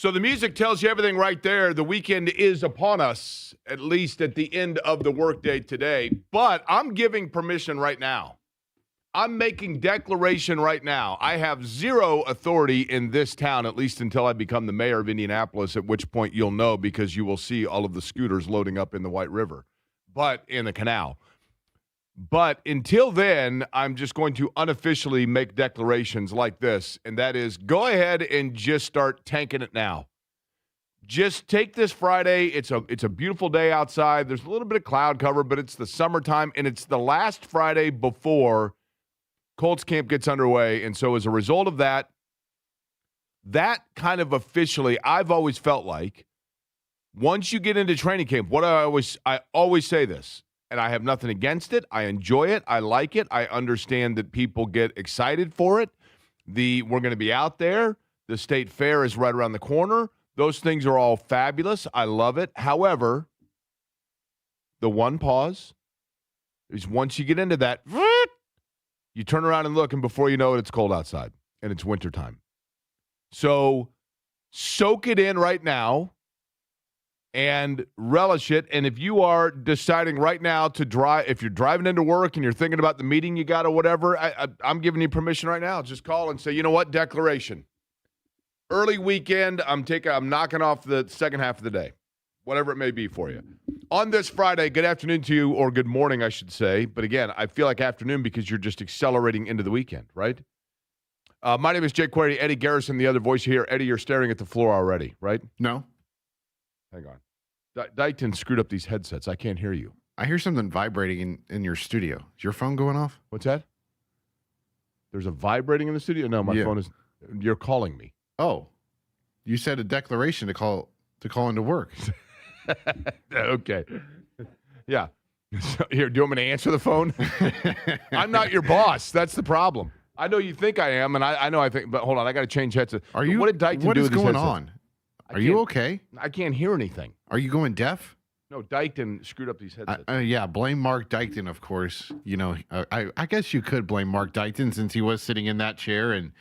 So the music tells you everything right there. The weekend is upon us, at least at the end of the workday today. But I'm giving permission right now. I'm making declaration right now. I have zero authority in this town, at least until I become the mayor of Indianapolis, at which point you'll know because you will see all of the scooters loading up in the White River, but in the canal. But until then, I'm just going to unofficially make declarations like this, and that is go ahead and just start tanking it now. Just take this Friday. It's a beautiful day outside. There's a little bit of cloud cover, but it's the summertime, and it's the last Friday before Colts camp gets underway. And so as a result of that kind of officially, I've always felt like once you get into training camp, I always say this, and I have nothing against it. I enjoy it. I like it. I understand that people get excited for it. We're going to be out there. The state fair is right around the corner. Those things are all fabulous. I love it. However, the one pause is once you get into that, you turn around and look, and before you know it, it's cold outside, and it's wintertime. So soak it in right now and relish it. And if you are deciding right now to drive, if you're driving into work and you're thinking about the meeting you got or whatever, I'm giving you permission right now. Just call and say, you know what, declaration. Early weekend, I'm knocking off the second half of the day, whatever it may be for you. On this Friday, good afternoon to you, or good morning, I should say. But again, I feel like afternoon because you're just accelerating into the weekend, right? My name is Jake Query, Eddie Garrison, the other voice here. Eddie, you're staring at the floor already, right? No. Hang on. Dayton screwed up these headsets. I can't hear you. I hear something vibrating in your studio. Is your phone going off? What's that? There's a vibrating in the studio? No, my phone is. You're calling me. Oh, you said a declaration to call into work. Okay. Yeah. So, here, do you want me to answer the phone? I'm not your boss. That's the problem. I know you think I am, and I know I think, but hold on, I got to change headsets. Are you? What did Dayton what do is with his going headsets? on? Are you okay? I can't hear anything. Are you going deaf? No, Dayton screwed up these headsets. Yeah, blame Mark Dykton, of course. You know, I guess you could blame Mark Dykton since he was sitting in that chair, and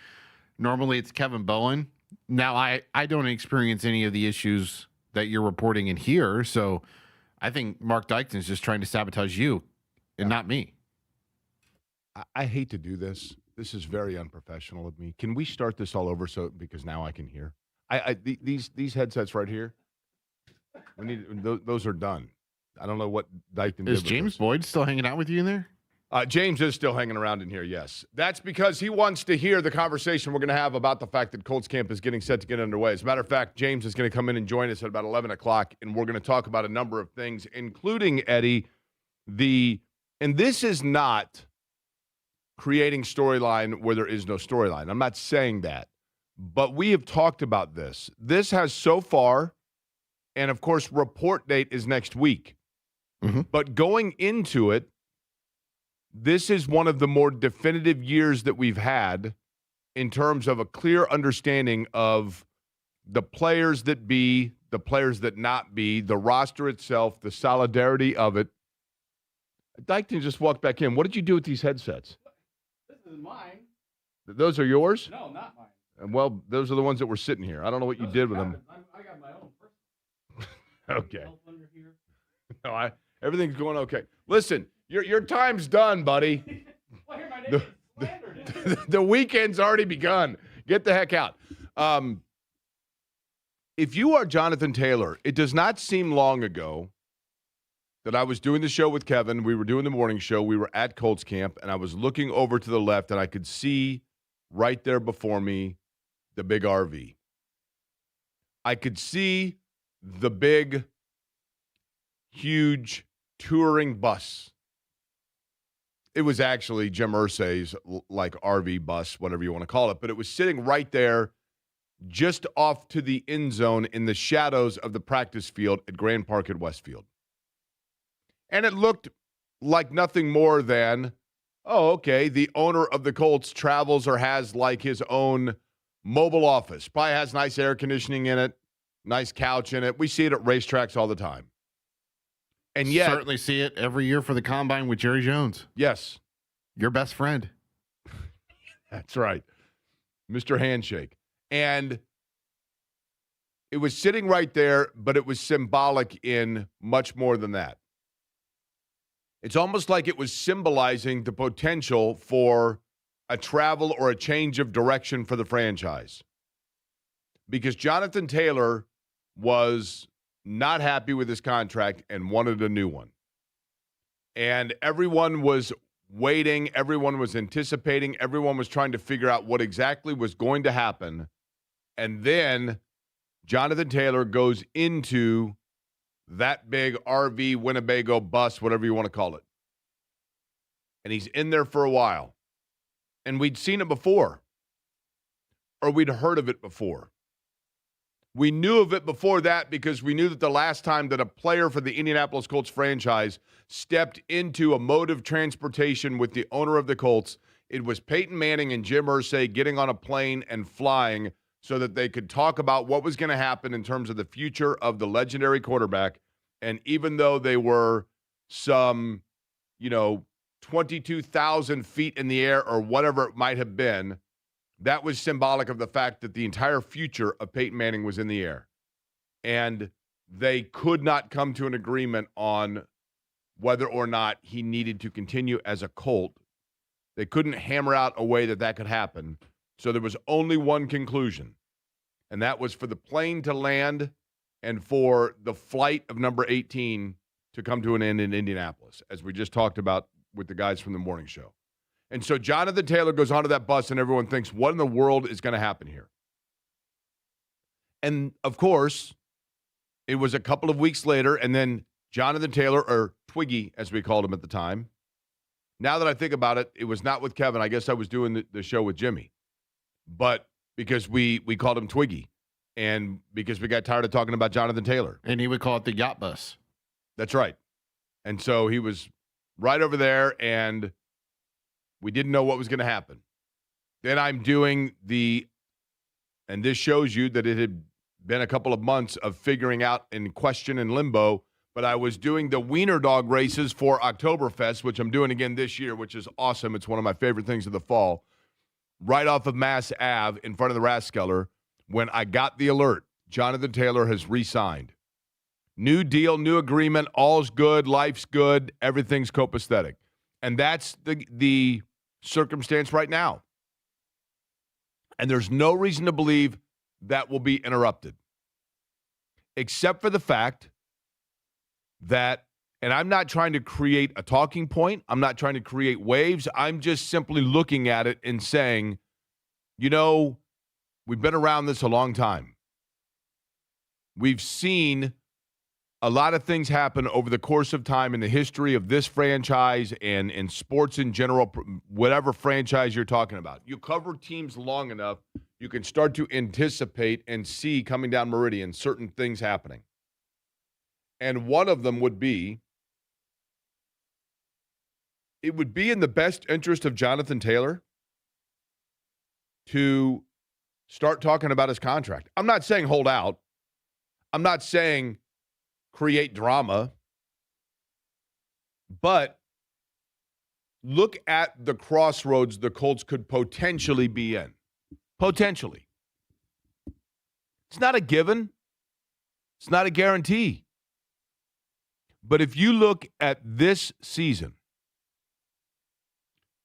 normally it's Kevin Bowen. Now, I don't experience any of the issues that you're reporting in here, so I think Mark Dykton is just trying to sabotage you and not me. I hate to do this. This is very unprofessional of me. Can we start this all over because now I can hear? These headsets right here, those are done. I don't know what Dykton did. Is James Boyd still hanging out with you in there? James is still hanging around in here, yes. That's because he wants to hear the conversation we're going to have about the fact that Colts camp is getting set to get underway. As a matter of fact, James is going to come in and join us at about 11 o'clock, and we're going to talk about a number of things, including, Eddie, and this is not creating storyline where there is no storyline. I'm not saying that. But we have talked about this. This has so far, and of course, report date is next week. Mm-hmm. But going into it, this is one of the more definitive years that we've had in terms of a clear understanding of the players that be, the players that not be, the roster itself, the solidarity of it. Dykton just walked back in. What did you do with these headsets? This is mine. Those are yours? No, not mine. And well, those are the ones that were sitting here. I don't know what you did with them. I got my own personal. Okay. Under here. No, everything's going okay. Listen, your time's done, buddy. Well, here my name is slandered. The weekend's already begun. Get the heck out. If you are Jonathan Taylor, it does not seem long ago that I was doing the show with Kevin. We were doing the morning show. We were at Colts camp, and I was looking over to the left, and I could see right there before me the big RV. I could see the big, huge touring bus. It was actually Jim Irsay's like RV bus, whatever you want to call it, but it was sitting right there just off to the end zone in the shadows of the practice field at Grand Park at Westfield. And it looked like nothing more than, oh, okay, the owner of the Colts travels or has like his own mobile office. Probably has nice air conditioning in it, nice couch in it. We see it at racetracks all the time. And yet, certainly see it every year for the combine with Jerry Jones. Yes. Your best friend. That's right. Mr. Handshake. And It was sitting right there, but it was symbolic in much more than that. It's almost like it was symbolizing the potential for a travel or a change of direction for the franchise. Because Jonathan Taylor was not happy with his contract and wanted a new one. And everyone was waiting, everyone was anticipating, everyone was trying to figure out what exactly was going to happen. And then Jonathan Taylor goes into that big RV Winnebago bus, whatever you want to call it. And he's in there for a while. And we'd seen it before, or we'd heard of it before. We knew of it before that because we knew that the last time that a player for the Indianapolis Colts franchise stepped into a mode of transportation with the owner of the Colts, it was Peyton Manning and Jim Irsay getting on a plane and flying so that they could talk about what was going to happen in terms of the future of the legendary quarterback. And even though they were some, 22,000 feet in the air or whatever it might have been, that was symbolic of the fact that the entire future of Peyton Manning was in the air. And they could not come to an agreement on whether or not he needed to continue as a Colt. They couldn't hammer out a way that that could happen. So there was only one conclusion, and that was for the plane to land and for the flight of number 18 to come to an end in Indianapolis, as we just talked about with the guys from the morning show. And so Jonathan Taylor goes onto that bus, and everyone thinks, what in the world is going to happen here? And, of course, it was a couple of weeks later, and then Jonathan Taylor, or Twiggy, as we called him at the time. Now that I think about it, it was not with Kevin. I guess I was doing the show with Jimmy. But because we called him Twiggy, and because we got tired of talking about Jonathan Taylor. And he would call it the yacht bus. That's right. And so he was right over there, and we didn't know what was going to happen. Then I'm doing and this shows you that it had been a couple of months of figuring out in question and limbo, but I was doing the wiener dog races for Oktoberfest, which I'm doing again this year, which is awesome. It's one of my favorite things of the fall. Right off of Mass Ave in front of the Rathskeller, when I got the alert, Jonathan Taylor has re-signed. New deal, new agreement, all's good, life's good, everything's copacetic. And that's the circumstance right now. And there's no reason to believe that will be interrupted. Except for the fact that, and I'm not trying to create a talking point, I'm not trying to create waves, I'm just simply looking at it and saying, we've been around this a long time. We've seen a lot of things happen over the course of time in the history of this franchise and in sports in general, whatever franchise you're talking about. You cover teams long enough, you can start to anticipate and see coming down Meridian certain things happening. And one of them would be, it would be in the best interest of Jonathan Taylor to start talking about his contract. I'm not saying hold out. I'm not saying create drama. But look at the crossroads the Colts could potentially be in. Potentially. It's not a given. It's not a guarantee. But if you look at this season,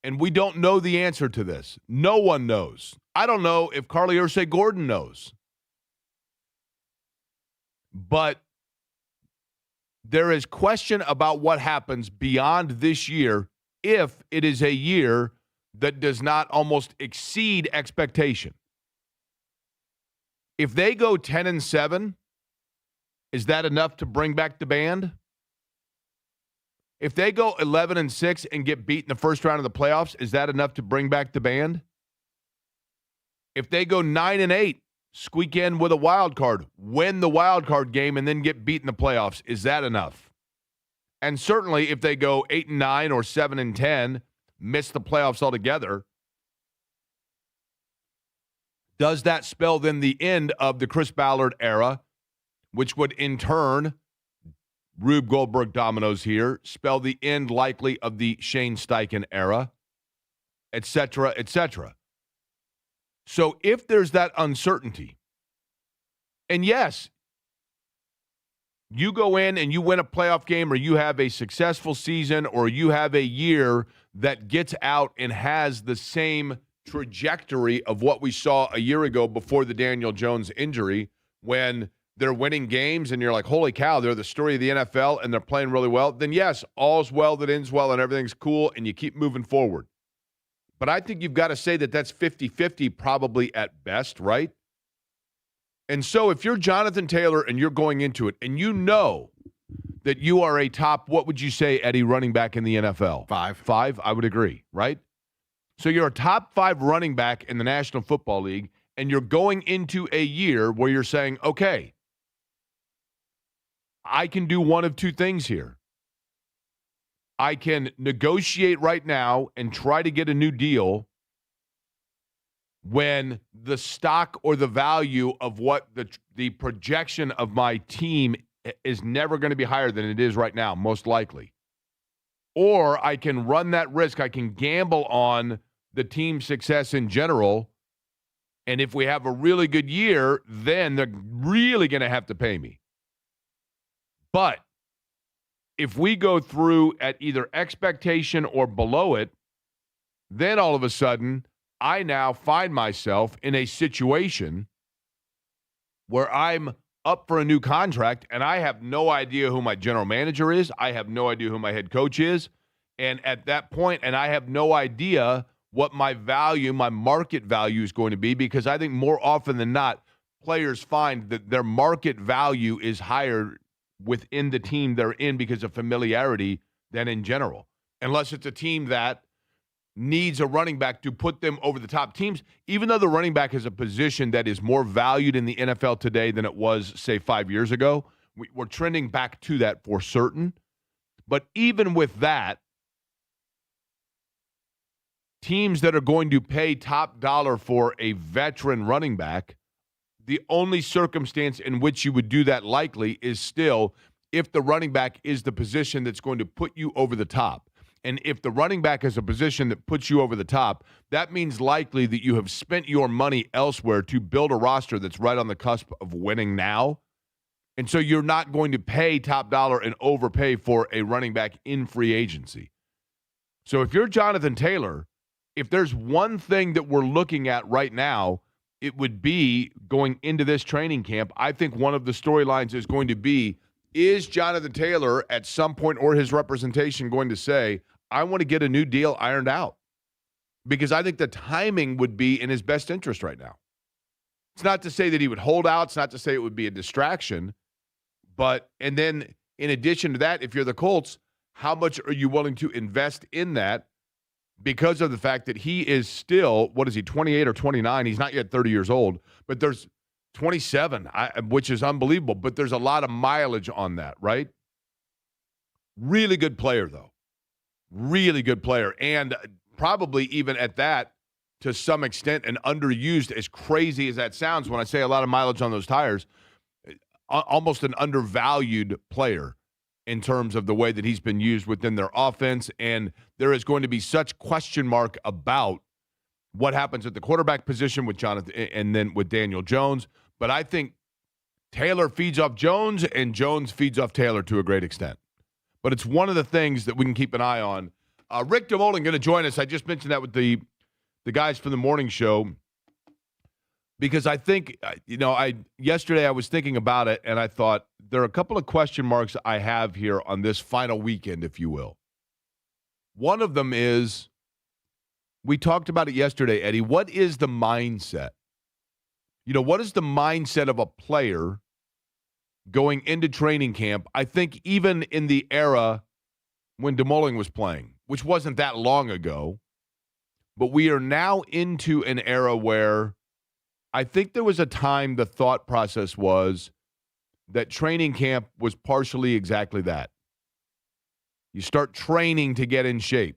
and we don't know the answer to this. No one knows. I don't know if Carly Ursay-Gordon knows. But there is question about what happens beyond this year if it is a year that does not almost exceed expectation. If they go 10-7, is that enough to bring back the band? If they go 11-6 and get beat in the first round of the playoffs, is that enough to bring back the band? If they go 9-8, squeak in with a wild card, win the wild card game, and then get beat in the playoffs, is that enough? And certainly if they go 8-9 or 7-10, miss the playoffs altogether, does that spell then the end of the Chris Ballard era, which would in turn, Rube Goldberg dominoes here, spell the end likely of the Shane Steichen era, et cetera, et cetera. So if there's that uncertainty, And yes, you go in and you win a playoff game, or you have a successful season, or you have a year that gets out and has the same trajectory of what we saw a year ago before the Daniel Jones injury, when they're winning games and you're like, holy cow, they're the story of the NFL and they're playing really well, then yes, all's well that ends well and everything's cool and you keep moving forward. But I think you've got to say that that's 50-50 probably at best, right? And so if you're Jonathan Taylor and you're going into it and you know that you are a top, what would you say, Eddie, running back in the NFL? 5. 5, I would agree, right? So you're a top 5 running back in the National Football League, and you're going into a year where you're saying, okay, I can do one of two things here. I can negotiate right now and try to get a new deal when the stock or the value of what the projection of my team is never going to be higher than it is right now, most likely. Or I can run that risk. I can gamble on the team's success in general. And if we have a really good year, then they're really going to have to pay me. But if we go through at either expectation or below it, then all of a sudden, I now find myself in a situation where I'm up for a new contract and I have no idea who my general manager is. I have no idea who my head coach is. And at that point, and I have no idea what my value, my market value is going to be, because I think more often than not, players find that their market value is higher within the team they're in because of familiarity than in general. Unless it's a team that needs a running back to put them over the top teams, even though the running back is a position that is more valued in the NFL today than it was, say, 5 years ago. We're trending back to that for certain. But even with that, teams that are going to pay top dollar for a veteran running back, the only circumstance in which you would do that likely is still if the running back is the position that's going to put you over the top. And if the running back is a position that puts you over the top, that means likely that you have spent your money elsewhere to build a roster that's right on the cusp of winning now. And so you're not going to pay top dollar and overpay for a running back in free agency. So if you're Jonathan Taylor, if there's one thing that we're looking at right now, it would be going into this training camp. I think one of the storylines is going to be, is Jonathan Taylor at some point, or his representation, going to say, I want to get a new deal ironed out? Because I think the timing would be in his best interest right now. It's not to say that he would hold out. It's not to say it would be a distraction. But, and then in addition to that, if you're the Colts, how much are you willing to invest in that? Because of the fact that he is still, 28 or 29? He's not yet 30 years old, but there's 27, which is unbelievable. But there's a lot of mileage on that, right? Really good player, though. Really good player. And probably even at that, to some extent, and underused, as crazy as that sounds when I say a lot of mileage on those tires, almost an undervalued player in terms of the way that he's been used within their offense. And there is going to be such question mark about what happens at the quarterback position with Jonathan and then with Daniel Jones. But I think Taylor feeds off Jones and Jones feeds off Taylor to a great extent. But it's one of the things that we can keep an eye on. Rick DeMulling going to join us. I just mentioned that with the guys from the morning show, because I think, yesterday I was thinking about it, and I thought there are a couple of question marks I have here on this final weekend, if you will. One of them is, we talked about it yesterday, Eddie. What is the mindset? What is the mindset of a player going into training camp? I think even in the era when DeMulling was playing, which wasn't that long ago, but we are now into an era where I think there was a time the thought process was that training camp was partially exactly that. You start training to get in shape.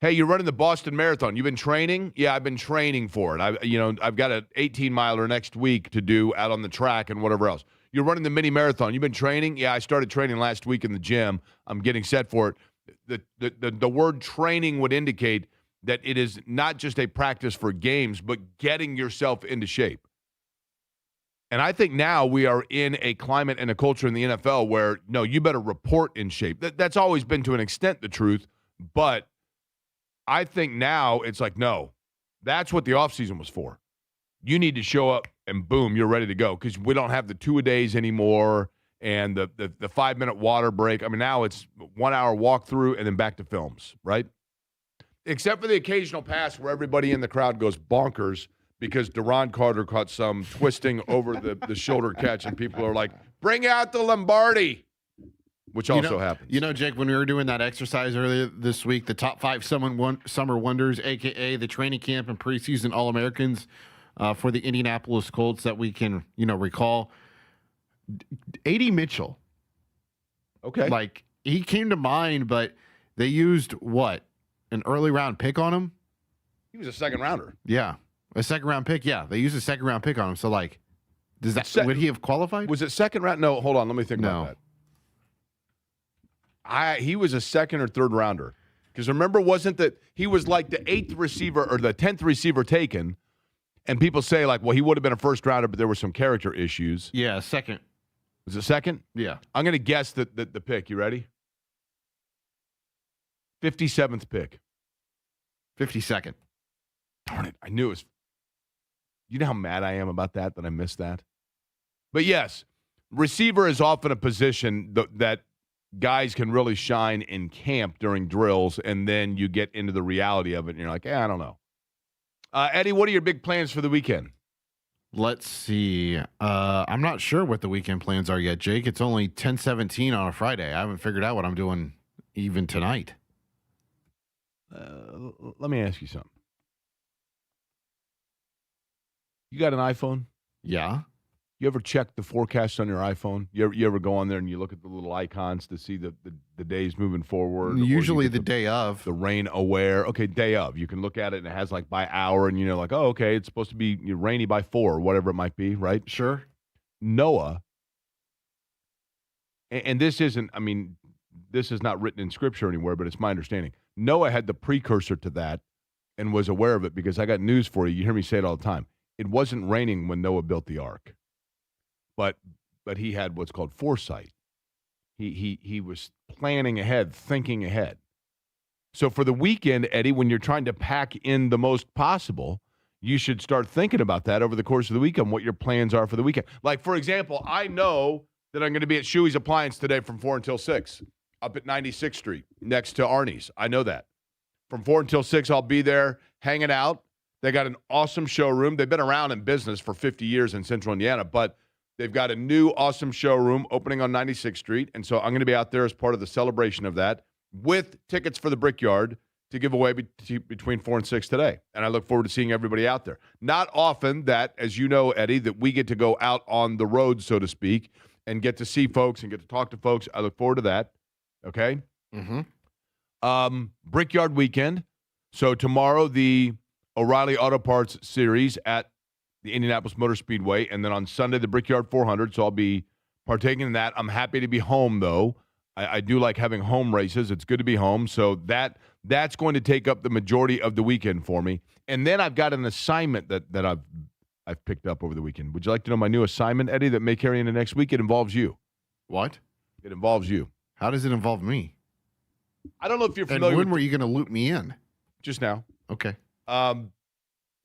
Hey, you're running the Boston Marathon. You've been training? Yeah, I've been training for it. I've got an 18-miler next week to do out on the track and whatever else. You're running the mini marathon. You've been training? Yeah, I started training last week in the gym. I'm getting set for it. The word training would indicate that it is not just a practice for games, but getting yourself into shape. And I think now we are in a climate and a culture in the NFL where, no, you better report in shape. That's always been to an extent the truth. But I think now it's like, no, that's what the offseason was for. You need to show up and boom, you're ready to go because we don't have the 2-a-days anymore and the 5-minute water break. I mean, now it's 1 hour walkthrough and then back to films, right? Except for the occasional pass where everybody in the crowd goes bonkers because Deron Carter caught some twisting over the shoulder catch, and people are like, bring out the Lombardi, which also happens. You know, Jake, when we were doing that exercise earlier this week, the top 5 summer wonders, a.k.a. the training camp and preseason All-Americans for the Indianapolis Colts that we can, recall, A.D. Mitchell. Okay. Like, he came to mind, but they used what? An early round pick on him? He was a second rounder. Yeah. A second round pick, yeah. They used a second round pick on him. So, like, would he have qualified? Was it second round? No, hold on. Let me think about that. He was a second or third rounder. Because remember, wasn't that he was like the 8th receiver or the 10th receiver taken, and people say, like, well, he would have been a first rounder, but there were some character issues. Yeah, second. Was it second? Yeah. I'm going to guess the pick. You ready? 57th pick. 52nd. Darn it. I knew it was. You know how mad I am about that I missed that? But yes, receiver is often a position that guys can really shine in camp during drills, and then you get into the reality of it, and you're like, I don't know. Eddie, what are your big plans for the weekend? Let's see. I'm not sure what the weekend plans are yet, Jake. It's only 10:17 on a Friday. I haven't figured out what I'm doing even tonight. Let me ask you something. You got an iPhone? Yeah. You ever check the forecast on your iPhone? You ever go on there and you look at the little icons to see the days moving forward? Usually the day of. The rain aware. Okay, day of. You can look at it and it has like by hour and like, oh, okay, it's supposed to be rainy by 4 or whatever it might be, right? Sure. Noah, and this isn't, this is not written in scripture anywhere, but it's my understanding. Noah had the precursor to that and was aware of it because I got news for you. You hear me say it all the time. It wasn't raining when Noah built the ark. But he had what's called foresight. He was planning ahead, thinking ahead. So for the weekend, Eddie, when you're trying to pack in the most possible, you should start thinking about that over the course of the weekend, what your plans are for the weekend. Like, for example, I know that I'm going to be at Shuey's Appliance today from 4 until 6 up at 96th Street next to Arnie's. I know that. From 4 until 6, I'll be there hanging out. They got an awesome showroom. They've been around in business for 50 years in Central Indiana, but they've got a new awesome showroom opening on 96th Street, and so I'm going to be out there as part of the celebration of that with tickets for the Brickyard to give away between 4 and 6 today. And I look forward to seeing everybody out there. Not often that, as you know, Eddie, that we get to go out on the road, so to speak, and get to see folks and get to talk to folks. I look forward to that, okay? Mm-hmm. Brickyard weekend. So tomorrow, the O'Reilly Auto Parts series at the Indianapolis Motor Speedway, and then on Sunday, the Brickyard 400, so I'll be partaking in that. I'm happy to be home, though. I do like having home races. It's good to be home, so that's going to take up the majority of the weekend for me. And then I've got an assignment that I've picked up over the weekend. Would you like to know my new assignment, Eddie, that may carry into next week? It involves you. What? It involves you. How does it involve me? I don't know if you're And familiar when with were you going to loop me in? just now. Okay.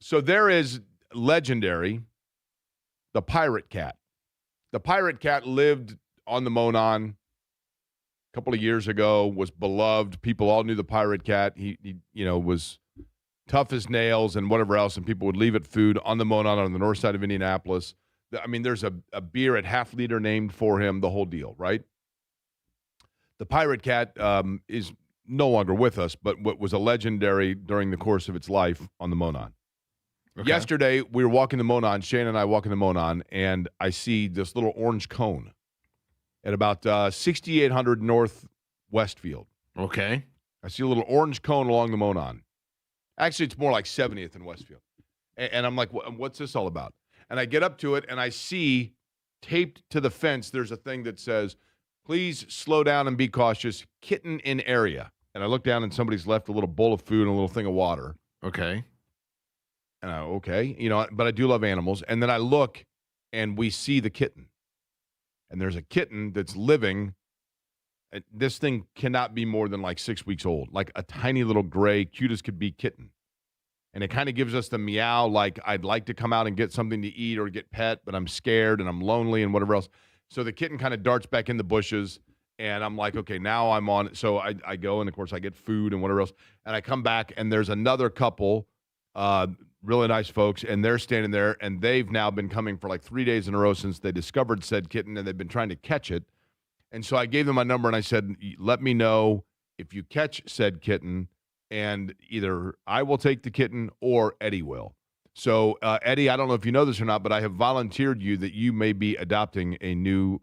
So there is legendary, the Pirate Cat. The Pirate Cat lived on the Monon a couple of years ago, was beloved. People all knew the Pirate Cat. He was tough as nails and whatever else, and people would leave it food on the Monon on the north side of Indianapolis. There's a beer at half liter named for him, the whole deal, right? The Pirate Cat is no longer with us, but what was a legendary during the course of its life on the Monon. Okay. Yesterday, we were walking the Monon, Shane and I walking the Monon, and I see this little orange cone at about 6800 North Westfield. Okay. I see a little orange cone along the Monon. Actually, it's more like 70th and Westfield. And I'm like, what's this all about? And I get up to it, and I see taped to the fence, there's a thing that says, please slow down and be cautious, kitten in area. And I look down, and somebody's left a little bowl of food and a little thing of water. Okay. And okay, but I do love animals. And then I look, and we see the kitten. And there's a kitten that's living. This thing cannot be more than like 6 weeks old, like a tiny little gray, cute as could be kitten. And it kind of gives us the meow, like I'd like to come out and get something to eat or get pet, but I'm scared and I'm lonely and whatever else. So the kitten kind of darts back in the bushes, and I'm like, okay, now I'm on. So I go, and of course I get food and whatever else, and I come back, and there's another couple, really nice folks, and they're standing there, and they've now been coming for like 3 days in a row since they discovered said kitten, and they've been trying to catch it. And so I gave them my number, and I said, let me know if you catch said kitten, and either I will take the kitten or Eddie will. So, Eddie, I don't know if you know this or not, but I have volunteered you that you may be adopting a new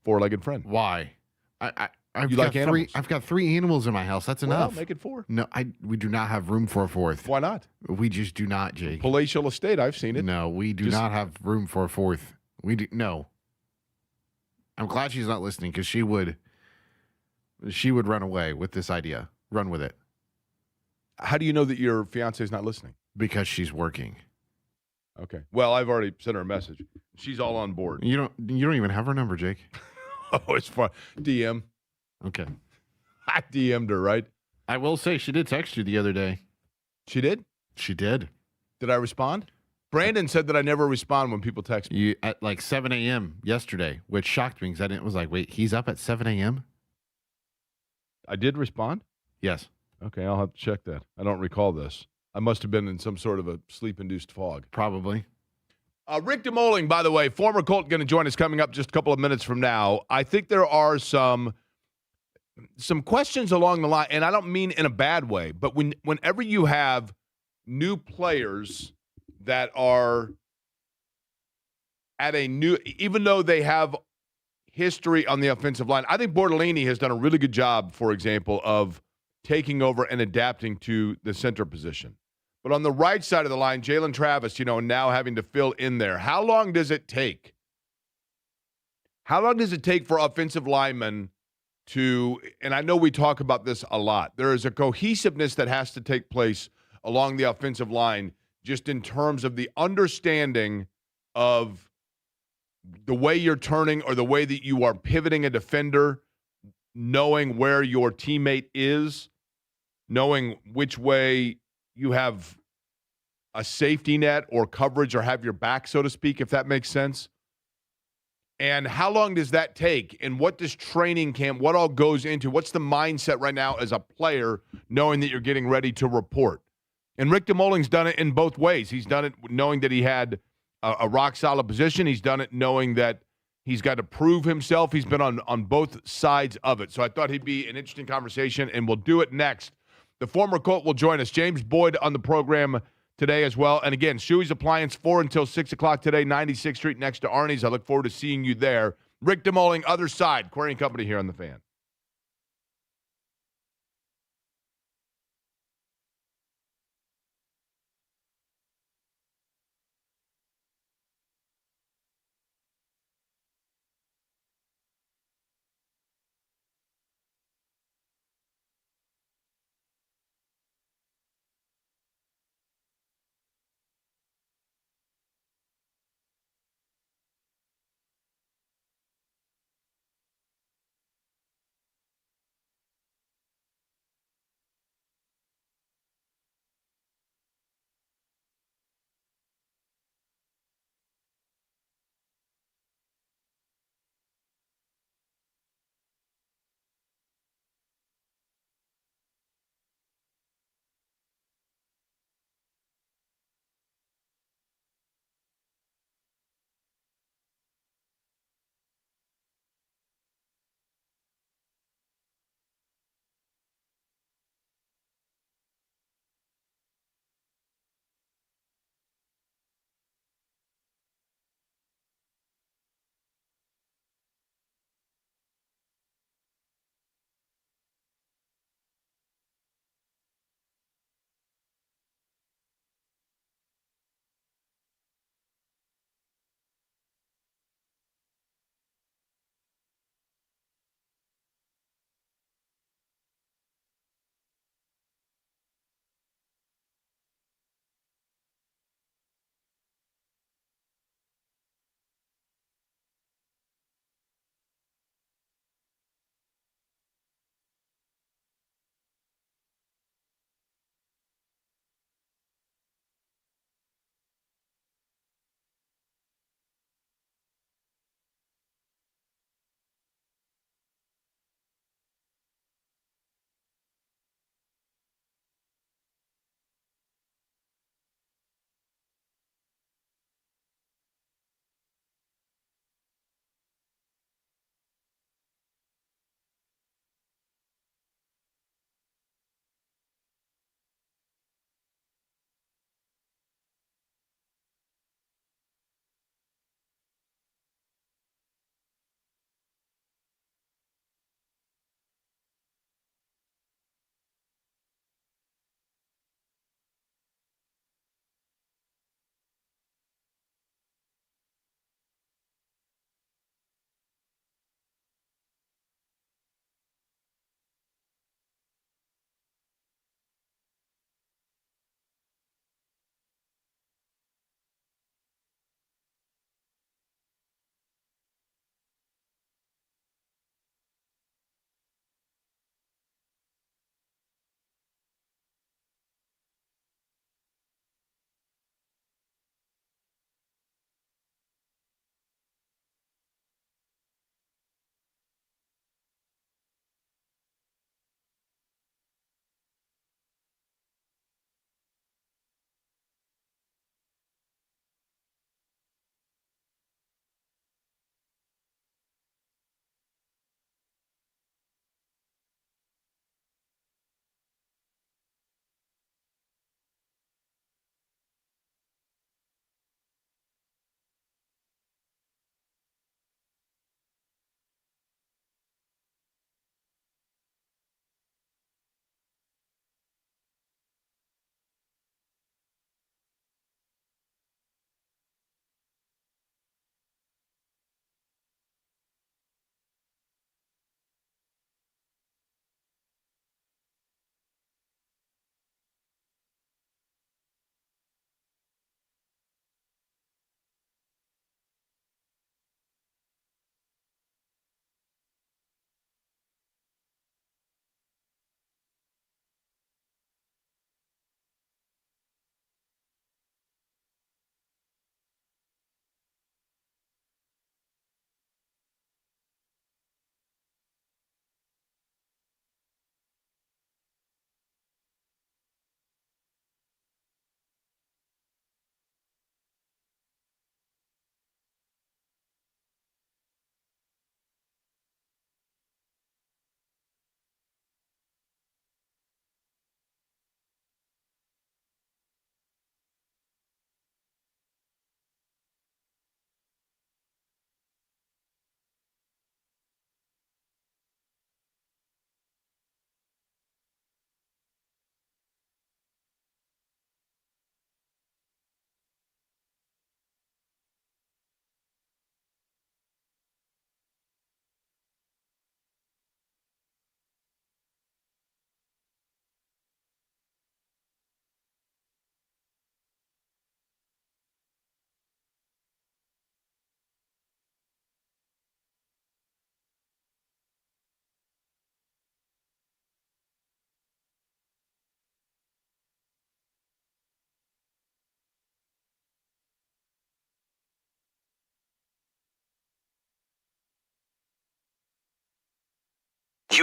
four-legged friend. Why? I've You got like animals? I've got 3 animals in my house. That's Well, enough. make it 4. No, we do not have room for a 4th. Why not? We just do not, Jake. Palatial estate, I've seen it. No, we do not have room for a 4th. We do no. I'm glad she's not listening because she would run away with this idea. Run with it. How do you know that your fiance is not listening? Because she's working. Okay. Well, I've already sent her a message. She's all on board. You don't even have her number, Jake. Oh, it's fun. DM. Okay. I DM'd her, right? I will say she did text you the other day. She did? She did. Did I respond? Brandon said that I never respond when people text me. You at like 7 a.m. yesterday, which shocked me because I didn't was like, wait, he's up at 7 a.m.? I did respond? Yes. Okay, I'll have to check that. I don't recall this. I must have been in some sort of a sleep-induced fog. Probably. Rick DeMulling, by the way, former Colt, going to join us coming up just a couple of minutes from now. I think there are some questions along the line, and I don't mean in a bad way, but whenever you have new players that are at a new, even though they have history on the offensive line, I think Bortolini has done a really good job, for example, of taking over and adapting to the center position. But on the right side of the line, Jalen Travis, now having to fill in there. How long does it take? How long does it take for offensive linemen to, and I know we talk about this a lot, there is a cohesiveness that has to take place along the offensive line just in terms of the understanding of the way you're turning or the way that you are pivoting a defender, knowing where your teammate is, knowing which way you have a safety net or coverage or have your back, so to speak, if that makes sense. And how long does that take? And what does training camp, what all goes into, what's the mindset right now as a player knowing that you're getting ready to report? And Rick DeMulling's done it in both ways. He's done it knowing that he had a rock-solid position. He's done it knowing that he's got to prove himself. He's been on both sides of it. So I thought he'd be an interesting conversation, and we'll do it next. The former Colt will join us. James Boyd on the program today as well. And again, Shuey's Appliance, 4 until 6 o'clock today, 96th Street next to Arnie's. I look forward to seeing you there. Rick DeMulling, other side, Query & Company here on The Fan.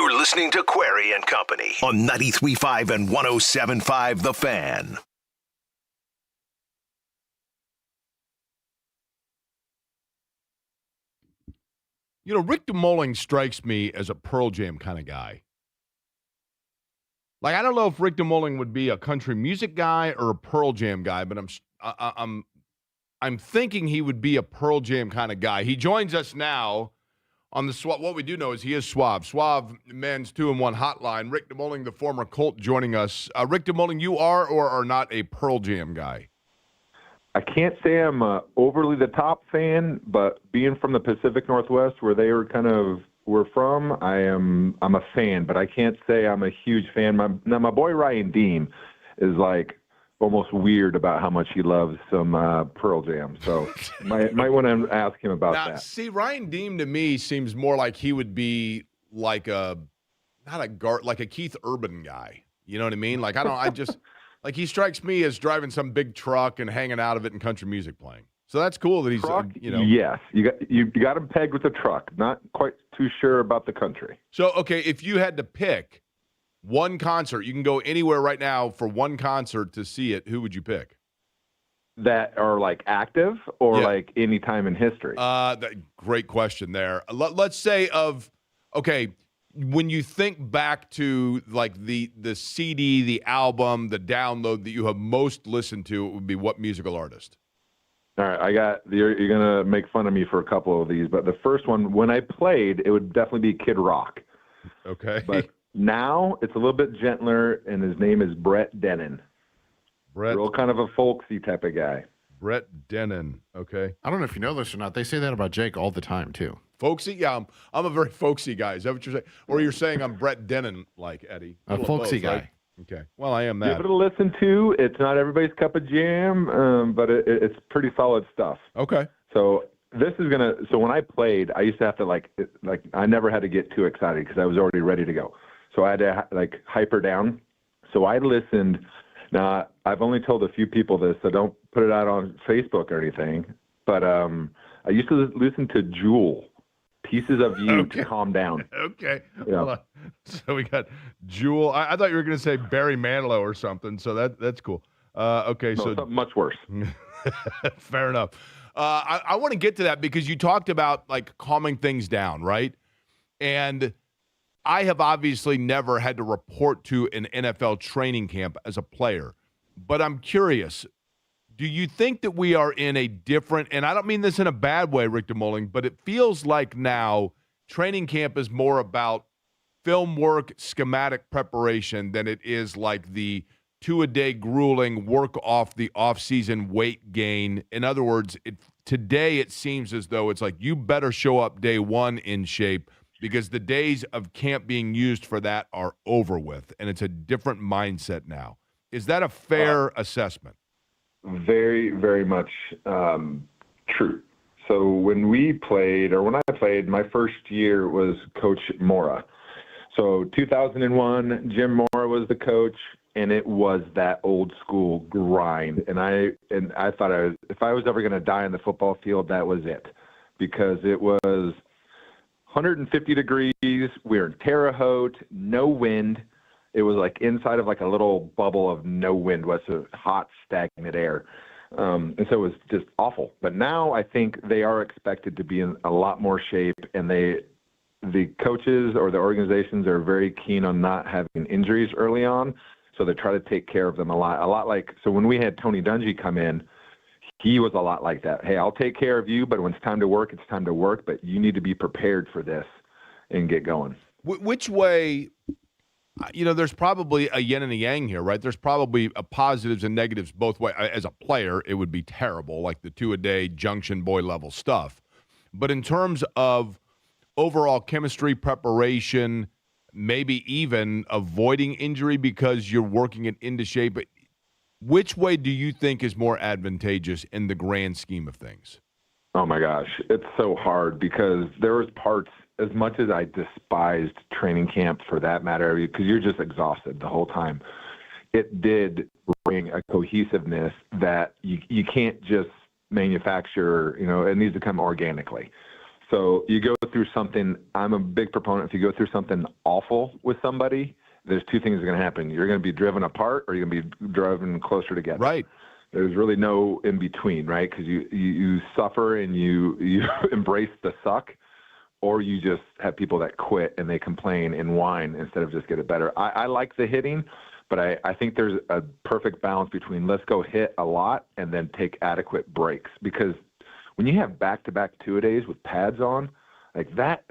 You're listening to Query and Company on 93.5 and 107.5 The Fan. You know, Rick DeMulling strikes me as a Pearl Jam kind of guy. Like, I don't know if Rick DeMulling would be a country music guy or a Pearl Jam guy, but I'm thinking he would be a Pearl Jam kind of guy. He joins us now on the Suave. What we do know is he is Suave. Suave Men's 2-in-1 Hotline. Rick DeMulling, the former Colt, joining us. Rick DeMulling, you are or are not a Pearl Jam guy? I can't say I'm a overly the top fan, but being from the Pacific Northwest, where they were from, I'm a fan. But I can't say I'm a huge fan. My boy Ryan Deem is like almost weird about how much he loves some Pearl Jam. So might want to ask him about that. See, Ryan Deem to me seems more like he would be like like a Keith Urban guy. You know what I mean? Like like he strikes me as driving some big truck and hanging out of it and country music playing. So that's cool that he's, Yes, you got him pegged with a truck. Not quite too sure about the country. So, okay, if you had to pick one concert, you can go anywhere right now for one concert to see it, who would you pick? That are like active or like any time in history? Great question there. Let's say when you think back to like the CD, the album, the download that you have most listened to, it would be what musical artist? All right, you're going to make fun of me for a couple of these, but the first one, when I played, it would definitely be Kid Rock. Okay. But now it's a little bit gentler, and his name is Brett Dennen. Real kind of a folksy type of guy. Brett Dennen, okay. I don't know if you know this or not. They say that about Jake all the time, too. Folksy? Yeah, I'm a very folksy guy. Is that what you're saying? Or you're saying I'm Brett Dennen, like Eddie? A folksy guy. Right? Okay. Well, I am that. Give it a listen to. It's not everybody's cup of jam, but it's pretty solid stuff. Okay. So so when I played, I used to have to like I never had to get too excited because I was already ready to go. So I had to like hyper down. So I listened. Now I've only told a few people this, so don't put it out on Facebook or anything. But I used to listen to Jewel, Pieces of You to calm down. Okay. Yeah. Hold on. So we got Jewel. I thought you were going to say Barry Manilow or something. So that's cool. Okay. No, so something much worse. Fair enough. I want to get to that because you talked about like calming things down, right? And I have obviously never had to report to an NFL training camp as a player, but I'm curious. Do you think that we are in a different, and I don't mean this in a bad way, Rick DeMulling, but it feels like now training camp is more about film work, schematic preparation than it is like the two-a-day grueling work off the off-season weight gain. In other words, today it seems as though it's like you better show up day one in shape because the days of camp being used for that are over with, and it's a different mindset now. Is that a fair assessment? Very, very much true. So when I played, my first year was Coach Mora. So 2001, Jim Mora was the coach, and it was that old school grind. And I thought if I was ever going to die on the football field, that was it, because it was 150 degrees. We were in Terre Haute, no wind. It was like inside of like a little bubble of no wind, was a hot, stagnant air. And so it was just awful. But now I think they are expected to be in a lot more shape, and the coaches or the organizations are very keen on not having injuries early on. So they try to take care of them a lot like, so when we had Tony Dungy come in, he was a lot like that. Hey, I'll take care of you, but when it's time to work, it's time to work, but you need to be prepared for this and get going. Which way, there's probably a yin and a yang here, right? There's probably a positives and negatives both ways. As a player, it would be terrible, like the two-a-day junction boy level stuff. But in terms of overall chemistry, preparation, maybe even avoiding injury because you're working it into shape, which way do you think is more advantageous in the grand scheme of things? Oh my gosh, it's so hard because there was parts, as much as I despised training camp for that matter, because you're just exhausted the whole time, it did bring a cohesiveness that you can't just manufacture, it needs to come organically. So you go through something. I'm a big proponent. If you go through something awful with somebody, there's two things that are going to happen. You're going to be driven apart, or you're going to be driven closer together. Right. There's really no in between, right? Because you suffer and you embrace the suck, or you just have people that quit and they complain and whine instead of just get it better. I like the hitting, but I think there's a perfect balance between let's go hit a lot and then take adequate breaks. Because when you have back-to-back two-a-days with pads on, like that,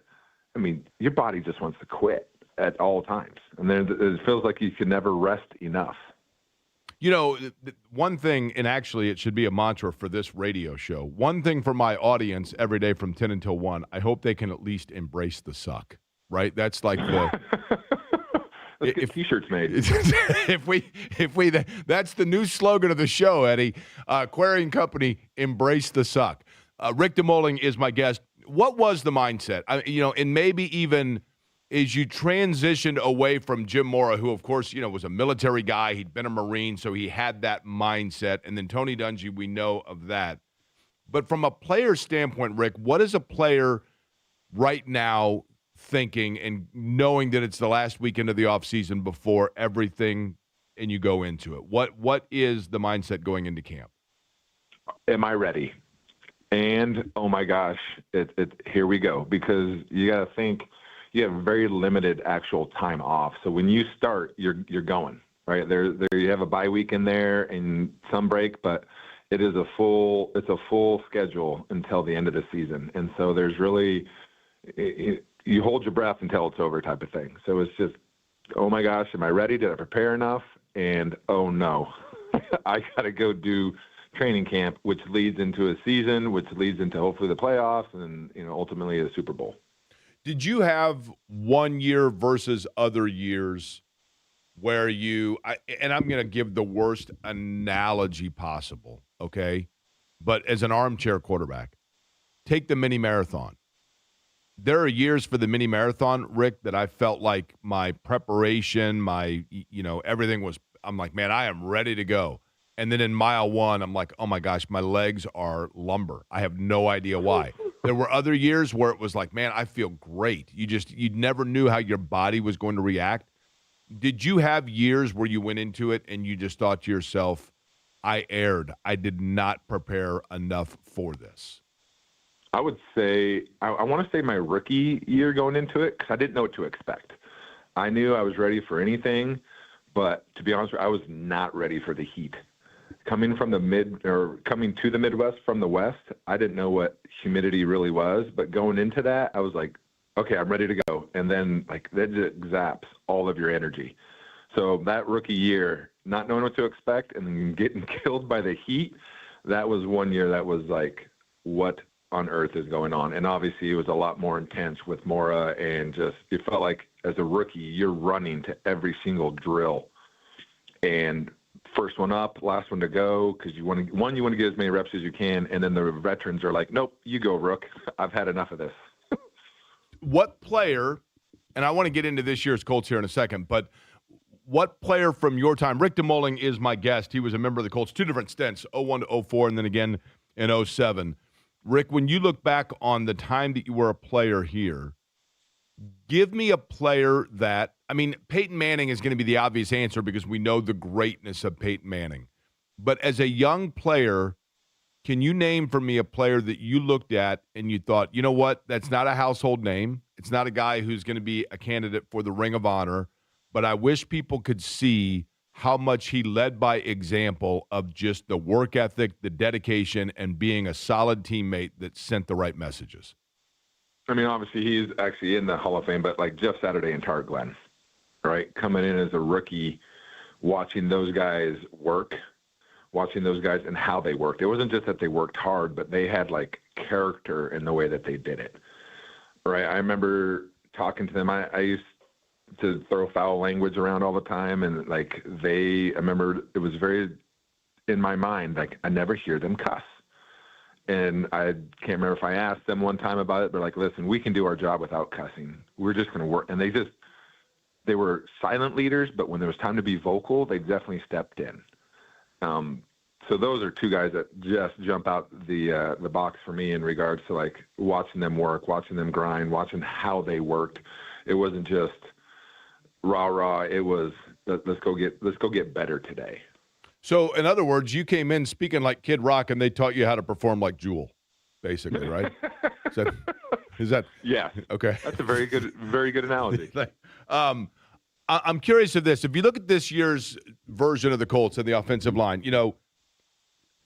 I mean, your body just wants to quit at all times. And then it feels like you can never rest enough. You know, one thing, and actually it should be a mantra for this radio show, one thing for my audience every day from 10 until 1, I hope they can at least embrace the suck, right? That's like the... Let's get T-shirts made. That's the new slogan of the show, Eddie. Aquarium Company, embrace the suck. Rick DeMulling is my guest. What was the mindset? And maybe even as you transitioned away from Jim Mora, who, of course, was a military guy. He'd been a Marine, so he had that mindset. And then Tony Dungy, we know of that. But from a player standpoint, Rick, what is a player right now thinking and knowing that it's the last weekend of the offseason before everything and you go into it? What is the mindset going into camp? Am I ready? And, oh, my gosh, here we go. Because you got to think – you have very limited actual time off. So when you start, you're going, right? There you have a bye week in there and some break, but it's a full schedule until the end of the season. And so there's really you hold your breath until it's over type of thing. So it's just, oh my gosh, am I ready? Did I prepare enough? And oh no, I got to go do training camp, which leads into a season, which leads into hopefully the playoffs and ultimately the Super Bowl. Did you have 1 year versus other years where and I'm going to give the worst analogy possible, okay? But as an armchair quarterback, take the mini marathon. There are years for the mini marathon, Rick, that I felt like my preparation, everything was, I'm like, man, I am ready to go. And then in mile 1, I'm like, oh my gosh, my legs are lumber. I have no idea why. There were other years where it was like, man, I feel great. You never knew how your body was going to react. Did you have years where you went into it and you just thought to yourself, I erred. I did not prepare enough for this? I would say, I want to say my rookie year going into it, because I didn't know what to expect. I knew I was ready for anything, but to be honest, I was not ready for the heat. Coming to the Midwest from the West, I didn't know what humidity really was, but going into that, I was like, okay, I'm ready to go. And then that just zaps all of your energy. So that rookie year, not knowing what to expect and then getting killed by the heat, that was 1 year that was like, what on earth is going on? And obviously it was a lot more intense with Mora, and just, it felt like as a rookie, you're running to every single drill. And first one up, last one to go, because you want to get as many reps as you can, and then the veterans are like, nope, you go, Rook. I've had enough of this. What player, and I want to get into this year's Colts here in a second, but what player from your time, Rick DeMulling is my guest. He was a member of the Colts, 2 different stints, 01 to 04, and then again in 07. Rick, when you look back on the time that you were a player here, give me a player that, Peyton Manning is going to be the obvious answer because we know the greatness of Peyton Manning. But as a young player, can you name for me a player that you looked at and you thought, you know what, that's not a household name. It's not a guy who's going to be a candidate for the Ring of Honor, but I wish people could see how much he led by example of just the work ethic, the dedication, and being a solid teammate that sent the right messages. Obviously he's actually in the Hall of Fame, but like Jeff Saturday and Tar Glenn, right? Coming in as a rookie, watching those guys work, watching those guys and how they worked. It wasn't just that they worked hard, but they had like character in the way that they did it, right? I remember talking to them. I used to throw foul language around all the time, and I remember it was very in my mind, like I never hear them cuss. And I can't remember if I asked them one time about it, but like, listen, we can do our job without cussing. We're just going to work. And they were silent leaders, but when there was time to be vocal, they definitely stepped in. So those are two guys that just jump out the box for me in regards to like watching them work, watching them grind, watching how they worked. It wasn't just rah. It was let's go get better today. So, in other words, you came in speaking like Kid Rock, and they taught you how to perform like Jewel, basically, right? Is that Yes. okay? That's a very good analogy. I'm curious of this. If you look at this year's version of the Colts and the offensive line,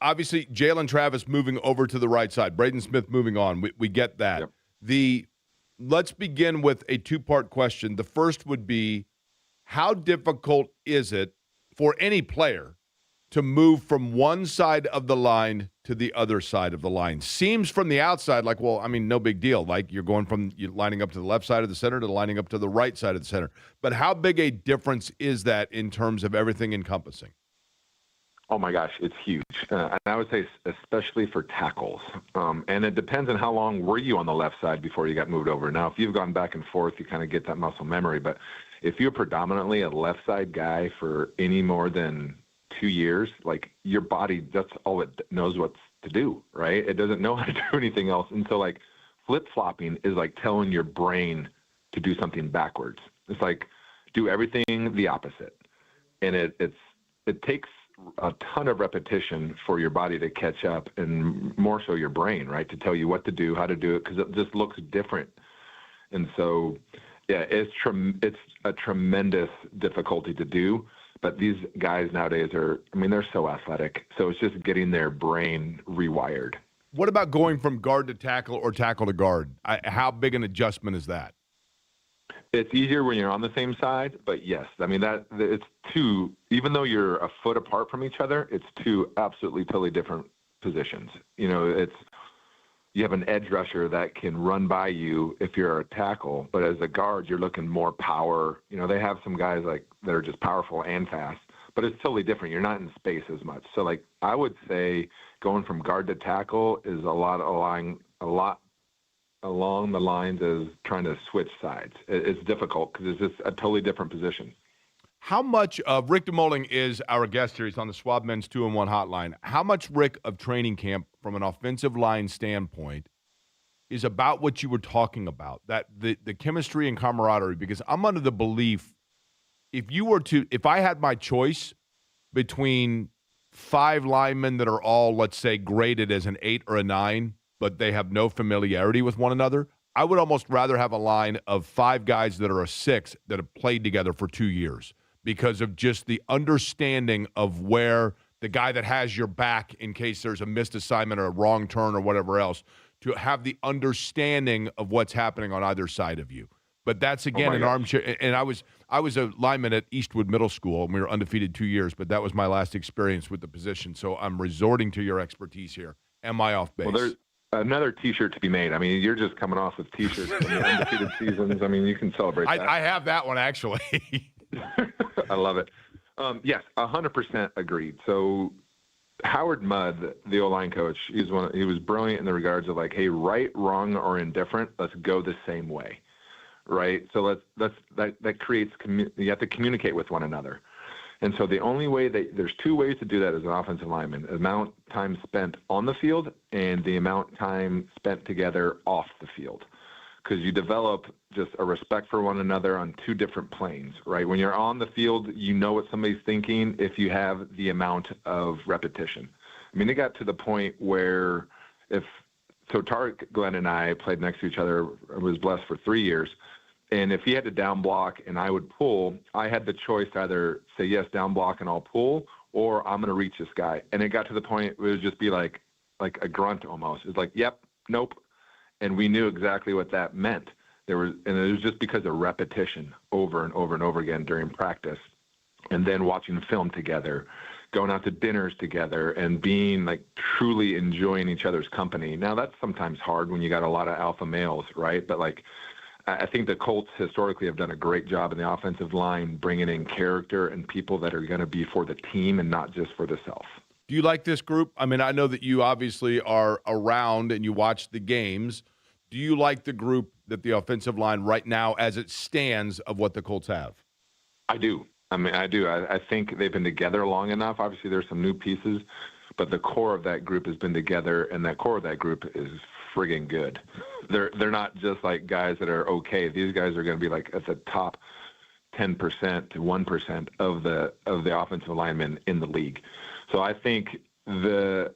obviously Jalen Travis moving over to the right side, Braden Smith moving on. We get that. Yep. Let's begin with a two-part question. The first would be, how difficult is it for any player to move from one side of the line to the other side of the line? Seems from the outside like, well, I mean, no big deal. Like you're going from lining up to the left side of the center to lining up to the right side of the center. But how big a difference is that in terms of everything encompassing? Oh my gosh, it's huge. And I would say especially for tackles. And it depends on how long were you on the left side before you got moved over. Now, if you've gone back and forth, you kind of get that muscle memory. But if you're predominantly a left side guy for any more than 2 years, like your body, that's all it knows what to do, right? It doesn't know how to do anything else. And so like flip-flopping is like telling your brain to do something backwards. It's like do everything the opposite. And it takes a ton of repetition for your body to catch up, and more so your brain, right, to tell you what to do, how to do it, because it just looks different. And so, yeah, it's a tremendous difficulty to do. But these guys nowadays they're so athletic. So it's just getting their brain rewired. What about going from guard to tackle or tackle to guard? How big an adjustment is that? It's easier when you're on the same side, but yes, I mean it's two. Even though you're a foot apart from each other, it's two absolutely totally different positions. You have an edge rusher that can run by you if you're a tackle, but as a guard, you're looking more power. They have some guys like that are just powerful and fast, but it's totally different. You're not in space as much. So like I would say, going from guard to tackle is a lot along the lines as trying to switch sides. It's difficult because it's just a totally different position. How much of Rick DeMulling is our guest here? He's on the Swab Men's 2-1 hotline. How much, Rick, of training camp from an offensive line standpoint is about what you were talking about, that the chemistry and camaraderie? Because I'm under the belief if I had my choice between 5 linemen that are all, let's say, graded as an 8 or a 9, but they have no familiarity with one another, I would almost rather have a line of 5 guys that are a 6 that have played together for 2 years, because of just the understanding of where the guy that has your back in case there's a missed assignment or a wrong turn or whatever else, to have the understanding of what's happening on either side of you. But that's, again, an armchair. And I was a lineman at Eastwood Middle School, and we were undefeated 2 years, but that was my last experience with the position. So I'm resorting to your expertise here. Am I off base? Well, there's another T-shirt to be made. I mean, you're just coming off with T-shirts from the undefeated seasons. I mean, you can celebrate that. I have that one, actually. I love it. Yes, 100% agreed. So Howard Mudd, the O-line coach, he was brilliant in the regards of like, hey, right, wrong, or indifferent, let's go the same way, right? So that creates you have to communicate with one another. And so the only way there's 2 ways to do that as an offensive lineman: the amount of time spent on the field and the amount of time spent together off the field. Because you develop just a respect for one another on 2 different planes, right? When you're on the field, you know what somebody's thinking if you have the amount of repetition. I mean, it got to the point where Tarek Glenn and I played next to each other. I was blessed for 3 years. And if he had to down block and I would pull, I had the choice to either say, yes, down block and I'll pull, or I'm going to reach this guy. And it got to the point where it would just be like a grunt almost. It's like, yep, nope. And we knew exactly what that meant. And it was just because of repetition over and over and over again during practice. And then watching film together, going out to dinners together, and being like truly enjoying each other's company. Now that's sometimes hard when you got a lot of alpha males, right? But like, I think the Colts historically have done a great job in the offensive line, bringing in character and people that are going to be for the team and not just for the self. Do you like this group? I mean, I know that you obviously are around and you watch the games. Do you like the group that the offensive line right now, as it stands, of what the Colts have? I do. I mean, I do. I think they've been together long enough. Obviously, there's some new pieces, but the core of that group has been together, and that core of that group is friggin' good. They're not just like guys that are okay. These guys are going to be like at the top 10% to 1% of the offensive linemen in the league. So I think the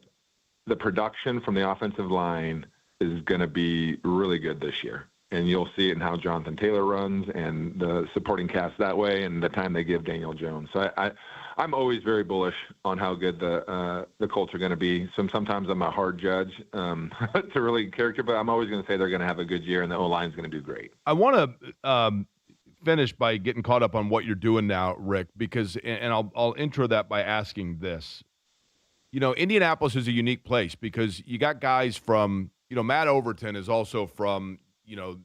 production from the offensive line is going to be really good this year. And you'll see it in how Jonathan Taylor runs and the supporting cast that way and the time they give Daniel Jones. So I'm always very bullish on how good the Colts are going to be. Sometimes I'm a hard judge to really character, but I'm always going to say they're going to have a good year and the O-line is going to do great. I want to finish by getting caught up on what you're doing now, Rick, because and I'll intro that by asking this. You know, Indianapolis is a unique place because you got guys from, Matt Overton is also from,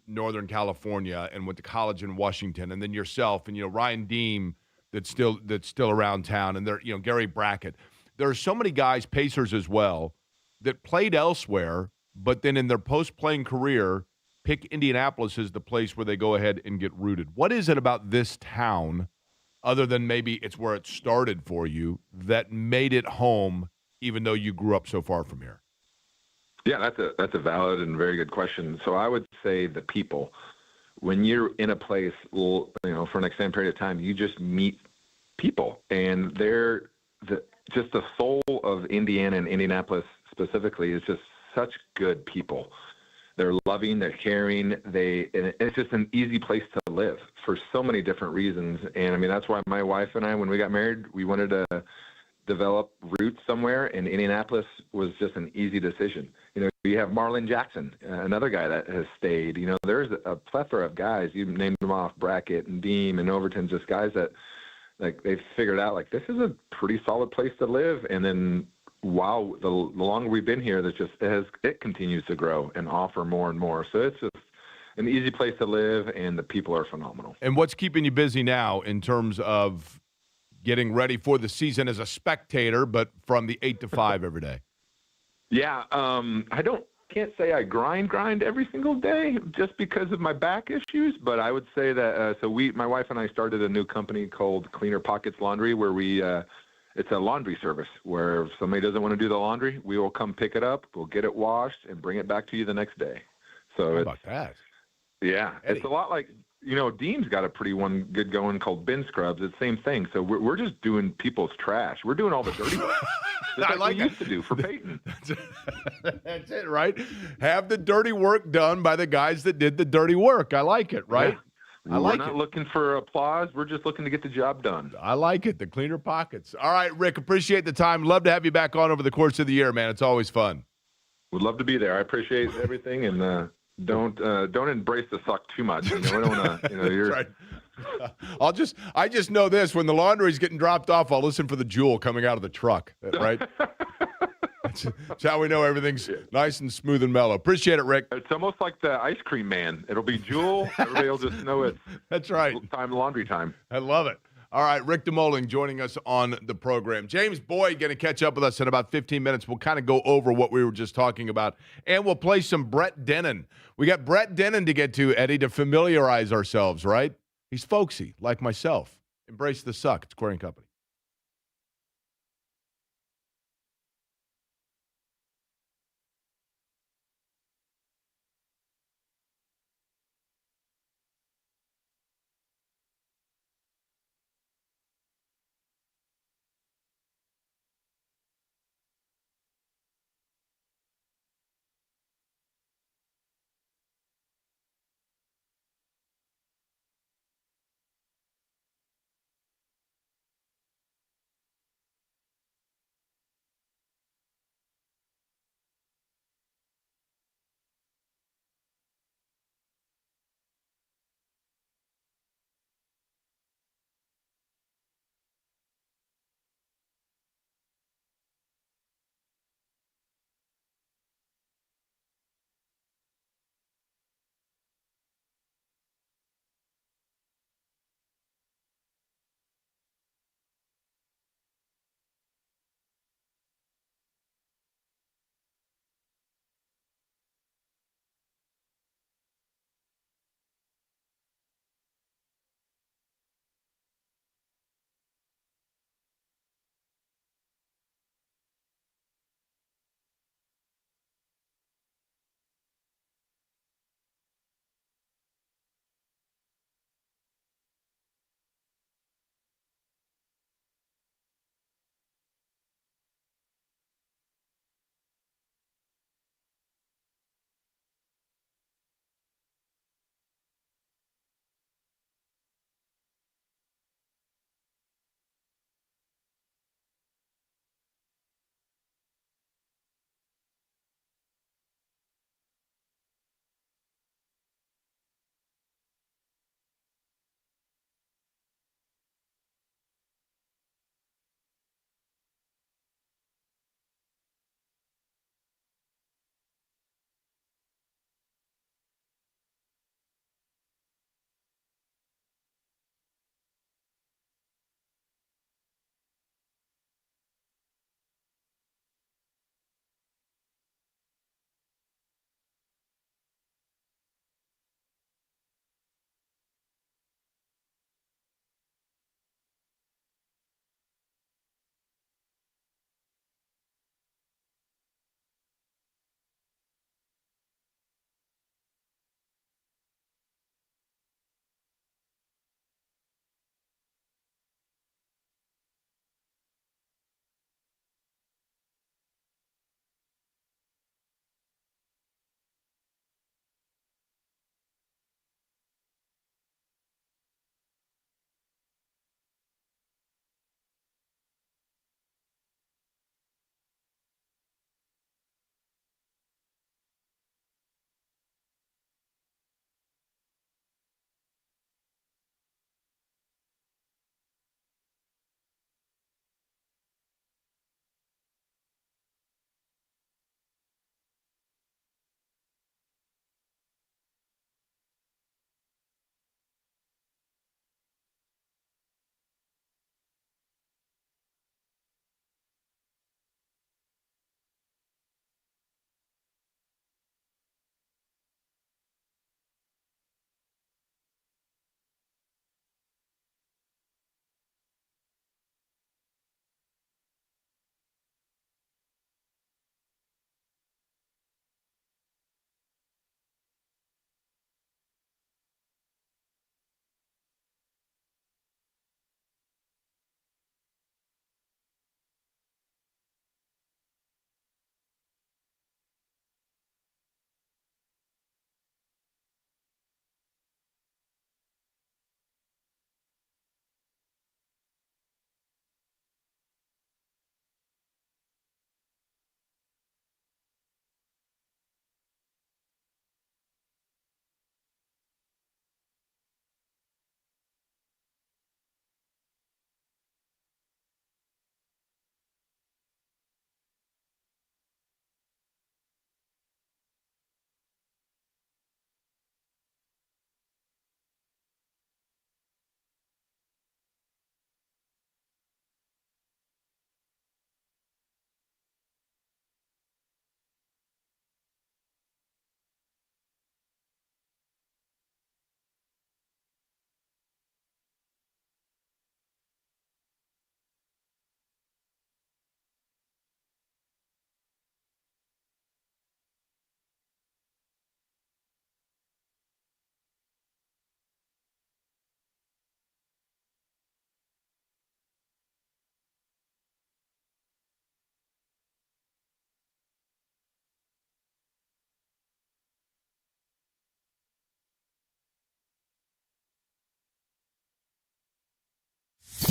Northern California and went to college in Washington, and then yourself and, Ryan Deem that's still around town, and there, Gary Brackett. There are so many guys, Pacers as well, that played elsewhere, but then in their post-playing career, pick Indianapolis as the place where they go ahead and get rooted. What is it about this town, other than maybe it's where it started for you, that made it home, even though you grew up so far from here? Yeah, that's a valid and very good question. So I would say the people. When you're in a place, for an extended period of time, you just meet people, and they're just the soul of Indiana and Indianapolis specifically is just such good people. They're loving, they're caring, and it's just an easy place to live for so many different reasons. And I mean, that's why my wife and I, when we got married, we wanted to develop roots somewhere, and Indianapolis was just an easy decision. You have Marlon Jackson, another guy that has stayed. There's a plethora of guys. You named them off, Brackett and Deem and Overton, just guys that like they've figured out like this is a pretty solid place to live. And then wow, the longer we've been here, it continues to grow and offer more and more. So it's just an easy place to live, and the people are phenomenal. And what's keeping you busy now in terms of getting ready for the season as a spectator, but from the 8 to 5 every day? Yeah, can't say I grind every single day just because of my back issues, but I would say that my wife and I started a new company called Cleaner Pockets Laundry, where it's a laundry service where if somebody doesn't want to do the laundry, we will come pick it up, we'll get it washed, and bring it back to you the next day. So how about that? Yeah, Eddie. It's a lot like Deem's got a pretty one good going called Bin Scrubs. It's the same thing. So we're just doing people's trash. We're doing all the dirty work. Just I like we used to do for Peyton. That's it, right? Have the dirty work done by the guys that did the dirty work. I like it, right? Yeah. We're not looking for applause. We're just looking to get the job done. I like it. The Cleaner Pockets. All right, Rick, appreciate the time. Love to have you back on over the course of the year, man. It's always fun. Would love to be there. I appreciate everything, and don't embrace the suck too much. We don't want to. You're right. I just know this: when the laundry's getting dropped off, I'll listen for the Jewel coming out of the truck. Right. That's how we know everything's nice and smooth and mellow. Appreciate it, Rick. It's almost like the ice cream man. It'll be Jewel. Everybody will just know it's that's right. Laundry time. I love it. All right, Rick DeMulling joining us on the program. James Boyd going to catch up with us in about 15 minutes. We'll kind of go over what we were just talking about, and we'll play some Brett Dennen. We got Brett Dennen to get to, Eddie, to familiarize ourselves, right? He's folksy, like myself. Embrace the suck. It's Query & Company.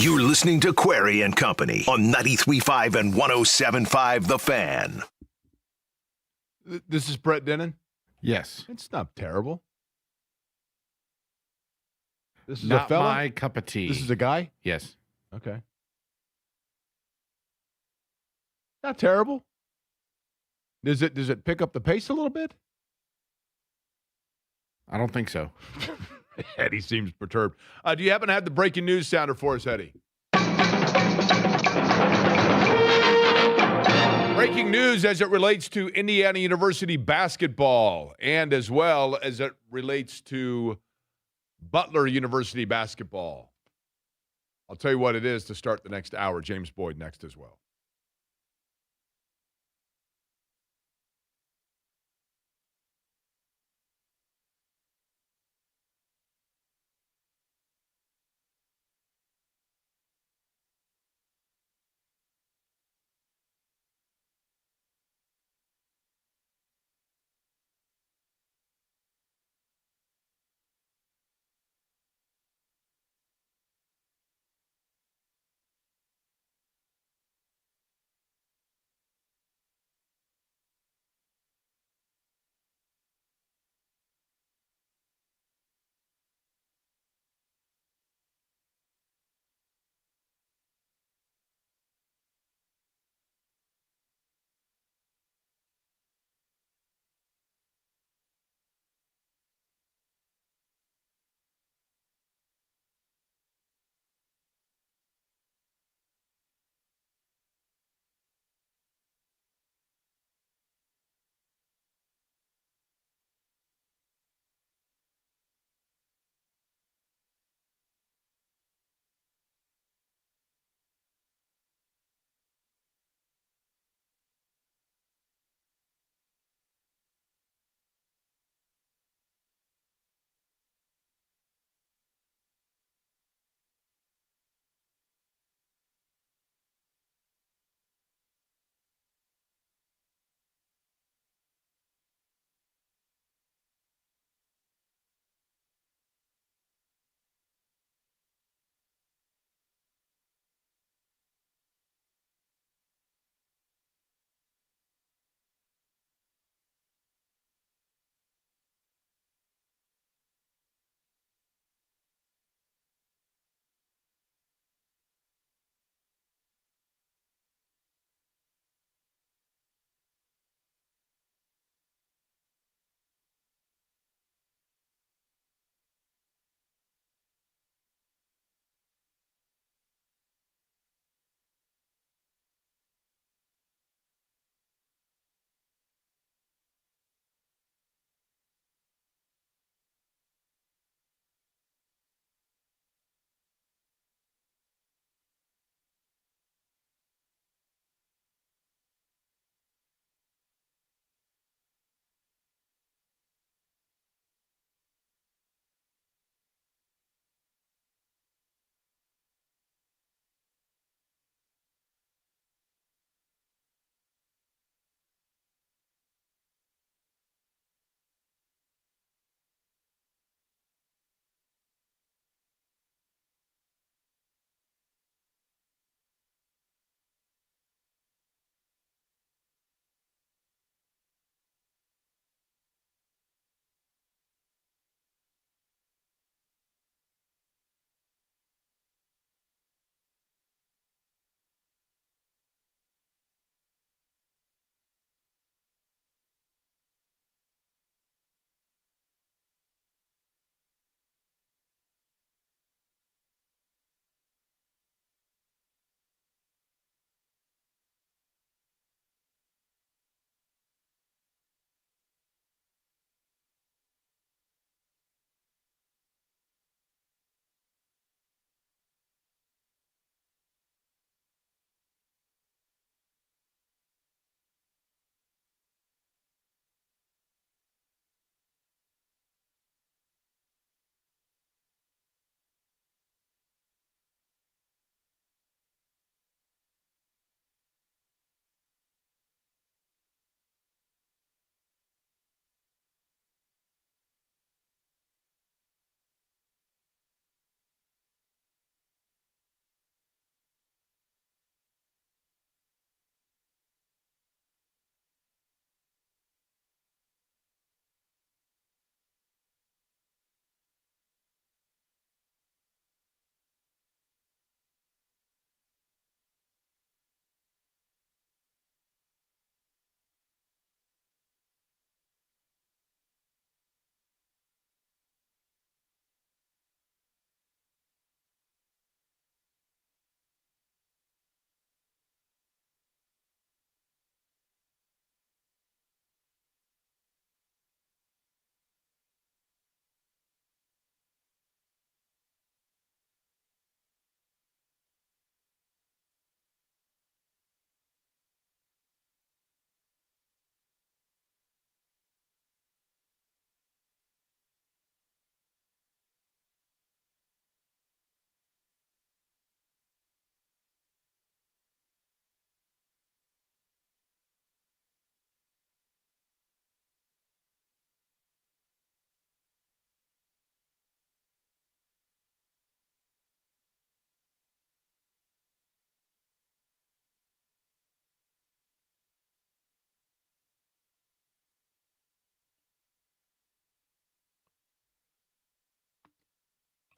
You're listening to Query and Company on 93.5 and 107.5 The Fan. This is Brett Dennen. Yes. It's not terrible. This is Not a fella. my cup of tea. This is a guy. Yes. Okay. Not terrible. Does it pick up the pace a little bit? I don't think so. Eddie seems perturbed. Do you happen to have the breaking news sounder for us, Eddie? Breaking news as it relates to Indiana University basketball and as well as it relates to Butler University basketball. I'll tell you what it is to start the next hour. James Boyd next as well.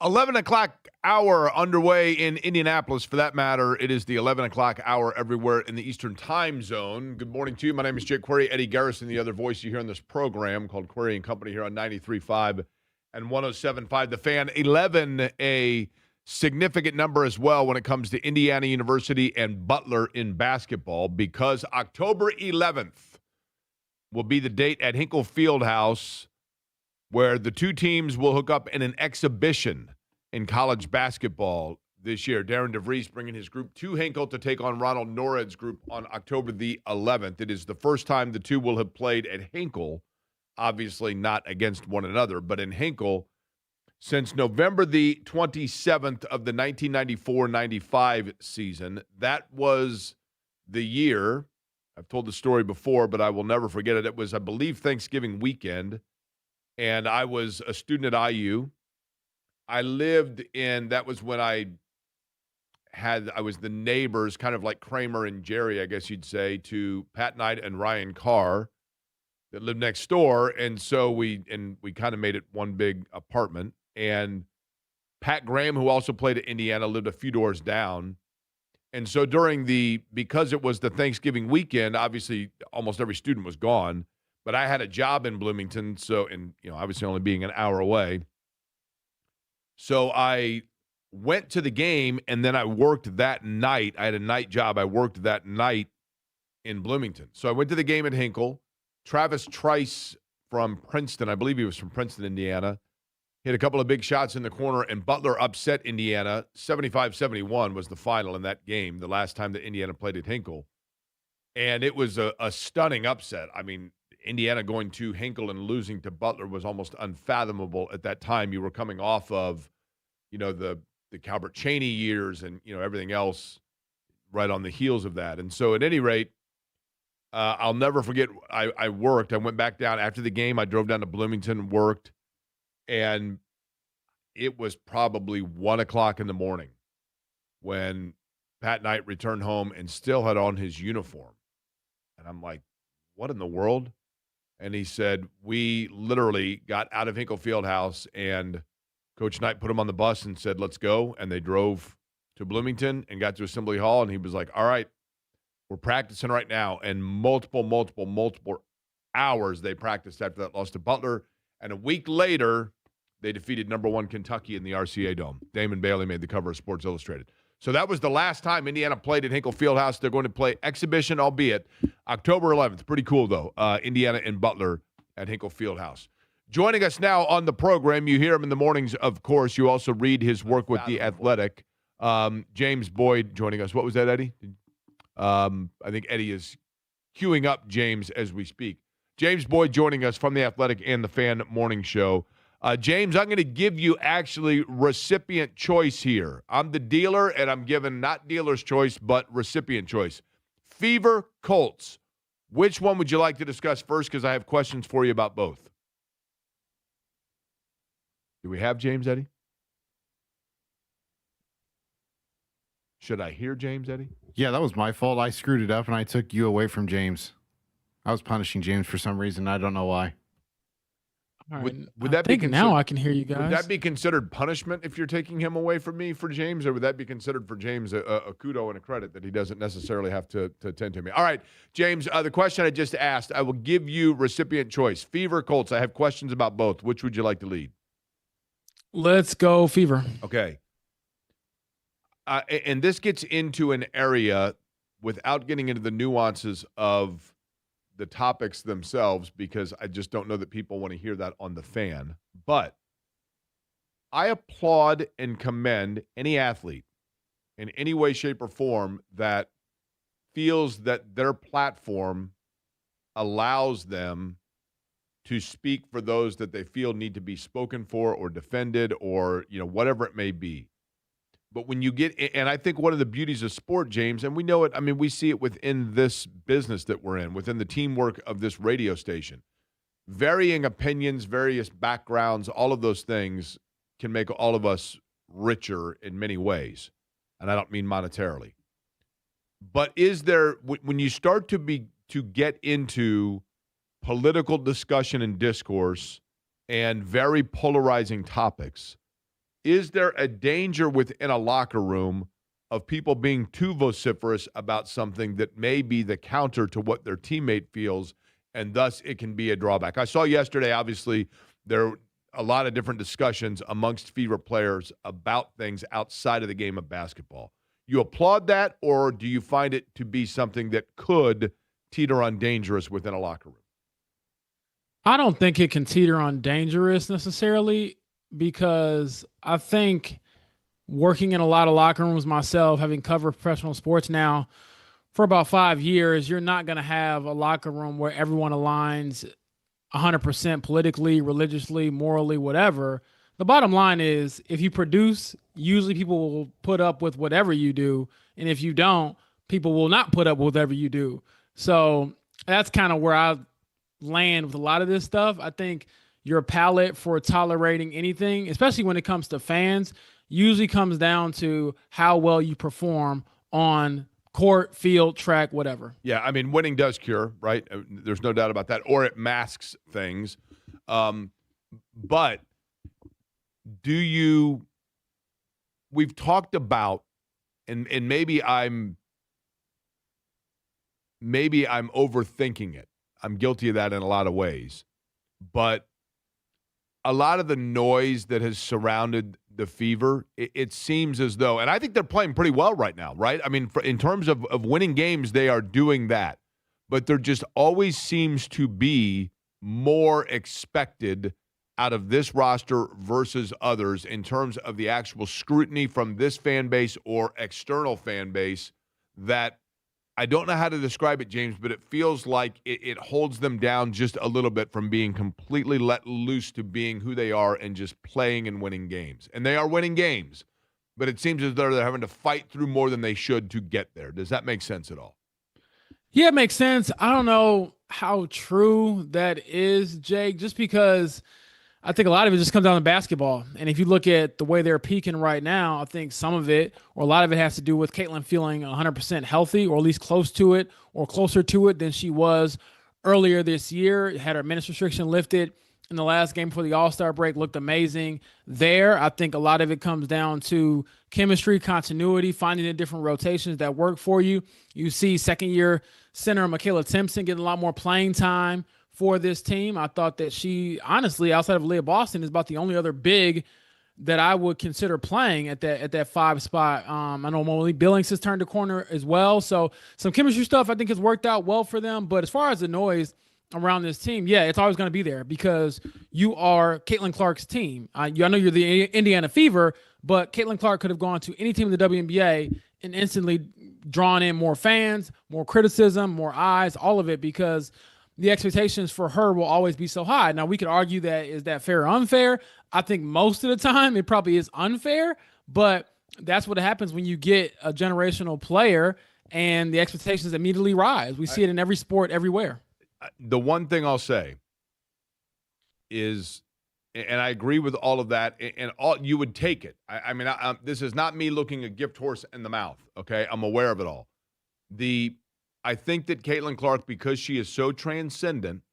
11 o'clock hour underway in Indianapolis. For that matter, it is the 11 o'clock hour everywhere in the Eastern time zone. Good morning to you. My name is Jake Query. Eddie Garrison, the other voice you hear in this program called Query and Company here on 93.5 and 107.5. The Fan. 11, a significant number as well when it comes to Indiana University and Butler in basketball, because October 11th will be the date at Hinkle Fieldhouse where the two teams will hook up in an exhibition in college basketball this year. Darren DeVries bringing his group to Hinkle to take on Ronald Nored's group on October the 11th. It is the first time the two will have played at Hinkle, obviously not against one another, but in Hinkle since November the 27th of the 1994-95 season. That was the year. I've told the story before, but I will never forget it. It was, I believe, Thanksgiving weekend. And I was a student at IU. I lived in, that was when I was the neighbors, kind of like Kramer and Jerry, I guess you'd say, to Pat Knight and Ryan Carr that lived next door. And so we kind of made it one big apartment. And Pat Graham, who also played at Indiana, lived a few doors down. And so because it was the Thanksgiving weekend, obviously almost every student was gone. But I had a job in Bloomington, obviously only being an hour away. So I went to the game, and then I worked that night. I had a night job. I worked that night in Bloomington. So I went to the game at Hinkle. Travis Trice from Princeton, I believe he was from Princeton, Indiana, hit a couple of big shots in the corner, and Butler upset Indiana. 75-71 was the final in that game, the last time that Indiana played at Hinkle. And it was a stunning upset. I mean, Indiana going to Hinkle and losing to Butler was almost unfathomable at that time. You were coming off of, the Calbert Chaney years and, everything else right on the heels of that. And so at any rate, I'll never forget, I worked. I went back down after the game. I drove down to Bloomington, worked, and it was probably 1 o'clock in the morning when Pat Knight returned home and still had on his uniform. And I'm like, what in the world? And he said, we literally got out of Hinkle Fieldhouse, and Coach Knight put him on the bus and said, let's go. And they drove to Bloomington and got to Assembly Hall. And he was like, all right, we're practicing right now. And multiple hours they practiced after that loss to Butler. And a week later, they defeated number 1 Kentucky in the RCA Dome. Damon Bailey made the cover of Sports Illustrated. So that was the last time Indiana played at Hinkle Fieldhouse. They're going to play exhibition, albeit October 11th. Pretty cool, though. Indiana and Butler at Hinkle Fieldhouse. Joining us now on the program, you hear him in the mornings, of course. You also read his work with The Athletic. James Boyd joining us. What was that, Eddie? I think Eddie is queuing up James as we speak. James Boyd joining us from The Athletic and the Fan Morning Show. James, I'm going to give you actually recipient choice here. I'm the dealer, and I'm giving not dealer's choice, but recipient choice. Fever, Colts. Which one would you like to discuss first? Because I have questions for you about both. Do we have James, Eddie? Should I hear James, Eddie? Yeah, that was my fault. I screwed it up, and I took you away from James. I was punishing James for some reason. I don't know why. All right. Would that be now I can hear you guys. Would that be considered punishment if you're taking him away from me for James, or would that be considered for James a kudo and a credit that he doesn't necessarily have to attend to me? All right, James, the question I just asked, I will give you recipient choice. Fever, Colts. I have questions about both. Which would you like to lead? Let's go Fever. Okay. And this gets into an area without getting into the nuances of the topics themselves, because I just don't know that people want to hear that on the Fan. But I applaud and commend any athlete in any way, shape, or form that feels that their platform allows them to speak for those that they feel need to be spoken for or defended or, whatever it may be. But when you get, and I think one of the beauties of sport, James, and we know it, I mean, we see it within this business that we're in, within the teamwork of this radio station. Varying opinions, various backgrounds, all of those things can make all of us richer in many ways. And I don't mean monetarily. But is there, when you start to get into political discussion and discourse and very polarizing topics, is there a danger within a locker room of people being too vociferous about something that may be the counter to what their teammate feels, and thus it can be a drawback? I saw yesterday, obviously, there are a lot of different discussions amongst Fever players about things outside of the game of basketball. You applaud that, or do you find it to be something that could teeter on dangerous within a locker room? I don't think it can teeter on dangerous necessarily, because I think working in a lot of locker rooms myself, having covered professional sports now for about 5 years, you're not going to have a locker room where everyone aligns 100% politically, religiously, morally, whatever. The bottom line is, if you produce, usually people will put up with whatever you do. And if you don't, people will not put up with whatever you do. So that's kind of where I land with a lot of this stuff. I think your palate for tolerating anything, especially when it comes to fans, usually comes down to how well you perform on court, field, track, whatever. Yeah, I mean, winning does cure, right? There's no doubt about that. Or it masks things. But we've talked about, and maybe I'm overthinking it. I'm guilty of that in a lot of ways. But a lot of the noise that has surrounded the Fever, it seems as though, and I think they're playing pretty well right now, right? I mean, in terms of winning games, they are doing that. But there just always seems to be more expected out of this roster versus others in terms of the actual scrutiny from this fan base or external fan base that I don't know how to describe it, James, but it feels like it holds them down just a little bit from being completely let loose to being who they are and just playing and winning games. And they are winning games, but it seems as though they're having to fight through more than they should to get there. Does that make sense at all? Yeah, it makes sense. I don't know how true that is, Jake, just because I think a lot of it just comes down to basketball. And if you look at the way they're peaking right now, I think some of it, or a lot of it, has to do with Caitlin feeling 100% healthy, or at least close to it, or closer to it than she was earlier this year. Had her minutes restriction lifted in the last game before the All-Star break, looked amazing there. I think a lot of it comes down to chemistry, continuity, finding the different rotations that work for you. You see second-year center Michaela Timpson getting a lot more playing time for this team. I thought that she, honestly, outside of Leah Boston, is about the only other big that I would consider playing at that 5 spot. I know Malik Billings has turned the corner as well. So some chemistry stuff I think has worked out well for them. But as far as the noise around this team, yeah, it's always going to be there because you are Caitlin Clark's team. I know you're the Indiana Fever, but Caitlin Clark could have gone to any team in the WNBA and instantly drawn in more fans, more criticism, more eyes, all of it, because the expectations for her will always be so high. Now, we could argue that, is that fair or unfair? I think most of the time it probably is unfair, but that's what happens when you get a generational player and the expectations immediately rise. We see it in every sport, everywhere. The one thing I'll say is, and I agree with all of that, and all you would take it. I mean, this is not me looking a gift horse in the mouth, okay? I'm aware of it all. I think that Caitlin Clark, because she is so transcendent,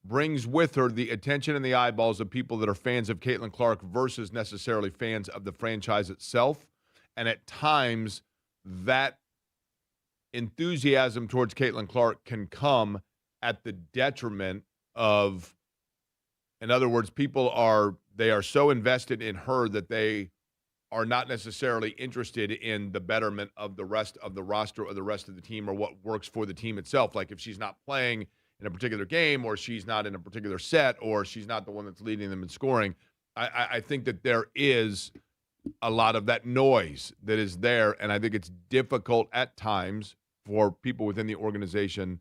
brings with her the attention and the eyeballs of people that are fans of Caitlin Clark versus necessarily fans of the franchise itself. And at times, that enthusiasm towards Caitlin Clark can come at the detriment of, in other words, people are so invested in her that they are not necessarily interested in the betterment of the rest of the roster or the rest of the team or what works for the team itself. Like if she's not playing in a particular game, or she's not in a particular set, or she's not the one that's leading them in scoring, I think that there is a lot of that noise that is there, and I think it's difficult at times for people within the organization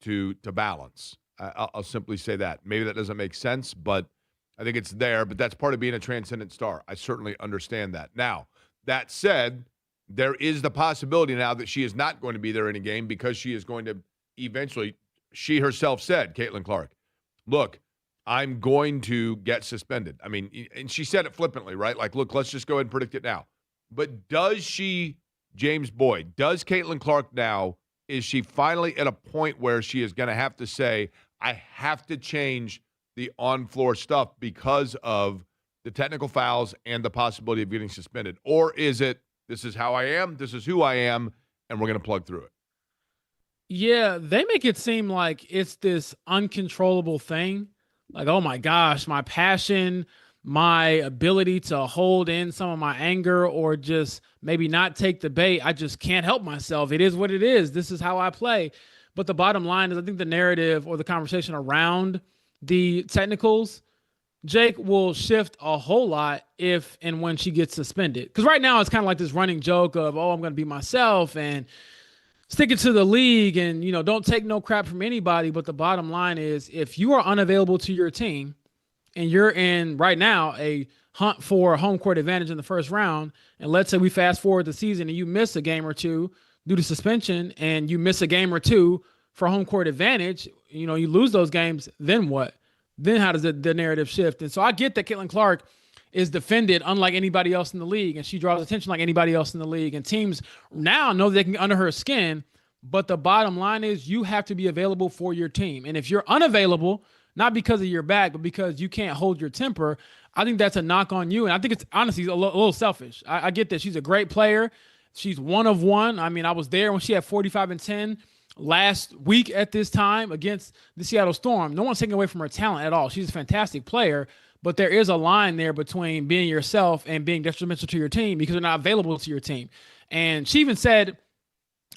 to balance. I'll simply say that. Maybe that doesn't make sense, but I think it's there, but that's part of being a transcendent star. I certainly understand that. Now, that said, there is the possibility now that she is not going to be there in a game because she is going to eventually, she herself said, Caitlin Clark, look, I'm going to get suspended. I mean, and she said it flippantly, right? Like, look, let's just go ahead and predict it now. But does she, James Boyd, does Caitlin Clark now, is she finally at a point where she is going to have to say, I have to change the on-floor stuff because of the technical fouls and the possibility of getting suspended? Or is it, this is how I am, this is who I am, and we're going to plug through it? Yeah, they make it seem like it's this uncontrollable thing. Like, oh my gosh, my passion, my ability to hold in some of my anger or just maybe not take the bait. I just can't help myself. It is what it is. This is how I play. But the bottom line is, I think the narrative or the conversation around the technicals, Jake, will shift a whole lot if and when she gets suspended. Because right now it's kind of like this running joke of, oh, I'm going to be myself and stick it to the league and, don't take no crap from anybody. But the bottom line is, if you are unavailable to your team and you're in right now a hunt for a home court advantage in the first round, and let's say we fast forward the season and you miss a game or two due to suspension and you miss a game or two for home court advantage, you lose those games, then what? Then how does the narrative shift? And so I get that Caitlin Clark is defended unlike anybody else in the league, and she draws attention like anybody else in the league. And teams now know they can get under her skin, but the bottom line is you have to be available for your team. And if you're unavailable, not because of your back, but because you can't hold your temper, I think that's a knock on you. And I think it's honestly a little selfish. I get that she's a great player. She's one of one. I mean, I was there when she had 45 and 10 last week at this time against the Seattle Storm. No one's taking away from her talent at all. She's a fantastic player, but there is a line there between being yourself and being detrimental to your team because they're not available to your team. And she even said,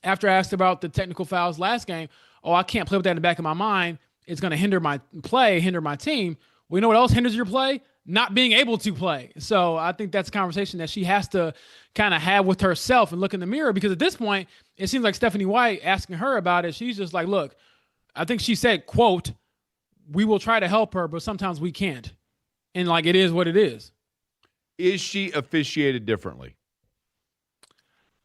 after I asked about the technical fouls last game, oh, I can't play with that in the back of my mind. It's going to hinder my play, hinder my team. Well, you know what else hinders your play? Not being able to play. So I think that's a conversation that she has to kind of have with herself and look in the mirror, because at this point, it seems like Stephanie White asking her about it. She's just like, look, I think she said, quote, we will try to help her, but sometimes we can't. And like, it is what it is. Is she officiated differently?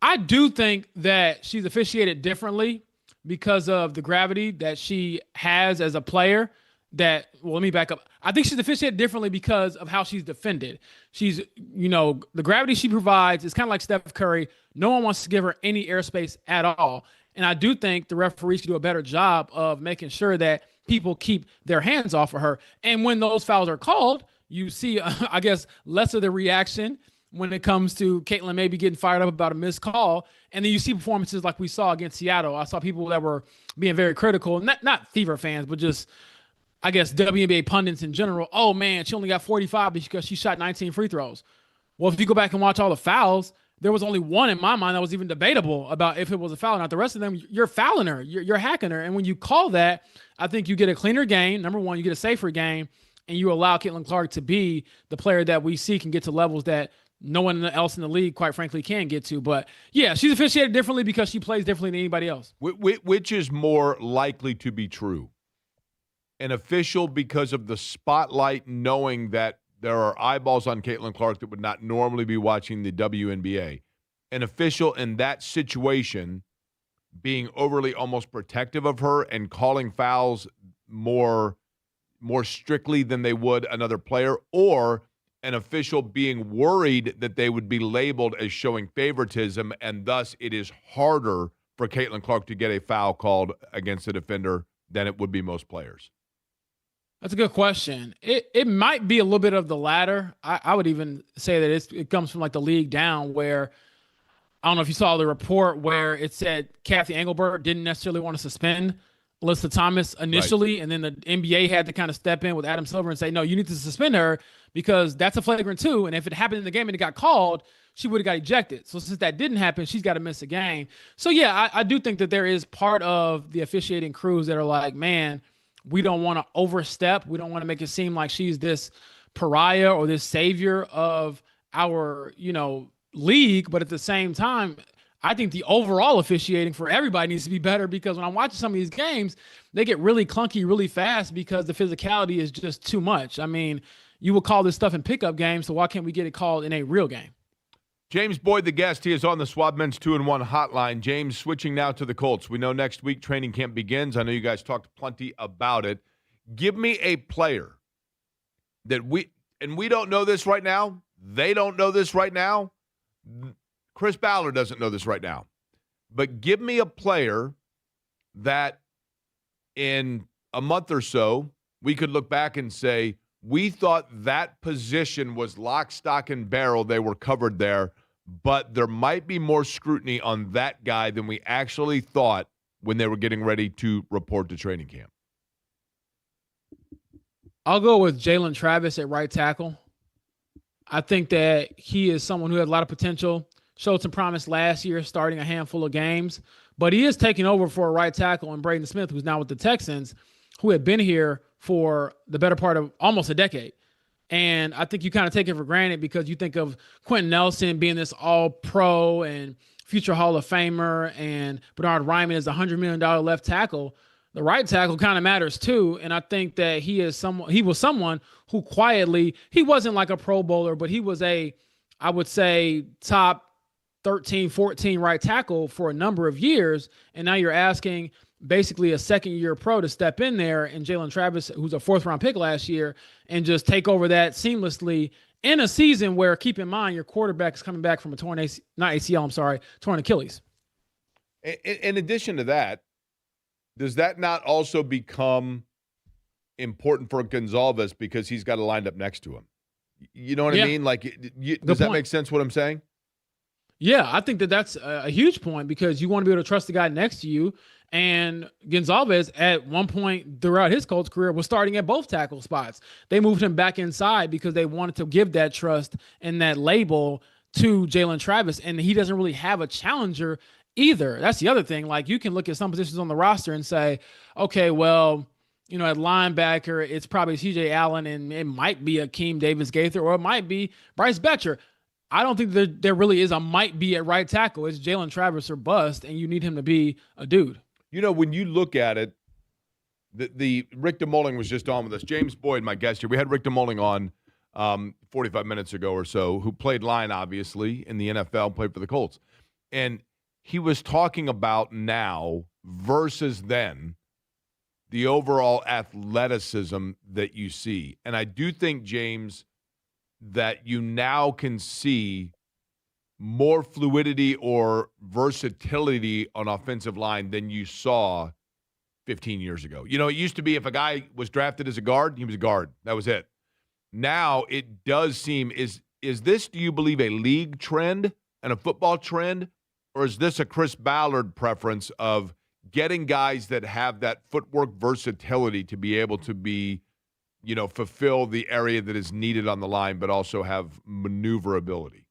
I do think that she's officiated differently because of the gravity that she has as a player. Let me back up. I think she's officiated differently because of how she's defended. She's, the gravity she provides is kind of like Steph Curry. No one wants to give her any airspace at all. And I do think the referees can do a better job of making sure that people keep their hands off of her. And when those fouls are called, you see, I guess, less of the reaction when it comes to Caitlin maybe getting fired up about a missed call. And then you see performances like we saw against Seattle. I saw people that were being very critical, not Fever fans, but just, I guess, WNBA pundits in general. Oh, man, she only got 45 because she shot 19 free throws. Well, if you go back and watch all the fouls, there was only one in my mind that was even debatable about if it was a foul or not. The rest of them, you're fouling her. You're hacking her. And when you call that, I think you get a cleaner game. Number one, you get a safer game, and you allow Caitlin Clark to be the player that we see can get to levels that no one else in the league, quite frankly, can get to. But, yeah, she's officiated differently because she plays differently than anybody else. Which is more likely to be true? An official because of the spotlight, knowing that there are eyeballs on Caitlin Clark that would not normally be watching the WNBA. An official in that situation being overly almost protective of her and calling fouls more strictly than they would another player, or an official being worried that they would be labeled as showing favoritism, and thus it is harder for Caitlin Clark to get a foul called against a defender than it would be most players. That's a good question. It might be a little bit of the latter. I would even say that it comes from like the league down, where I don't know if you saw the report where it said Kathy Engelbert didn't necessarily want to suspend Alyssa Thomas initially, right, and then the NBA had to kind of step in with Adam Silver and say, no, you need to suspend her because that's a flagrant two, and if it happened in the game and it got called, she would have got ejected. So since that didn't happen, she's got to miss a game. So yeah, I do think that there is part of the officiating crews that are like, man, we don't want to overstep. We don't want to make it seem like she's this pariah or this savior of our, league. But at the same time, I think the overall officiating for everybody needs to be better, because when I'm watching some of these games, they get really clunky really fast because the physicality is just too much. I mean, you will call this stuff in pickup games, so why can't we get it called in a real game? James Boyd, the guest, he is on the Swab Men's 2-1 hotline. James, switching now to the Colts. We know next week training camp begins. I know you guys talked plenty about it. Give me a player that we don't know this right now. They don't know this right now. Chris Ballard doesn't know this right now. But give me a player that in a month or so, we could look back and say, We thought that position was lock, stock, and barrel. They were covered there, but there might be more scrutiny on that guy than we actually thought when they were getting ready to report to training camp. I'll go with Jalen Travis at right tackle. I think that he is someone who had a lot of potential, showed some promise last year, starting a handful of games, but he is taking over for a right tackle and Braden Smith, who's now with the Texans, who had been here for the better part of almost a decade. And I think you kind of take it for granted because you think of Quentin Nelson being this all-pro and future Hall of Famer, and Bernard Ryman is a $100 million left tackle. The right tackle kind of matters too, and I think that he was someone who quietly, he wasn't like a Pro Bowler, but he was I would say, top 13, 14 right tackle for a number of years, and now you're asking basically a second-year pro to step in there, and Jalen Travis, who's a fourth-round pick last year, and just take over that seamlessly in a season where, keep in mind, your quarterback is coming back from a torn Achilles. In addition to that, does that not also become important for Gonzalez because he's got it lined up next to him? You know what I mean? Like, does that make sense what I'm saying? Yeah, I think that that's a huge point because you want to be able to trust the guy next to you. And Gonzalez, at one point throughout his Colts career, was starting at both tackle spots. They moved him back inside because they wanted to give that trust and that label to Jalen Travis. And he doesn't really have a challenger either. That's the other thing. Like, you can look at some positions on the roster and say, okay, well, you know, at linebacker, it's probably CJ Allen and it might be Akeem Davis-Gaither or it might be Bryce Betcher. I don't think there really is a might be at right tackle. It's Jalen Travis or bust, and you need him to be a dude. You know, when you look at it, the Rick DeMulling was just on with us. James Boyd, my guest here. We had Rick DeMulling on 45 minutes ago or so, who played line, obviously, in the NFL, played for the Colts. And he was talking about now versus then the overall athleticism that you see. And I do think, James, that you now can see more fluidity or versatility on offensive line than you saw 15 years ago. You know, it used to be if a guy was drafted as a guard, he was a guard. That was it. Now it does seem, is this, do you believe, a league trend and a football trend, or is this a Chris Ballard preference of getting guys that have that footwork versatility to be able to be, you know, fulfill the area that is needed on the line, but also have maneuverability?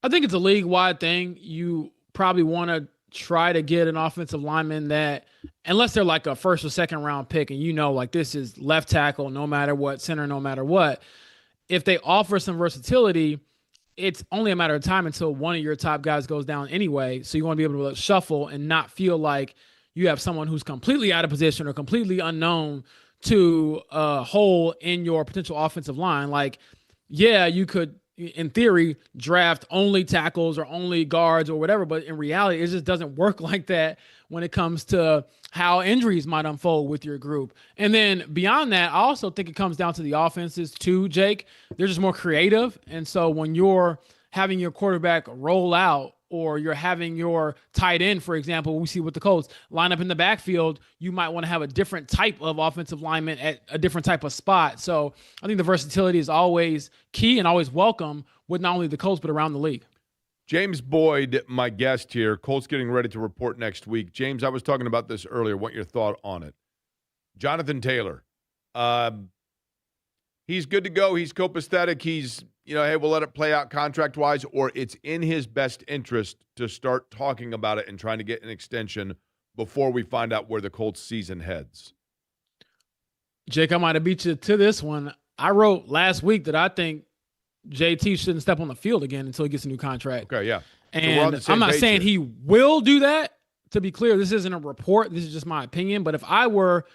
I think it's a league-wide thing. You probably want to try to get an offensive lineman that, unless they're like a first or second round pick and you know, like, this is left tackle no matter what, center no matter what, if they offer some versatility, it's only a matter of time until one of your top guys goes down anyway. So you want to be able to shuffle and not feel like you have someone who's completely out of position or completely unknown to a hole in your potential offensive line. Like, yeah, you could, in theory, draft only tackles or only guards or whatever, but in reality, it just doesn't work like that when it comes to how injuries might unfold with your group. And then beyond that, I also think it comes down to the offenses too, Jake. They're just more creative. And so when you're having your quarterback roll out, or you're having your tight end, for example, we see with the Colts, line up in the backfield, you might want to have a different type of offensive lineman at a different type of spot. So I think the versatility is always key and always welcome with not only the Colts, but around the league. James Boyd, my guest here. Colts getting ready to report next week. James, I was talking about this earlier. What your thought on it? Jonathan Taylor. He's good to go. He's copacetic. He's, you know, hey, we'll let it play out contract-wise, or it's in his best interest to start talking about it and trying to get an extension before we find out where the Colts season heads. Jake, I might have beat you to this one. I wrote last week that I think JT shouldn't step on the field again until he gets a new contract. Okay, yeah. And so I'm not saying he will do that. To be clear, this isn't a report. This is just my opinion. But if I were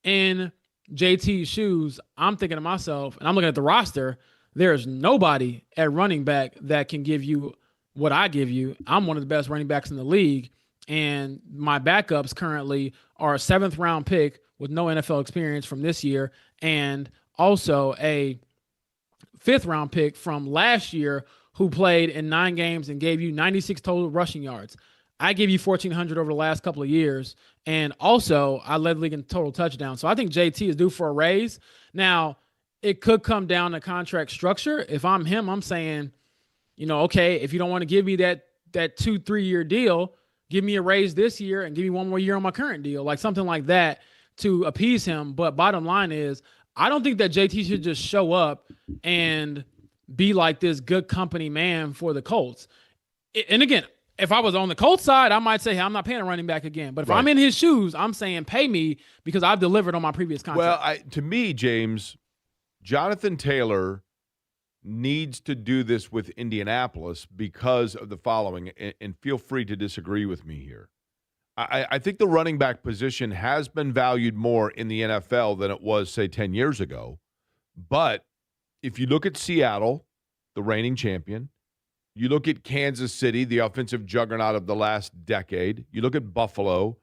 in JT's shoes, I'm thinking to myself, and I'm looking at the roster, there's nobody at running back that can give you what I give you. I'm one of the best running backs in the league, and my backups currently are a 7th-round pick with no NFL experience from this year, and also a 5th-round pick from last year who played in 9 games and gave you 96 total rushing yards. I gave you 1,400 over the last couple of years, and also I led the league in total touchdowns. So I think JT is due for a raise. Now, it could come down to contract structure. If I'm him, I'm saying, okay, if you don't want to give me that 2-3 year deal, give me a raise this year and give me one more year on my current deal, like something like that to appease him. But bottom line is, I don't think that JT should just show up and be like this good company man for the Colts. And again, if I was on the Colts side, I might say, hey, I'm not paying a running back again. But if I'm in his shoes, I'm saying pay me because I've delivered on my previous contract. Well, to me, James, Jonathan Taylor needs to do this with Indianapolis because of the following, and feel free to disagree with me here. I think the running back position has been valued more in the NFL than it was, say, 10 years ago. But if you look at Seattle, the reigning champion, you look at Kansas City, the offensive juggernaut of the last decade, you look at Buffalo,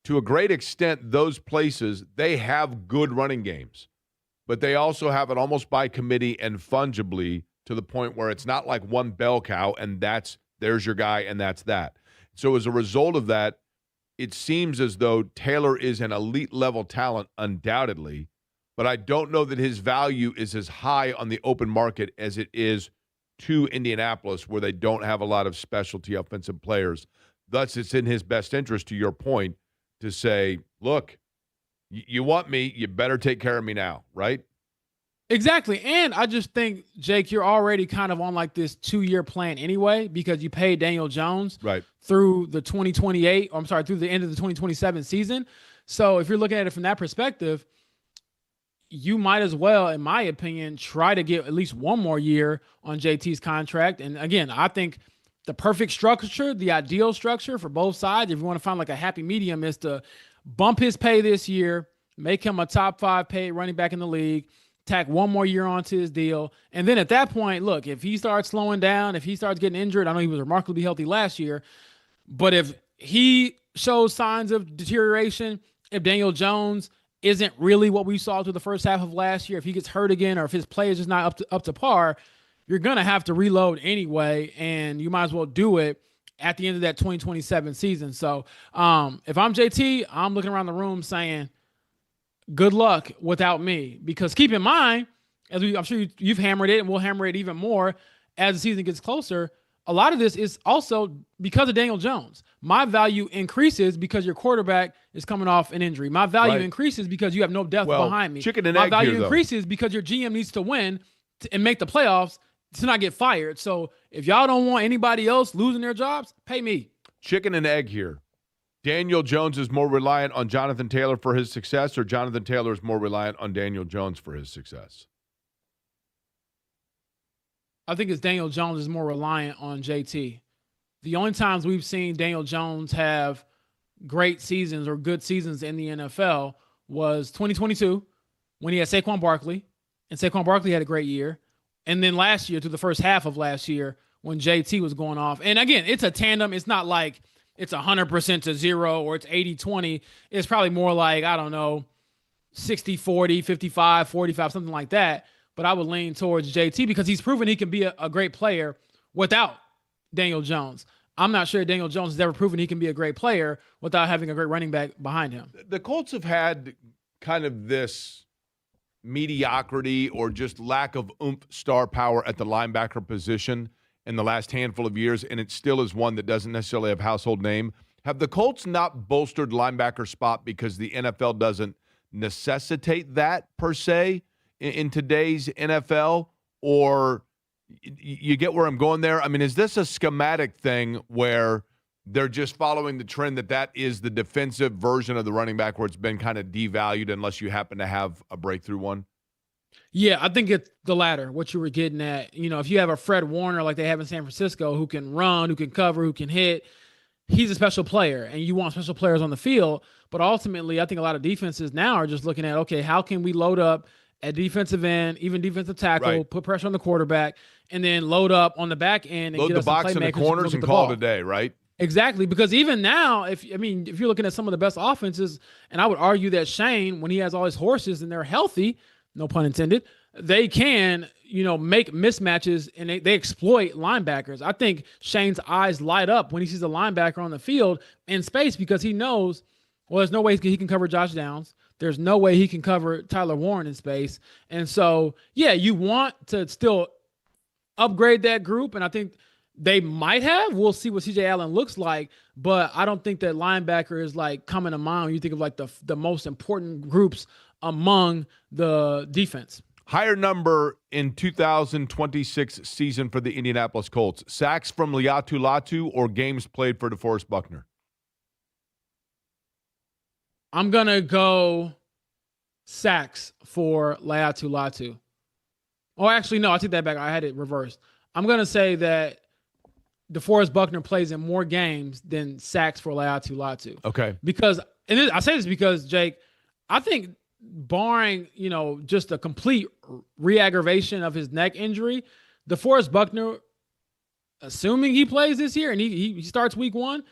to a great extent, those places, they have good running games. But they also have it almost by committee and fungibly to the point where it's not like one bell cow and there's your guy and that's that. So as a result of that, it seems as though Taylor is an elite level talent, undoubtedly, but I don't know that his value is as high on the open market as it is to Indianapolis, where they don't have a lot of specialty offensive players. Thus, it's in his best interest, to your point, to say, look, you want me, you better take care of me now, right? Exactly. And I just think, Jake, you're already kind of on like this 2-year plan anyway, because you paid Daniel Jones through the 2028, through the end of the 2027 season. So if you're looking at it from that perspective, you might as well, in my opinion, try to get at least one more year on JT's contract. And again, I think the perfect structure, the ideal structure for both sides, if you want to find like a happy medium, is to bump his pay this year, make him a top 5 paid running back in the league, tack one more year onto his deal. And then at that point, look, if he starts slowing down, if he starts getting injured, I know he was remarkably healthy last year, but if he shows signs of deterioration, if Daniel Jones isn't really what we saw through the first half of last year, if he gets hurt again, or if his play is just not up to par, you're going to have to reload anyway, and you might as well do it at the end of that 2027 season. So if I'm JT, I'm looking around the room saying, good luck without me, because keep in mind, I'm sure you've hammered it, and we'll hammer it even more as the season gets closer, a lot of this is also because of Daniel Jones. My value increases because your quarterback is coming off an injury. My value increases because you have no depth behind me. Chicken and My egg value here, increases because your GM needs to win and make the playoffs to not get fired. So if y'all don't want anybody else losing their jobs, pay me. Chicken and egg here. Daniel Jones is more reliant on Jonathan Taylor for his success, or Jonathan Taylor is more reliant on Daniel Jones for his success? I think it's Daniel Jones is more reliant on JT. The only times we've seen Daniel Jones have great seasons or good seasons in the NFL was 2022 when he had Saquon Barkley, and Saquon Barkley had a great year. And then last year, through the first half of last year, when JT was going off. And again, it's a tandem. It's not like it's 100% to 0 or it's 80-20. It's probably more like, I don't know, 60-40, 55-45, something like that. But I would lean towards JT because he's proven he can be a great player without Daniel Jones. I'm not sure Daniel Jones has ever proven he can be a great player without having a great running back behind him. The Colts have had kind of this mediocrity or just lack of oomph, star power at the linebacker position in the last handful of years, and it still is one that doesn't necessarily have household name. Have the Colts not bolstered linebacker spot because the NFL doesn't necessitate that per se in today's NFL? Or you get where I'm going there? I mean, is this a schematic thing where they're just following the trend that is the defensive version of the running back where it's been kind of devalued unless you happen to have a breakthrough one? Yeah, I think it's the latter, what you were getting at. You know, if you have a Fred Warner like they have in San Francisco who can run, who can cover, who can hit, he's a special player, and you want special players on the field. But ultimately, I think a lot of defenses now are just looking at, okay, how can we load up at defensive end, even defensive tackle, put pressure on the quarterback, and then load up on the back end and load get the us some box in the playmakers corners and call it a day, right? Exactly, because even now, if you're looking at some of the best offenses, and I would argue that Shane, when he has all his horses and they're healthy, no pun intended, they can, make mismatches and they exploit linebackers. I think Shane's eyes light up when he sees a linebacker on the field in space because he knows, well, there's no way he can cover Josh Downs. There's no way he can cover Tyler Warren in space. And so, yeah, you want to still upgrade that group, and I think they might have. We'll see what CJ Allen looks like, but I don't think that linebacker is like coming to mind when you think of like the most important groups among the defense. Higher number in 2026 season for the Indianapolis Colts. Sacks from Liatu Latu or games played for DeForest Buckner? I'm going to go sacks for Liatu Latu. Oh, actually, no, I take that back. I had it reversed. I'm going to say that DeForest Buckner plays in more games than sacks for Liatu Latu. Okay. Because, I say this because, Jake, I think barring, just a complete re-aggravation of his neck injury, DeForest Buckner, assuming he plays this year and he starts week 1,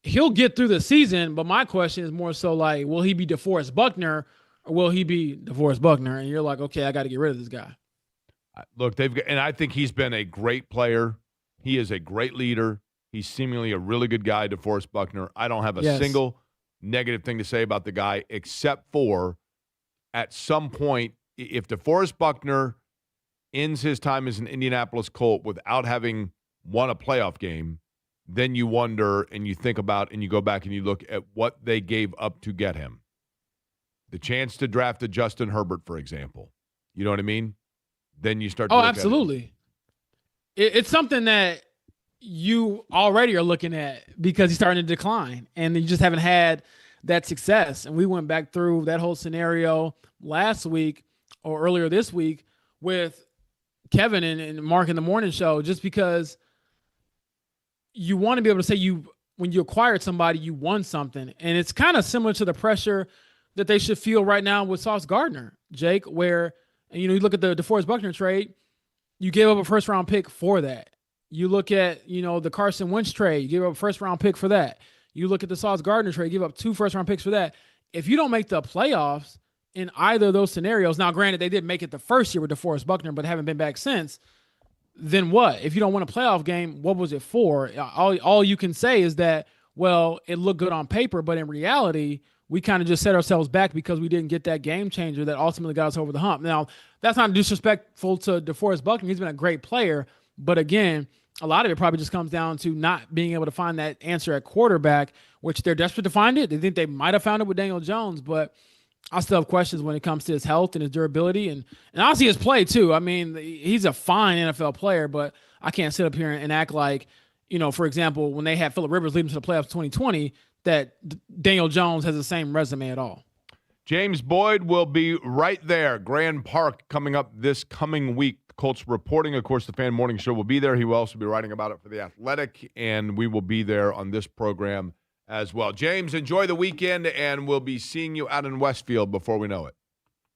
he'll get through the season. But my question is more so like, will he be DeForest Buckner or will he be DeForest Buckner? And you're like, okay, I got to get rid of this guy. Look, and I think he's been a great player. He is a great leader. He's seemingly a really good guy, DeForest Buckner. I don't have a single negative thing to say about the guy, except for at some point, if DeForest Buckner ends his time as an Indianapolis Colt without having won a playoff game, then you wonder and you think about and you go back and you look at what they gave up to get him. The chance to draft a Justin Herbert, for example. You know what I mean? Then you start to look absolutely. It's something that you already are looking at because he's starting to decline and you just haven't had that success. And we went back through that whole scenario last week or earlier this week with Kevin and Mark in the morning show, just because you want to be able to say when you acquired somebody, you won something. And it's kind of similar to the pressure that they should feel right now with Sauce Gardner, Jake, where, you look at the DeForest Buckner trade, you gave up a first-round pick for that. You look at, the Carson Wentz trade, you give up a first-round pick for that. You look at the Sauce Gardner trade, give up 2 first-round picks for that. If you don't make the playoffs in either of those scenarios, now granted they did make it the first year with DeForest Buckner, but haven't been back since, then what? If you don't win a playoff game, what was it for? All you can say is that, well, it looked good on paper, but in reality, we kind of just set ourselves back because we didn't get that game changer that ultimately got us over the hump. Now, that's not disrespectful to DeForest Buckner. He's been a great player. But again, a lot of it probably just comes down to not being able to find that answer at quarterback, which they're desperate to find it. They think they might have found it with Daniel Jones, but I still have questions when it comes to his health and his durability and honestly his play too. I mean, he's a fine NFL player, but I can't sit up here and act like, for example, when they had Phillip Rivers lead them to the playoffs 2020, that Daniel Jones has the same resume at all. James Boyd will be right there. Grand Park coming up this coming week. Colts reporting. Of course, the Fan Morning Show will be there. He will also be writing about it for The Athletic, and we will be there on this program as well. James, enjoy the weekend, and we'll be seeing you out in Westfield before we know it.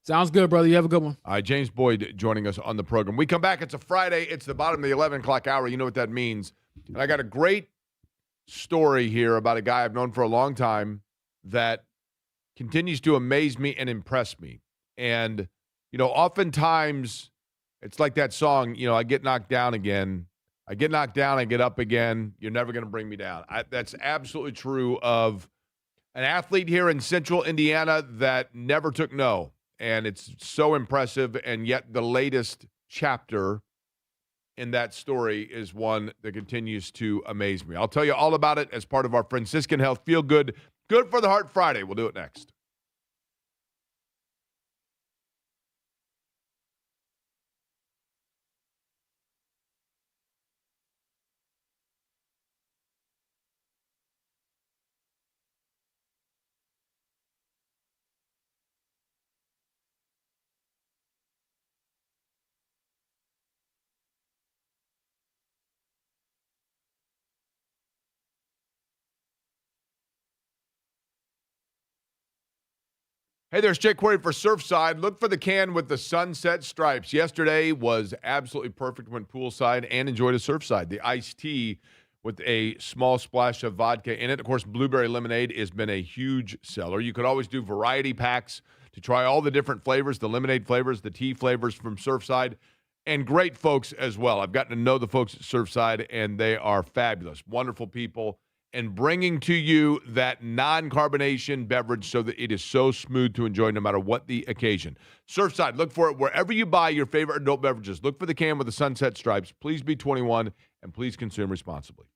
Sounds good, brother. You have a good one. All right, James Boyd joining us on the program. We come back. It's a Friday. It's the bottom of the 11 o'clock hour. You know what that means. And I got a great story here about a guy I've known for a long time that continues to amaze me and impress me. And, oftentimes it's like that song, I get knocked down again. I get knocked down, I get up again. You're never going to bring me down. That's absolutely true of an athlete here in central Indiana that never took no. And it's so impressive. And yet the latest chapter in that story is one that continues to amaze me. I'll tell you all about it as part of our Franciscan Health Feel Good, Good for the Heart Friday. We'll do it next. Hey, there's Jake Quarry for Surfside. Look for the can with the sunset stripes. Yesterday was absolutely perfect. Went poolside and enjoyed a Surfside. The iced tea with a small splash of vodka in it. Of course, blueberry lemonade has been a huge seller. You could always do variety packs to try all the different flavors, the lemonade flavors, the tea flavors from Surfside, and great folks as well. I've gotten to know the folks at Surfside, and they are fabulous, wonderful people. and bringing to you that non-carbonation beverage so that it is so smooth to enjoy no matter what the occasion. Surfside, look for it wherever you buy your favorite adult beverages. Look for the can with the sunset stripes. Please be 21 and please consume responsibly.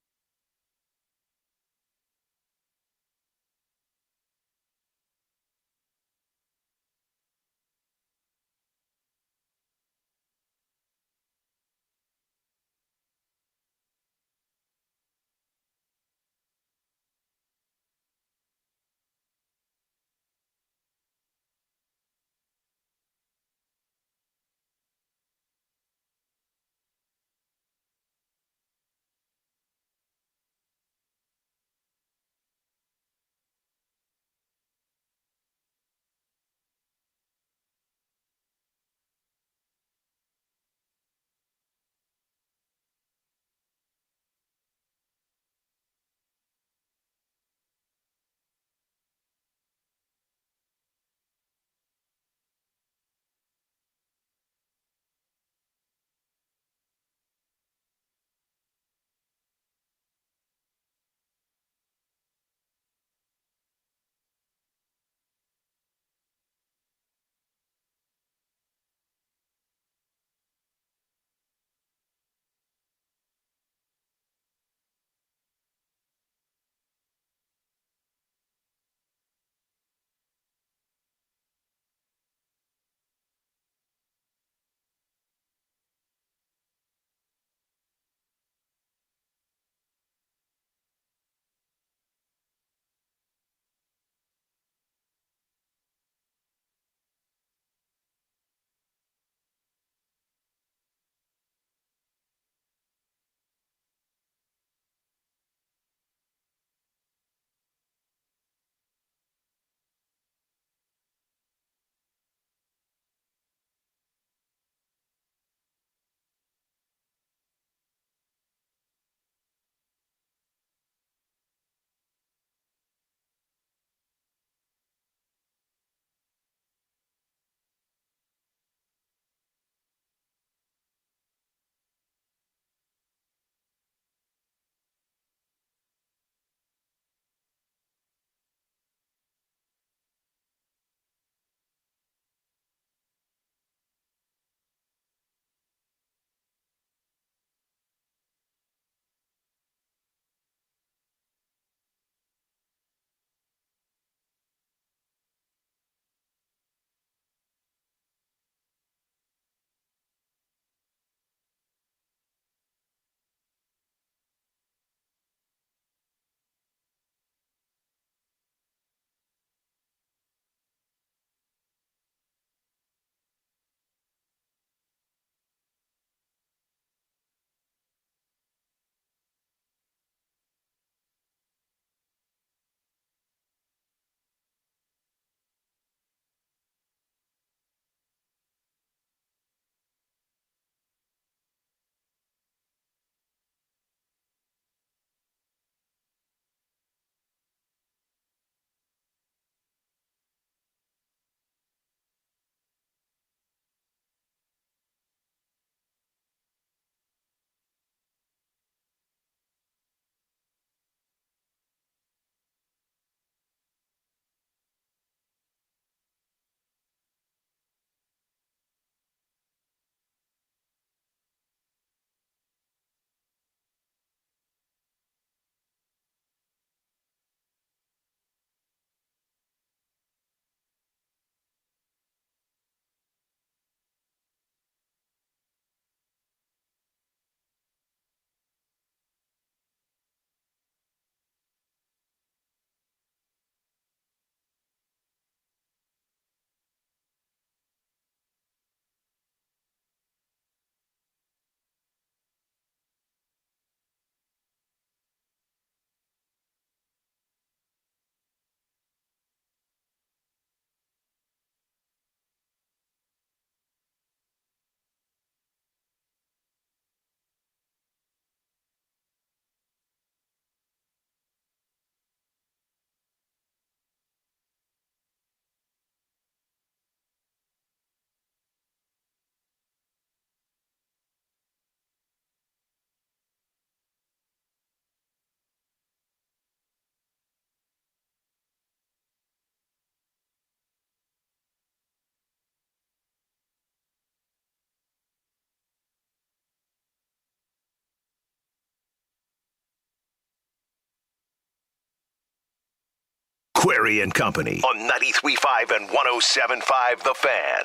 Query and Company on 93.5 and 107.5 The Fan.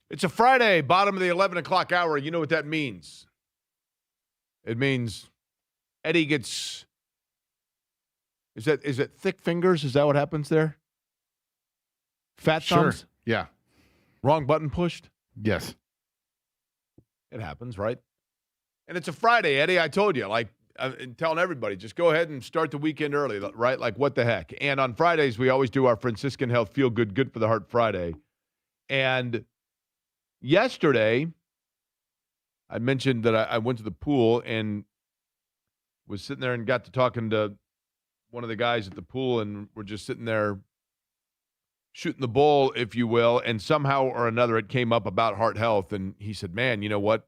It's a Friday, bottom of the 11 o'clock hour. You know what that means. It means Eddie gets, is it thick fingers? Is that what happens there? Fat thumbs? Sure. Yeah. Wrong button pushed? Yes. It happens, right? And it's a Friday, Eddie. I told you, like I'm telling everybody, just go ahead and start the weekend early, right? Like what the heck? And on Fridays, we always do our Franciscan Health Feel Good, Good for the Heart Friday. And yesterday, I mentioned that I went to the pool and was sitting there and got to talking to one of the guys at the pool, and we're just sitting there shooting the bull, if you will, and somehow or another it came up about heart health, and he said, man, you know what?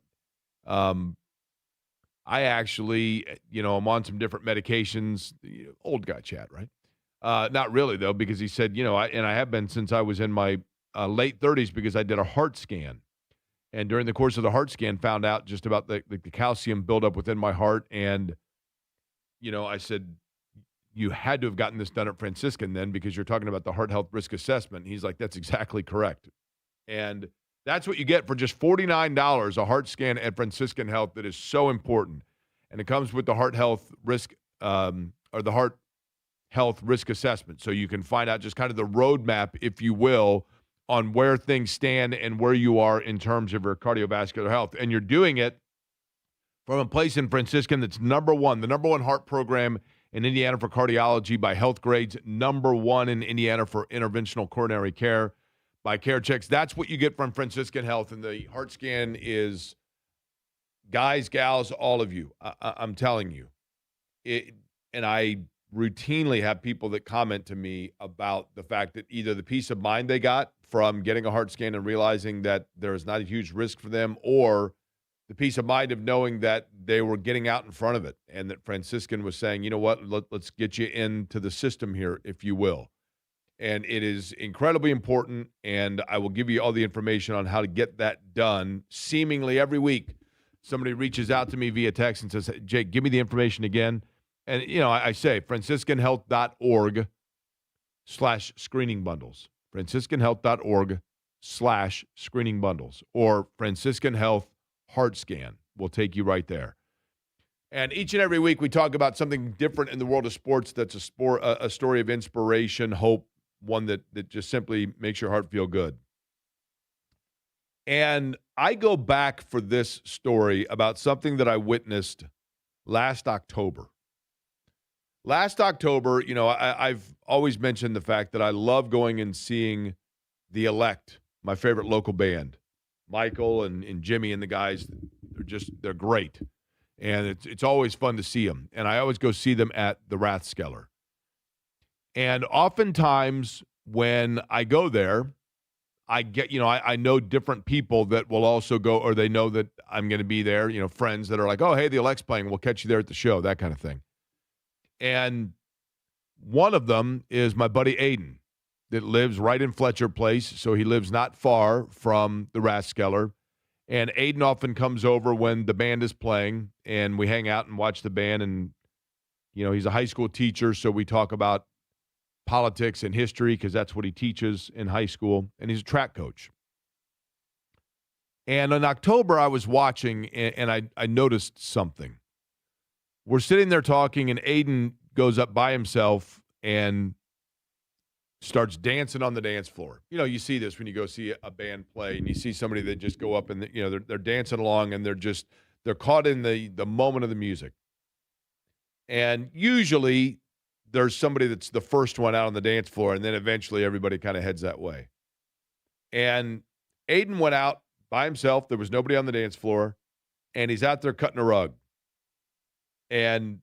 I actually, I'm on some different medications. Old guy chat, right? Not really, though, because he said, I have been since I was in my late 30s because I did a heart scan. And during the course of the heart scan, found out just about the calcium buildup within my heart. And, I said, you had to have gotten this done at Franciscan then because you're talking about the heart health risk assessment. He's like, that's exactly correct. And that's what you get for just $49, a heart scan at Franciscan Health that is so important. And it comes with the heart health risk or the heart health risk assessment. So you can find out just kind of the roadmap, if you will, on where things stand and where you are in terms of your cardiovascular health. And you're doing it from a place in Franciscan that's the number one heart program in Indiana for cardiology by Health Grades, number one in Indiana for interventional coronary care by Care Checks. That's what you get from Franciscan Health. And the heart scan is, guys, gals, all of you, I'm telling you. And I routinely have people that comment to me about the fact that either the peace of mind they got from getting a heart scan and realizing that there is not a huge risk for them, or the peace of mind of knowing that they were getting out in front of it and that Franciscan was saying, you know what, let's get you into the system here, if you will. And it is incredibly important, and I will give you all the information on how to get that done. Seemingly every week, somebody reaches out to me via text and says, Jake, give me the information again. And, I say franciscanhealth.org/screening bundles, franciscanhealth.org/screening bundles, or Franciscan Health Heart Scan will take you right there. And each and every week we talk about something different in the world of sports that's a story of inspiration, hope, one that just simply makes your heart feel good. And I go back for this story about something that I witnessed last October. Last October, I've always mentioned the fact that I love going and seeing The Elect, my favorite local band. Michael and Jimmy and the guys, they're great. And it's always fun to see them. And I always go see them at the Rathskeller. And oftentimes when I go there, I get, I know different people that will also go, or they know that I'm going to be there, friends that are like, oh, hey, the Elect's playing. We'll catch you there at the show, that kind of thing. And one of them is my buddy Aiden that lives right in Fletcher Place. So he lives not far from the Rathskeller. And Aiden often comes over when the band is playing, and we hang out and watch the band. And, he's a high school teacher, so we talk about politics and history because that's what he teaches in high school. And he's a track coach. And in October, I was watching, and I noticed something. We're sitting there talking, and Aiden goes up by himself and starts dancing on the dance floor. You see this when you go see a band play, and you see somebody that just go up and they're dancing along, and they're caught in the moment of the music. And usually there's somebody that's the first one out on the dance floor, and then eventually everybody kind of heads that way. And Aiden went out by himself. There was nobody on the dance floor, and he's out there cutting a rug. And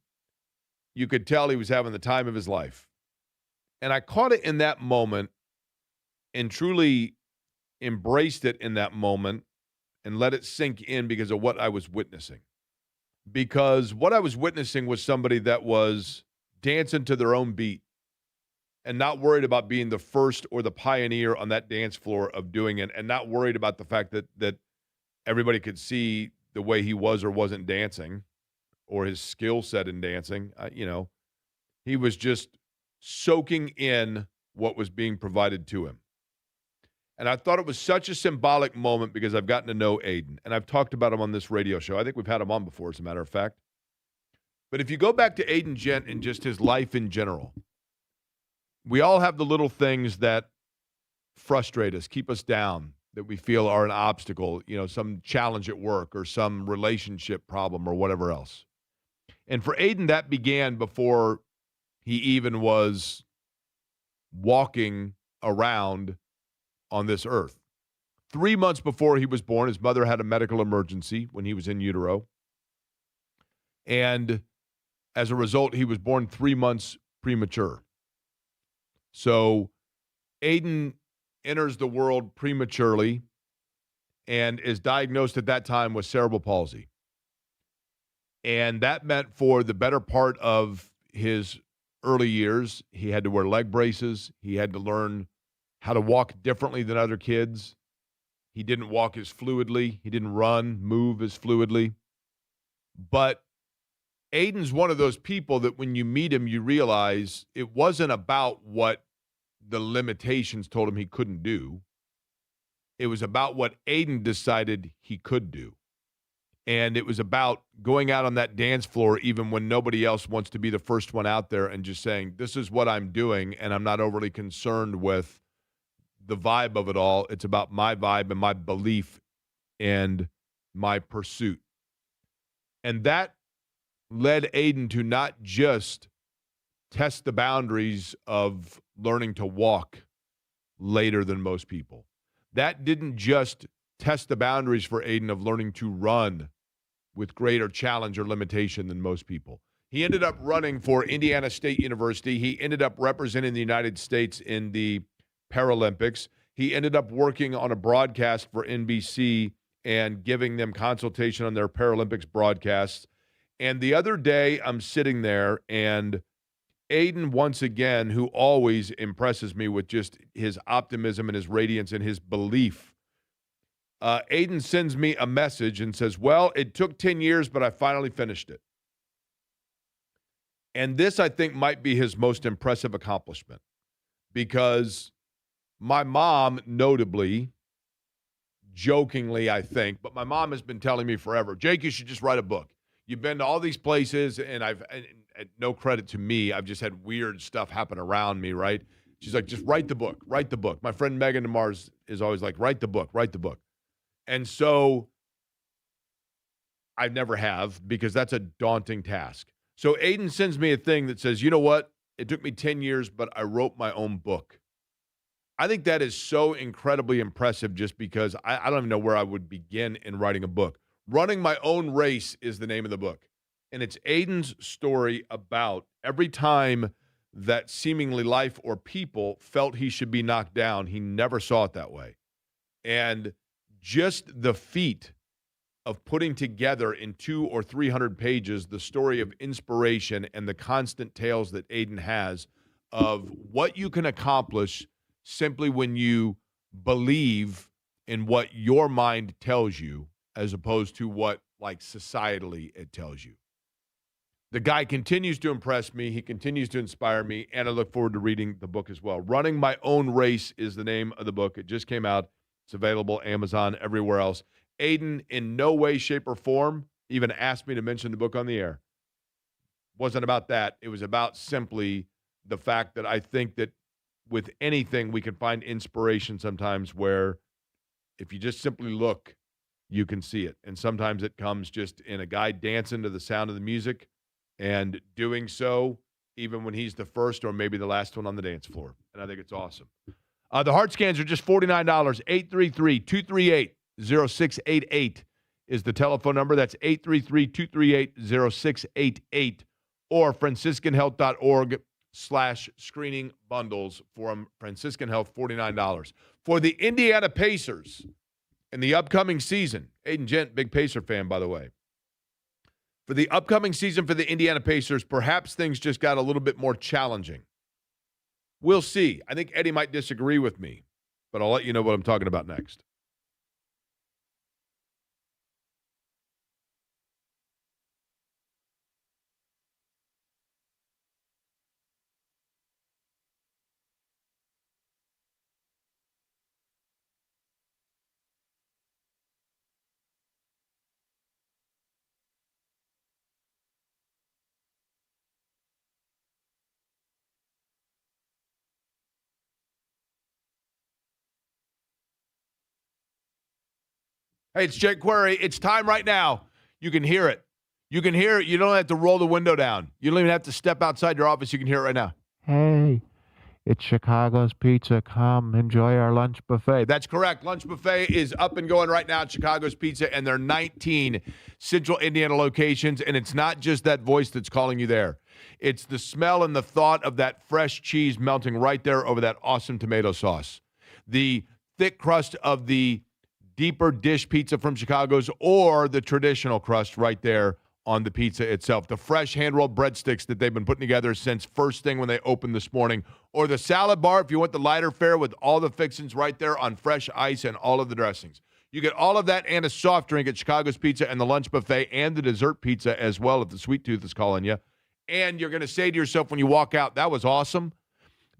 you could tell he was having the time of his life. And I caught it in that moment and truly embraced it in that moment and let it sink in because of what I was witnessing. Because what I was witnessing was somebody that was dancing to their own beat and not worried about being the first or the pioneer on that dance floor of doing it, and not worried about the fact that everybody could see the way he was or wasn't dancing or his skill set in dancing. He was just soaking in what was being provided to him. And I thought it was such a symbolic moment because I've gotten to know Aiden, and I've talked about him on this radio show. I think we've had him on before, as a matter of fact. But if you go back to Aiden Gent and just his life in general, we all have the little things that frustrate us, keep us down, that we feel are an obstacle, some challenge at work or some relationship problem or whatever else. And for Aiden, that began before he even was walking around on this earth. 3 months before he was born, his mother had a medical emergency when he was in utero. And as a result, he was born 3 months premature. So Aiden enters the world prematurely and is diagnosed at that time with cerebral palsy. And that meant for the better part of his early years, he had to wear leg braces. He had to learn how to walk differently than other kids. He didn't walk as fluidly. He didn't move as fluidly. But Aiden's one of those people that when you meet him, you realize it wasn't about what the limitations told him he couldn't do. It was about what Aiden decided he could do. And it was about going out on that dance floor even when nobody else wants to be the first one out there and just saying, this is what I'm doing, and I'm not overly concerned with the vibe of it all. It's about my vibe and my belief and my pursuit. And that led Aiden to not just test the boundaries of learning to walk later than most people. That didn't just test the boundaries for Aiden of learning to run with greater challenge or limitation than most people. He ended up running for Indiana State University. He ended up representing the United States in the Paralympics. He ended up working on a broadcast for NBC and giving them consultation on their Paralympics broadcasts. And the other day, I'm sitting there, and Aiden, once again, who always impresses me with just his optimism and his radiance and his belief, Aiden sends me a message and says, well, it took 10 years, but I finally finished it. And this, I think, might be his most impressive accomplishment because my mom, notably, jokingly, I think, but my mom has been telling me forever, Jake, you should just write a book. You've been to all these places, and and no credit to me, I've just had weird stuff happen around me, right? She's like, just write the book, write the book. My friend Megan DeMars is always like, write the book, write the book. And so I never have because that's a daunting task. So Aiden sends me a thing that says, you know what? It took me 10 years, but I wrote my own book. I think that is so incredibly impressive just because I don't even know where I would begin in writing a book. Running My Own Race is the name of the book. And it's Aiden's story about every time that seemingly life or people felt he should be knocked down, he never saw it that way. And just the feat of putting together in 200 or 300 pages the story of inspiration and the constant tales that Aiden has of what you can accomplish simply when you believe in what your mind tells you as opposed to what, like, societally it tells you. The guy continues to impress me. He continues to inspire me, and I look forward to reading the book as well. Running My Own Race is the name of the book. It just came out. It's available Amazon, everywhere else. Aiden, in no way, shape, or form, even asked me to mention the book on the air. Wasn't about that. It was about simply the fact that I think that with anything, we can find inspiration sometimes where if you just simply look, you can see it. And sometimes it comes just in a guy dancing to the sound of the music and doing so even when he's the first or maybe the last one on the dance floor. And I think it's awesome. The heart scans are just $49. 833-238-0688 is the telephone number. That's 833-238-0688 or franciscanhealth.org/screening bundles for Franciscan Health, $49. For the Indiana Pacers in the upcoming season, Aiden Gent, big Pacer fan, by the way. For the upcoming season for the Indiana Pacers, perhaps things just got a little bit more challenging. We'll see. I think Eddie might disagree with me, but I'll let you know what I'm talking about next. Hey, it's Jake Query. It's time right now. You can hear it. You can hear it. You don't have to roll the window down. You don't even have to step outside your office. You can hear it right now. Hey, it's Chicago's Pizza. Come enjoy our lunch buffet. That's correct. Lunch buffet is up and going right now at Chicago's Pizza, and there are 19 Central Indiana locations, and it's not just that voice that's calling you there. It's the smell and the thought of that fresh cheese melting right there over that awesome tomato sauce. The thick crust of the deeper dish pizza from Chicago's or the traditional crust right there on the pizza itself. The fresh hand-rolled breadsticks that they've been putting together since first thing when they opened this morning. Or the salad bar if you want the lighter fare with all the fixings right there on fresh ice and all of the dressings. You get all of that and a soft drink at Chicago's Pizza and the lunch buffet and the dessert pizza as well if the sweet tooth is calling you. And you're going to say to yourself when you walk out, that was awesome.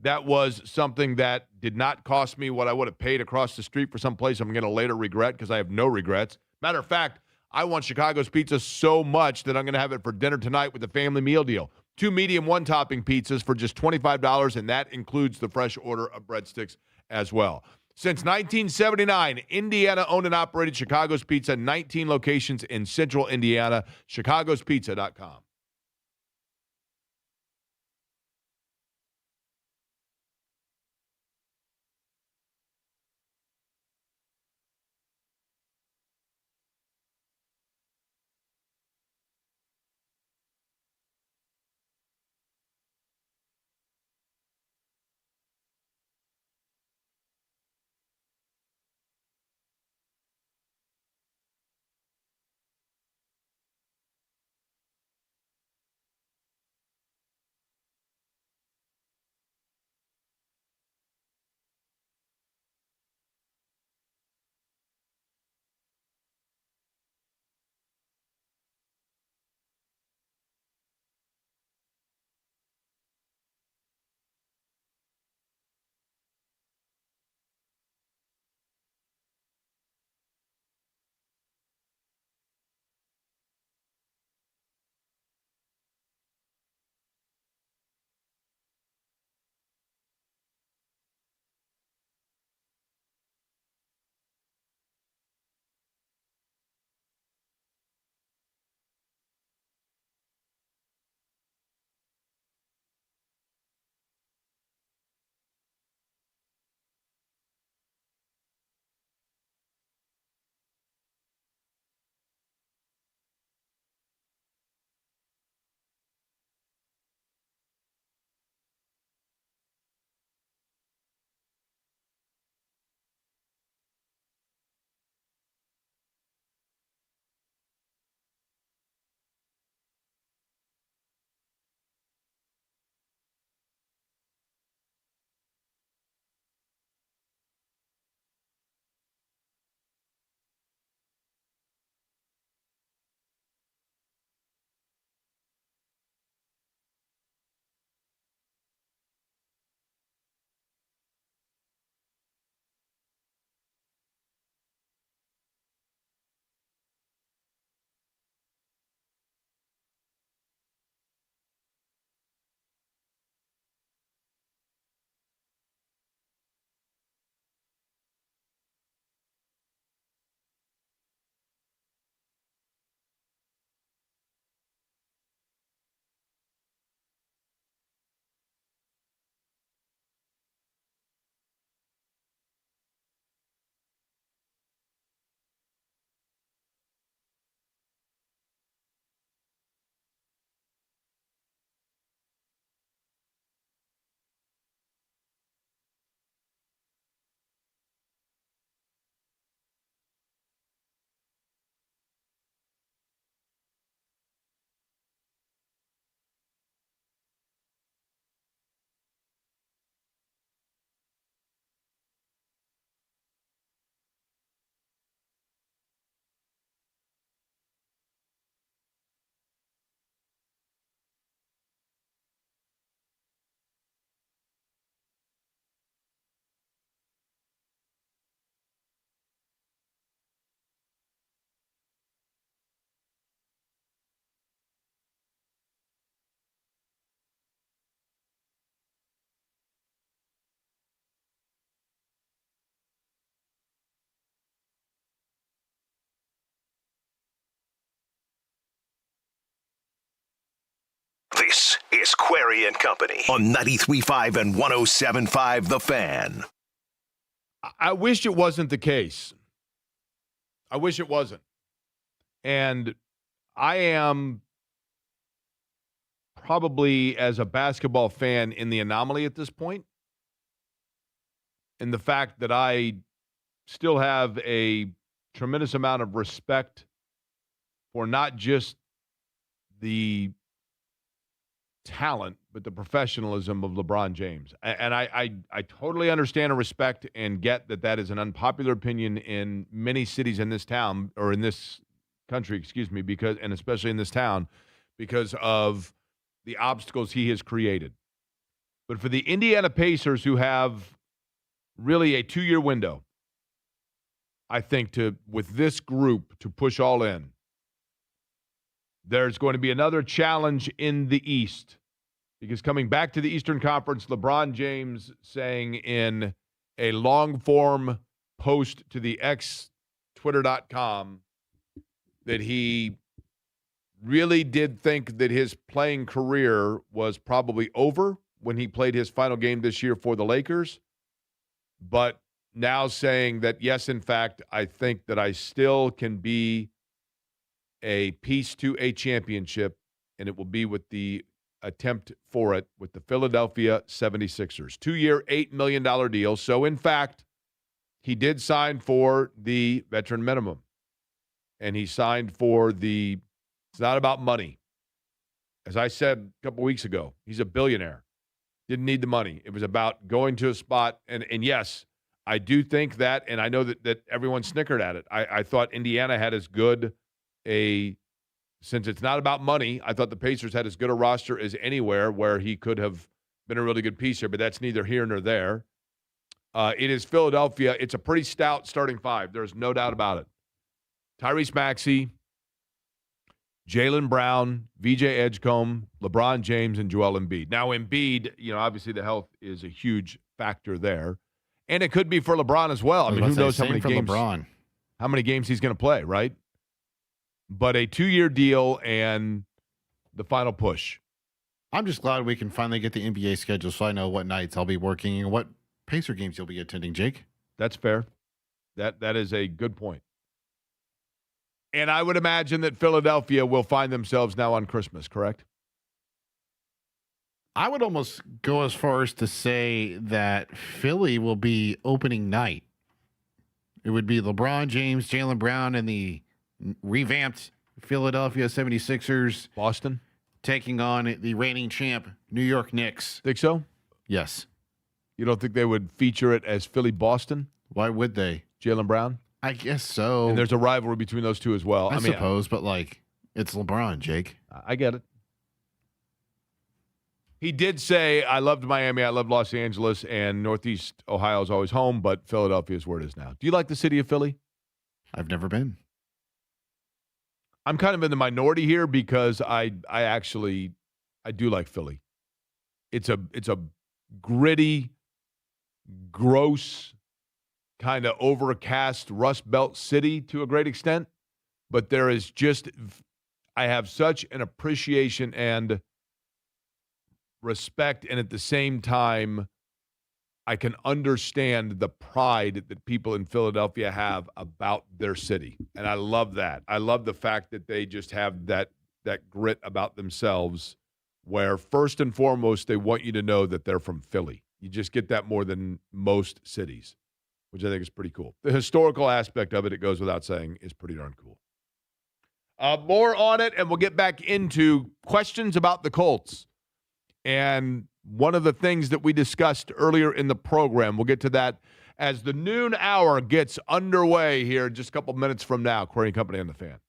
That was something that did not cost me what I would have paid across the street for some place I'm going to later regret because I have no regrets. Matter of fact, I want Chicago's Pizza so much that I'm going to have it for dinner tonight with the family meal deal. 2 medium, 1-topping pizzas for just $25, and that includes the fresh order of breadsticks as well. Since 1979, Indiana owned and operated Chicago's Pizza, 19 locations in central Indiana, chicagospizza.com. This is Query and Company on 93.5 and 107.5 The Fan. I wish it wasn't the case. I wish it wasn't. And I am probably, as a basketball fan, in the anomaly at this point. In the fact that I still have a tremendous amount of respect for not just the talent, but the professionalism of LeBron James. And I totally understand and respect and get that that is an unpopular opinion in many cities in this town, or in this country, excuse me, because, and especially in this town, because of the obstacles he has created. But for the Indiana Pacers, who have really a 2-year window, I think, to, with this group, to push all in, there's going to be another challenge in the East, because coming back to the Eastern Conference, LeBron James saying in a long-form post to the Twitter.com that he really did think that his playing career was probably over when he played his final game this year for the Lakers, but now saying that, yes, in fact, I think that I still can be a piece to a championship, and it will be with the attempt for it with the Philadelphia 76ers. 2-year, $8 million deal. So, in fact, he did sign for the veteran minimum. And he signed for the, it's not about money. As I said a couple weeks ago, he's a billionaire. Didn't need the money. It was about going to a spot. And yes, I do think that, and I know that everyone snickered at it. I thought Indiana had as good since it's not about money, I thought the Pacers had as good a roster as anywhere where he could have been a really good piece here, but that's neither here nor there. It is Philadelphia. It's a pretty stout starting five. There's no doubt about it. Tyrese Maxey, Jaylen Brown, VJ Edgecombe, LeBron James, and Joel Embiid. Now, Embiid, obviously the health is a huge factor there. And it could be for LeBron as well. I mean, who knows how many games he's going to play, right? But a 2-year deal and the final push. I'm just glad we can finally get the NBA schedule so I know what nights I'll be working and what Pacer games you'll be attending, Jake. That's fair. That is a good point. And I would imagine that Philadelphia will find themselves now on Christmas, correct? I would almost go as far as to say that Philly will be opening night. It would be LeBron James, Jaylen Brown, and the revamped Philadelphia 76ers. Boston? Taking on the reigning champ, New York Knicks. Think so? Yes. You don't think they would feature it as Philly-Boston? Why would they? Jaylen Brown? I guess so. And there's a rivalry between those two as well. I suppose, but it's LeBron, Jake. I get it. He did say, I loved Miami, I loved Los Angeles, and Northeast Ohio is always home, but Philadelphia is where it is now. Do you like the city of Philly? I've never been. I'm kind of in the minority here because I do like Philly. It's a gritty, gross, kind of overcast Rust Belt city to a great extent, but there is I have such an appreciation and respect, and at the same time, I can understand the pride that people in Philadelphia have about their city. And I love that. I love the fact that they just have that grit about themselves where first and foremost, they want you to know that they're from Philly. You just get that more than most cities, which I think is pretty cool. The historical aspect of it, it goes without saying, is pretty darn cool. More on it, and we'll get back into questions about the Colts. And one of the things that we discussed earlier in the program, we'll get to that as the noon hour gets underway here just a couple minutes from now. Query and Company on the Fan.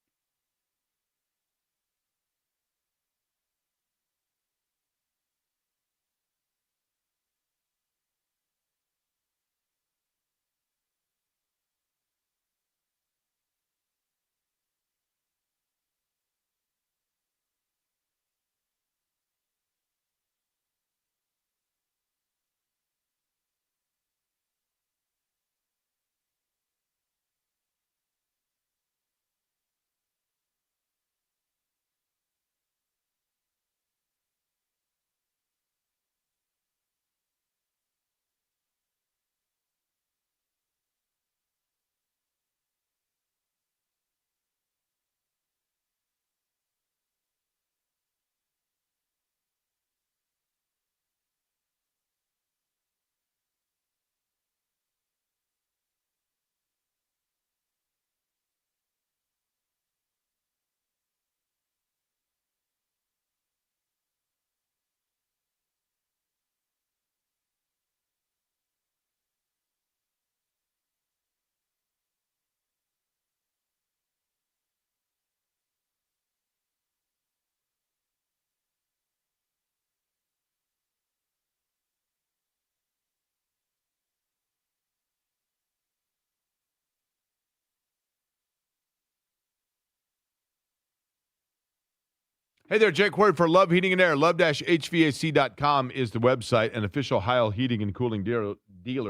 Hey there, Jake Query for Love Heating and Air. Love-HVAC.com is the website. An official Heil Heating and Cooling dealer.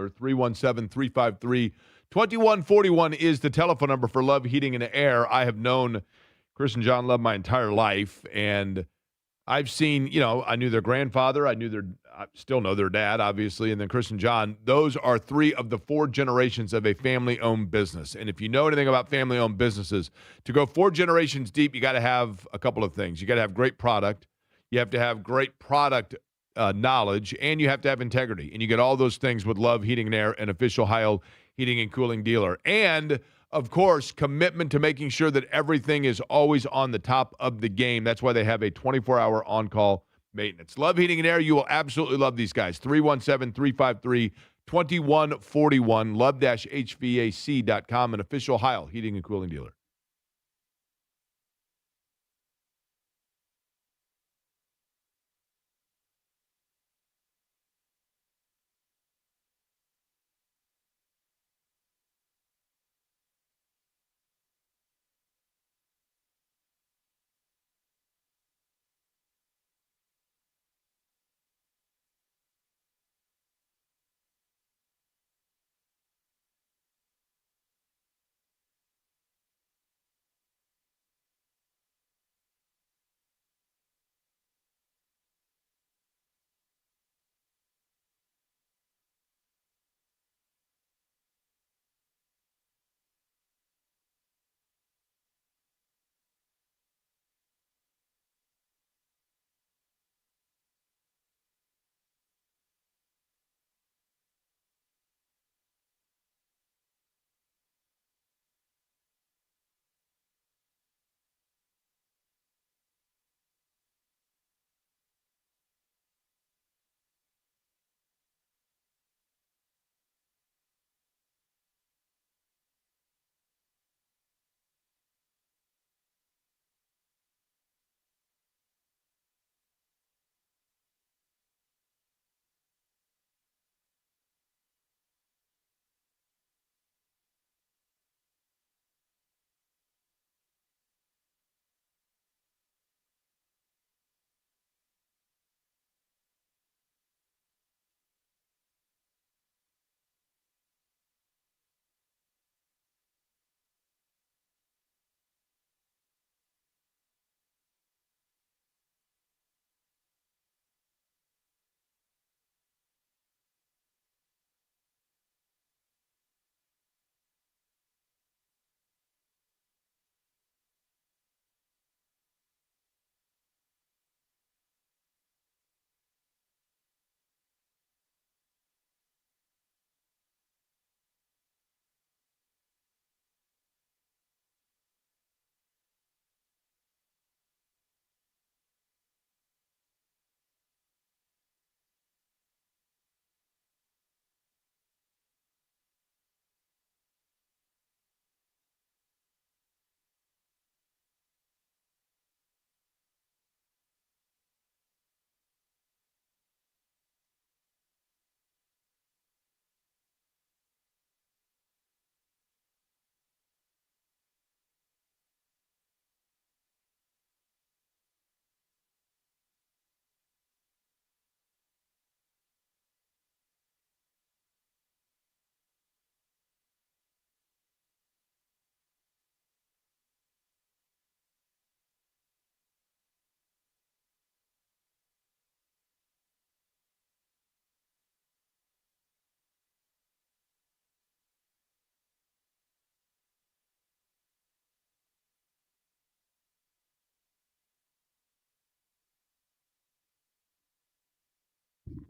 317-353-2141 is the telephone number for Love Heating and Air. I have known Chris and John Love my entire life, and I've seen, I knew their grandfather. I still know their dad, obviously, and then Chris and John. Those are 3 of the 4 generations of a family-owned business. And if you know anything about family-owned businesses, to go 4 generations deep, you got to have a couple of things. You got to have great product. You have to have great product knowledge, and you have to have integrity. And you get all those things with Love Heating and Air, an official Heil Heating and Cooling dealer. And of course, commitment to making sure that everything is always on the top of the game. That's why they have a 24-hour on-call maintenance. Love Heating and Air. You will absolutely love these guys. 317-353-2141. Love-HVAC.com, an official Heil Heating and Cooling dealer.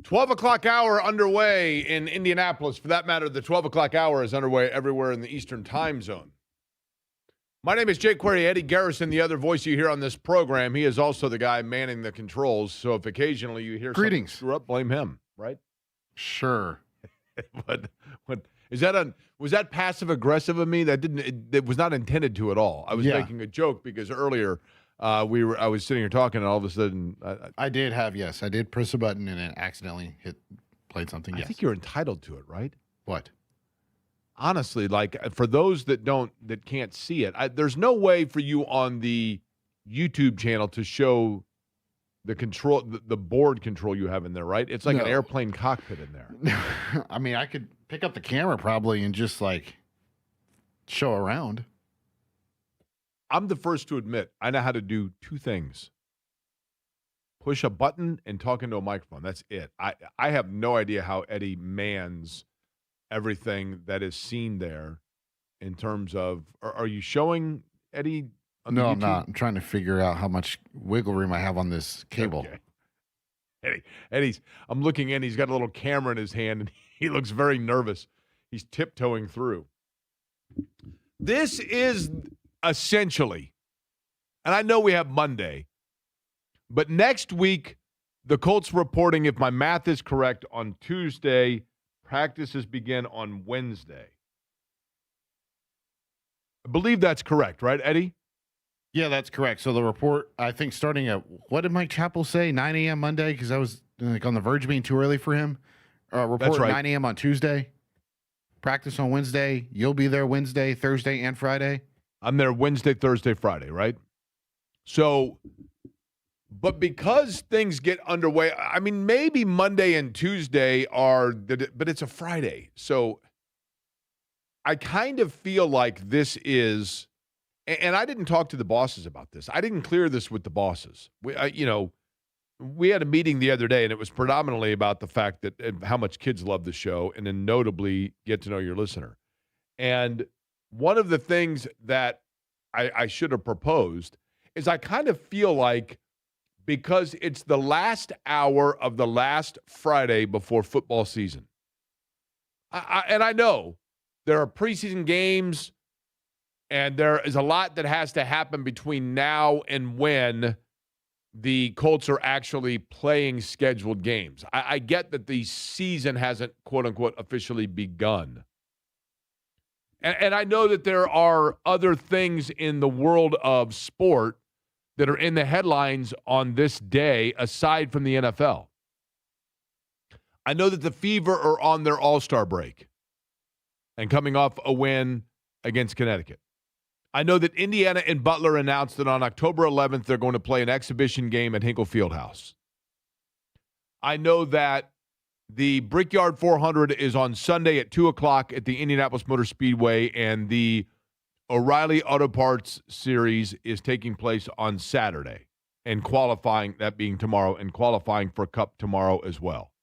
Twelve o'clock hour underway in Indianapolis. For that matter, the 12 o'clock hour is underway everywhere in the Eastern time zone. My name is Jake Query. Eddie Garrison, the other voice you hear on this program. He is also the guy manning the controls. So if occasionally you hear something screw up, blame him, right? Sure. but is that was that passive aggressive of me? That it was not intended to at all. I was making a joke because earlier I was sitting here talking and all of a sudden I did press a button and it accidentally played something. I think you're entitled to it, right? What? Honestly, like for those that can't see it, there's no way for you on the YouTube channel to show the control, the board control you have in there, right? It's like an No. airplane cockpit in there. I mean, I could pick up the camera probably and just like show around. I'm the first to admit I know how to do two things: push a button and talk into a microphone. That's it. I have no idea how Eddie mans everything that is seen there in terms of. Are you showing Eddie? On No, the I'm YouTube? not. I'm trying to figure out how much wiggle room I have on this cable. Okay. I'm looking in. He's got a little camera in his hand, and he looks very nervous. He's tiptoeing through. This is essentially, and I know we have Monday, but next week, the Colts reporting, if my math is correct, on Tuesday. Practices begin on Wednesday. I believe that's correct, right, Eddie? Yeah, that's correct. So the report, I think, starting at, what did Mike Chappell say? 9 a.m. Monday? Because I was like on the verge of being too early for him. Report That's right. 9 a.m. on Tuesday. Practice on Wednesday. You'll be there Wednesday, Thursday, and Friday. I'm there Wednesday, Thursday, Friday, right? So, but because things get underway, I mean, maybe Monday and Tuesday but it's a Friday. So I kind of feel like this is, and I didn't talk to the bosses about this. I didn't clear this with the bosses. We had a meeting the other day, and it was predominantly about the fact that how much kids love the show, and then notably get to know your listener. And one of the things that I should have proposed is I kind of feel like, because it's the last hour of the last Friday before football season, and I know there are preseason games, and there is a lot that has to happen between now and when the Colts are actually playing scheduled games. I get that the season hasn't, quote-unquote, officially begun. And I know that there are other things in the world of sport that are in the headlines on this day aside from the NFL. I know that the Fever are on their all-star break and coming off a win against Connecticut. I know that Indiana and Butler announced that on October 11th, they're going to play an exhibition game at Hinkle Fieldhouse. I know that the Brickyard 400 is on Sunday at 2 o'clock at the Indianapolis Motor Speedway, and the O'Reilly Auto Parts Series is taking place on Saturday, and qualifying, that being tomorrow, and qualifying for Cup tomorrow as well.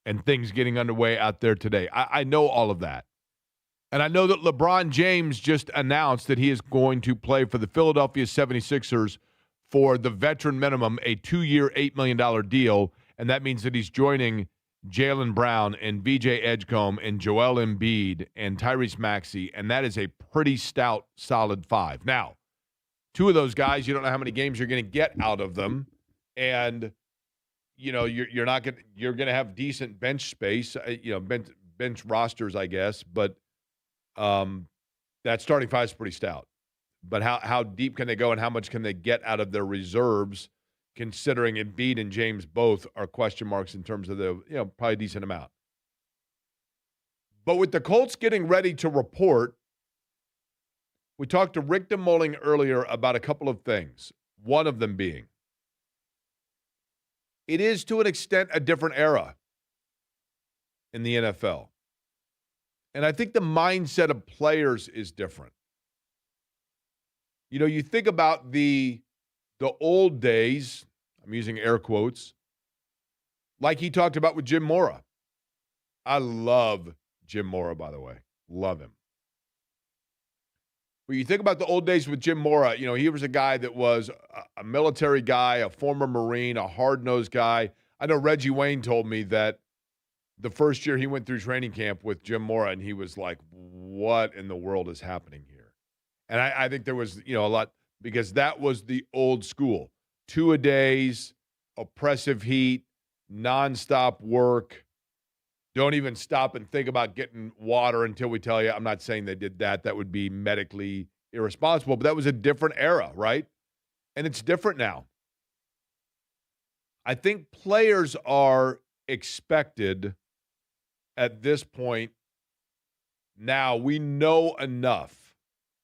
And things getting underway out there today. I know all of that. And I know that LeBron James just announced that he is going to play for the Philadelphia 76ers for the veteran minimum, a 2-year, $8 million deal. And that means that he's joining Jaylen Brown and VJ Edgecombe and Joel Embiid and Tyrese Maxey. And that is a pretty stout, solid five. Now, two of those guys, you don't know how many games you're going to get out of them. And, you know, you're going to have decent bench space, bench rosters, I guess. But that starting five is pretty stout. But how deep can they go, and how much can they get out of their reserves, considering Embiid and James both are question marks in terms of the, probably a decent amount. But with the Colts getting ready to report, we talked to Rick DeMulling earlier about a couple of things. One of them being, it is to an extent a different era in the NFL. And I think the mindset of players is different. You think about the old days, I'm using air quotes, like he talked about with Jim Mora. I love Jim Mora, by the way. Love him. But you think about the old days with Jim Mora, he was a guy that was a military guy, a former Marine, a hard-nosed guy. I know Reggie Wayne told me that the first year he went through training camp with Jim Mora, and he was like, what in the world is happening here? And I think there was, a lot, because that was the old school. Two-a-days, oppressive heat, nonstop work. Don't even stop and think about getting water until we tell you. I'm not saying they did that. That would be medically irresponsible, but that was a different era, right? And it's different now. I think players are expected at this point. Now, we know enough.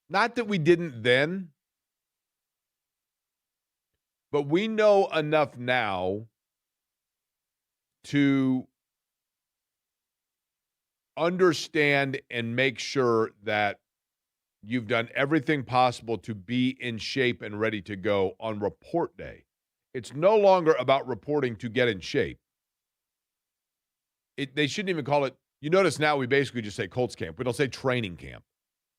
Not that we didn't then, But we know enough now to understand and make sure that you've done everything possible to be in shape and ready to go on report day. It's no longer about reporting to get in shape. They shouldn't even call it, you notice now we basically just say Colts camp. We don't say training camp.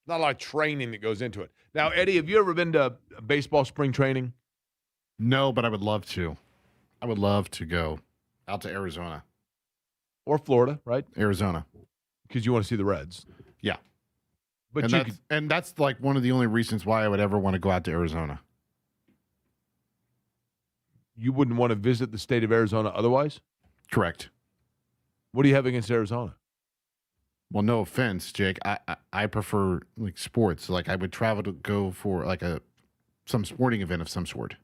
Not a lot of training that goes into it. Now, Eddie, have you ever been to baseball spring training? No, but I would love to. I would love to go out to Arizona. Or Florida, right? Arizona. Because you want to see the Reds. Yeah. But and that's like one of the only reasons why I would ever want to go out to Arizona. you wouldn't want to visit the state of Arizona otherwise? Correct. What do you have against Arizona? Well, no offense, Jake. I prefer like sports. Like I would travel to go for like some sporting event of some sort.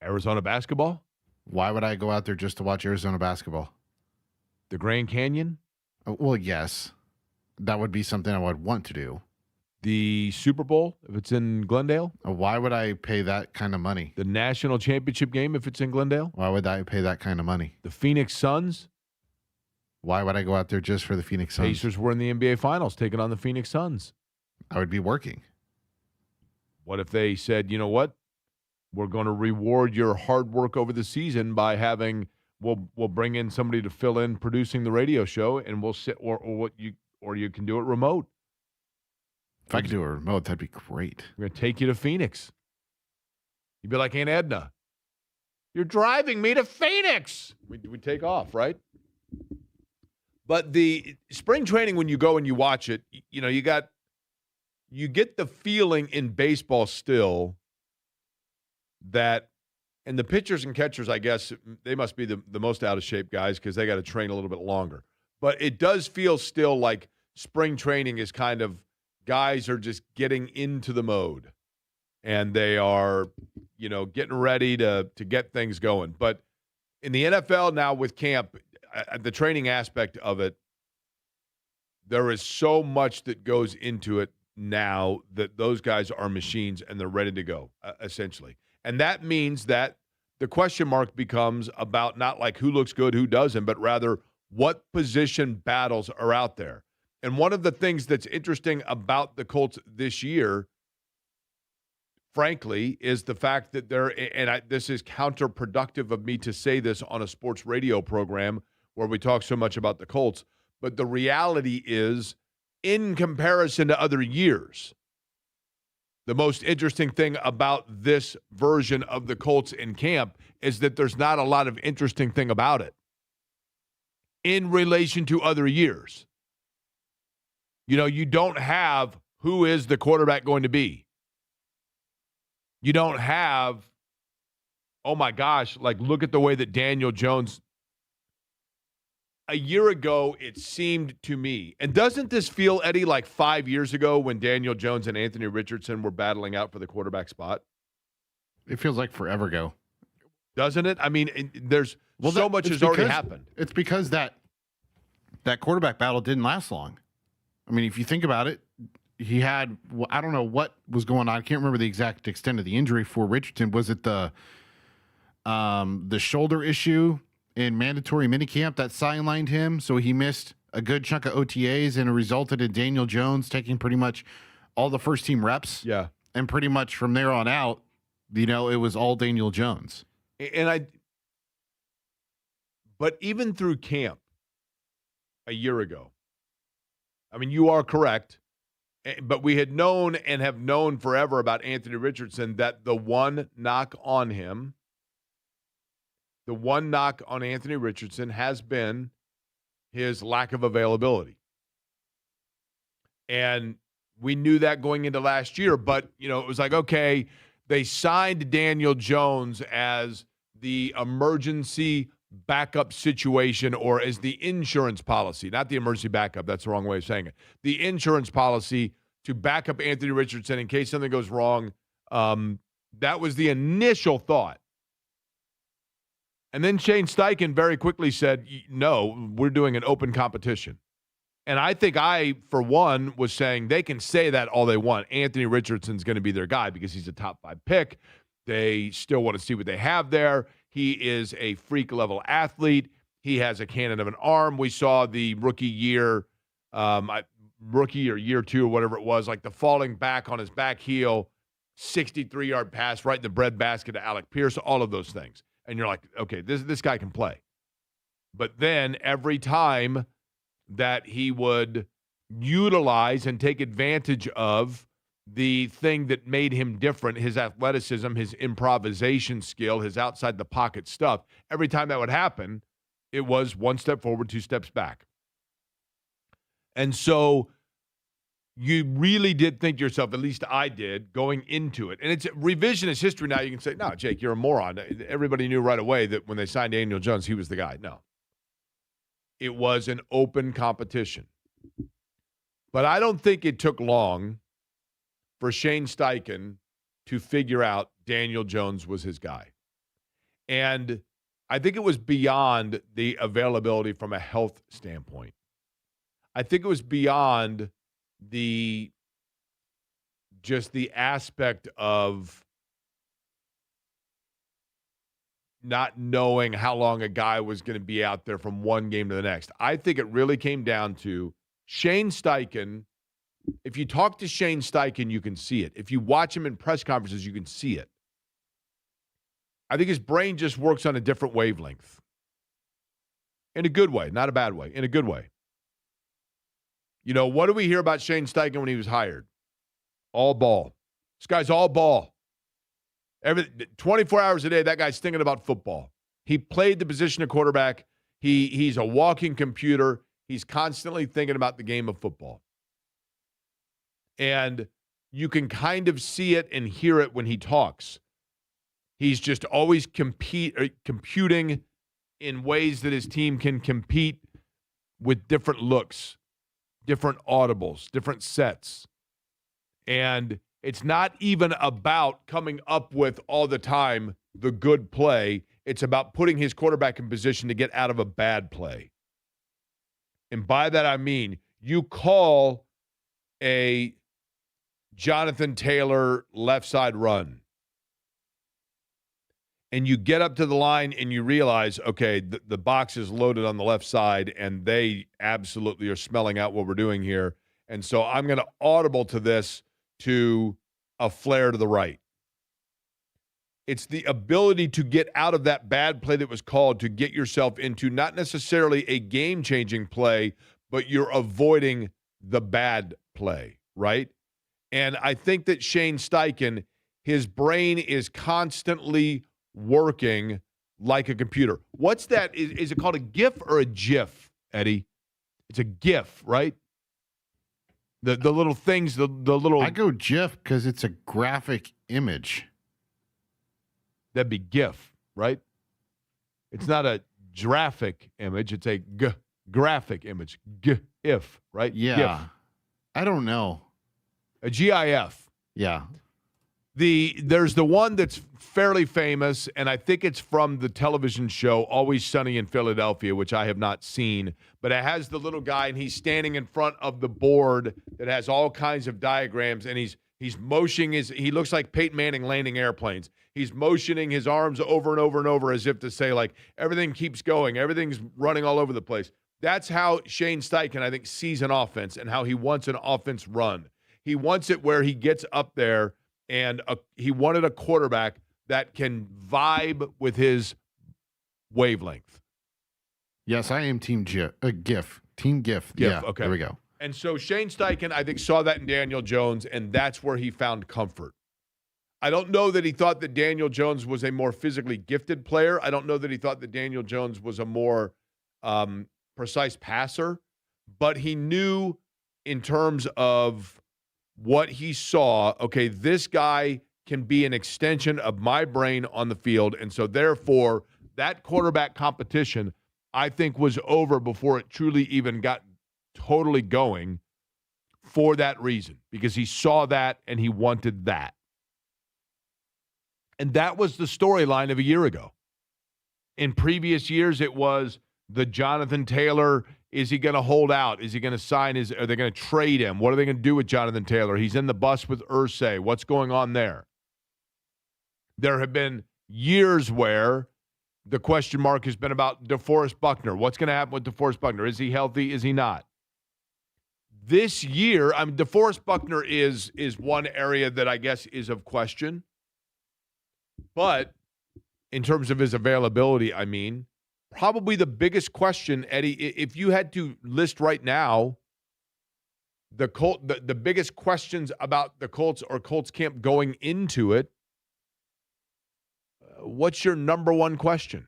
Arizona basketball? Why would I go out there just to watch Arizona basketball? The Grand Canyon? Well, yes. That would be something I would want to do. The Super Bowl, if it's in Glendale? Why would I pay that kind of money? The national championship game, if it's in Glendale? Why would I pay that kind of money? The Phoenix Suns? Why would I go out there just for the Phoenix Suns? Pacers were in the NBA Finals taking on the Phoenix Suns. I would be working. What if they said, you know what? We're going to reward your hard work over the season by having we'll bring in somebody to fill in producing the radio show, and we'll sit or you can do it remote. If I could do a remote, that'd be great. We're going to take you to Phoenix. You'd be like Aunt Edna. You're driving me to Phoenix. We take off, right? But the spring training, when you go and you watch it, you know, you get the feeling in baseball still that, and the pitchers and catchers, I guess, they must be the most out of shape guys because they got to train a little bit longer. But it does feel still like spring training is kind of, guys are just getting into the mode and they are, you know, getting ready to get things going. But in the NFL now with camp, the training aspect of it, there is so much that goes into it now that those guys are machines and they're ready to go, essentially. And that means that the question mark becomes about not like who looks good, who doesn't, but rather what position battles are out there. And one of the things that's interesting about the Colts this year, frankly, is the fact that this is counterproductive of me to say this on a sports radio program where we talk so much about the Colts, but the reality is, in comparison to other years, the most interesting thing about this version of the Colts in camp is that there's not a lot of interesting thing about it in relation to other years. You know, you don't have who is the quarterback going to be. You don't have, oh my gosh, like look at the way that Daniel Jones. A year ago, it seemed to me, and doesn't this feel, Eddie, like 5 years ago when Daniel Jones and Anthony Richardson were battling out for the quarterback spot? It feels like forever ago. Doesn't it? I mean, there's so much has already happened. It's because that quarterback battle didn't last long. I mean, if you think about it, he had, I don't know what was going on. I can't remember the exact extent of the injury for Richardson. Was it the shoulder issue in mandatory minicamp that sidelined him? So he missed a good chunk of OTAs, and it resulted in Daniel Jones taking pretty much all the first team reps. Yeah. And pretty much from there on out, you know, it was all Daniel Jones. But even through camp a year ago, I mean, you are correct, but we had known and have known forever about Anthony Richardson that the one knock on Anthony Richardson has been his lack of availability. And we knew that going into last year, but, you know, it was like, okay, they signed Daniel Jones as the emergency backup situation, or as the insurance policy, not the emergency backup. That's the wrong way of saying it. The insurance policy to back up Anthony Richardson in case something goes wrong. That was the initial thought. And then Shane Steichen very quickly said, no, we're doing an open competition. And I think I, for one, was saying they can say that all they want. Anthony Richardson's going to be their guy because he's a top 5 pick. They still want to see what they have there. He is a freak level athlete. He has a cannon of an arm. We saw the rookie or year two or whatever it was, like the falling back on his back heel, 63-yard pass right in the breadbasket to Alec Pierce, all of those things. And you're like, okay, this guy can play. But then every time that he would utilize and take advantage of the thing that made him different, his athleticism, his improvisation skill, his outside the pocket stuff, every time that would happen, it was one step forward, two steps back. And so you really did think to yourself, at least I did, going into it. And it's revisionist history now. You can say, no, Jake, you're a moron. Everybody knew right away that when they signed Daniel Jones, he was the guy. No. It was an open competition. But I don't think it took long for Shane Steichen to figure out Daniel Jones was his guy. And I think it was beyond the availability from a health standpoint. I think it was beyond the aspect of not knowing how long a guy was going to be out there from one game to the next. I think it really came down to Shane Steichen. If you talk to Shane Steichen, you can see it. If you watch him in press conferences, you can see it. I think his brain just works on a different wavelength. In a good way, not a bad way, in a good way. You know, what do we hear about Shane Steichen when he was hired? All ball. This guy's all ball. 24 hours a day, that guy's thinking about football. He played the position of quarterback. He's a walking computer. He's constantly thinking about the game of football. And you can kind of see it and hear it when he talks. He's just always computing in ways that his team can compete with different looks, different audibles, different sets. And it's not even about coming up with all the time the good play. It's about putting his quarterback in position to get out of a bad play. And by that I mean you call a Jonathan Taylor left side run, and you get up to the line and you realize, okay, the box is loaded on the left side, and they absolutely are smelling out what we're doing here. And so I'm going to audible to this to a flare to the right. It's the ability to get out of that bad play that was called to get yourself into not necessarily a game-changing play, but you're avoiding the bad play, right? And I think that Shane Steichen, his brain is constantly working like a computer. What's that? Is it called a GIF or a GIF, Eddie? It's a GIF, right? The little things, the little... I go GIF because it's a graphic image. That'd be GIF, right? It's not a graphic image. It's a graphic image. GIF, right? Yeah. GIF. I don't know. A GIF. Yeah. There's the one that's fairly famous, and I think it's from the television show Always Sunny in Philadelphia, which I have not seen, but it has the little guy, and he's standing in front of the board that has all kinds of diagrams, and he's motioning he looks like Peyton Manning landing airplanes. He's motioning his arms over and over and over as if to say, like, everything keeps going, everything's running all over the place. That's how Shane Steichen, I think, sees an offense and how he wants an offense run. He wants it where he gets up there, and he wanted a quarterback that can vibe with his wavelength. Yes, I am Team GIF. Team GIF. GIF, Yeah, okay. There we go. And so Shane Steichen, I think, saw that in Daniel Jones, and that's where he found comfort. I don't know that he thought that Daniel Jones was a more physically gifted player. I don't know that he thought that Daniel Jones was a more precise passer, but he knew in terms of what he saw, okay, this guy can be an extension of my brain on the field. And so therefore, that quarterback competition, I think, was over before it truly even got totally going for that reason, because he saw that and he wanted that. And that was the storyline of a year ago. In previous years, it was the Jonathan Taylor. Is he going to hold out? Is he going to sign are they going to trade him? What are they going to do with Jonathan Taylor? He's in the bus with Irsay. What's going on there? There have been years where the question mark has been about DeForest Buckner. What's going to happen with DeForest Buckner? Is he healthy? Is he not? This year, I mean, DeForest Buckner is one area that I guess is of question. But in terms of his availability, I mean, probably the biggest question, Eddie, if you had to list right now the biggest questions about the Colts or Colts camp going into it, what's your number one question?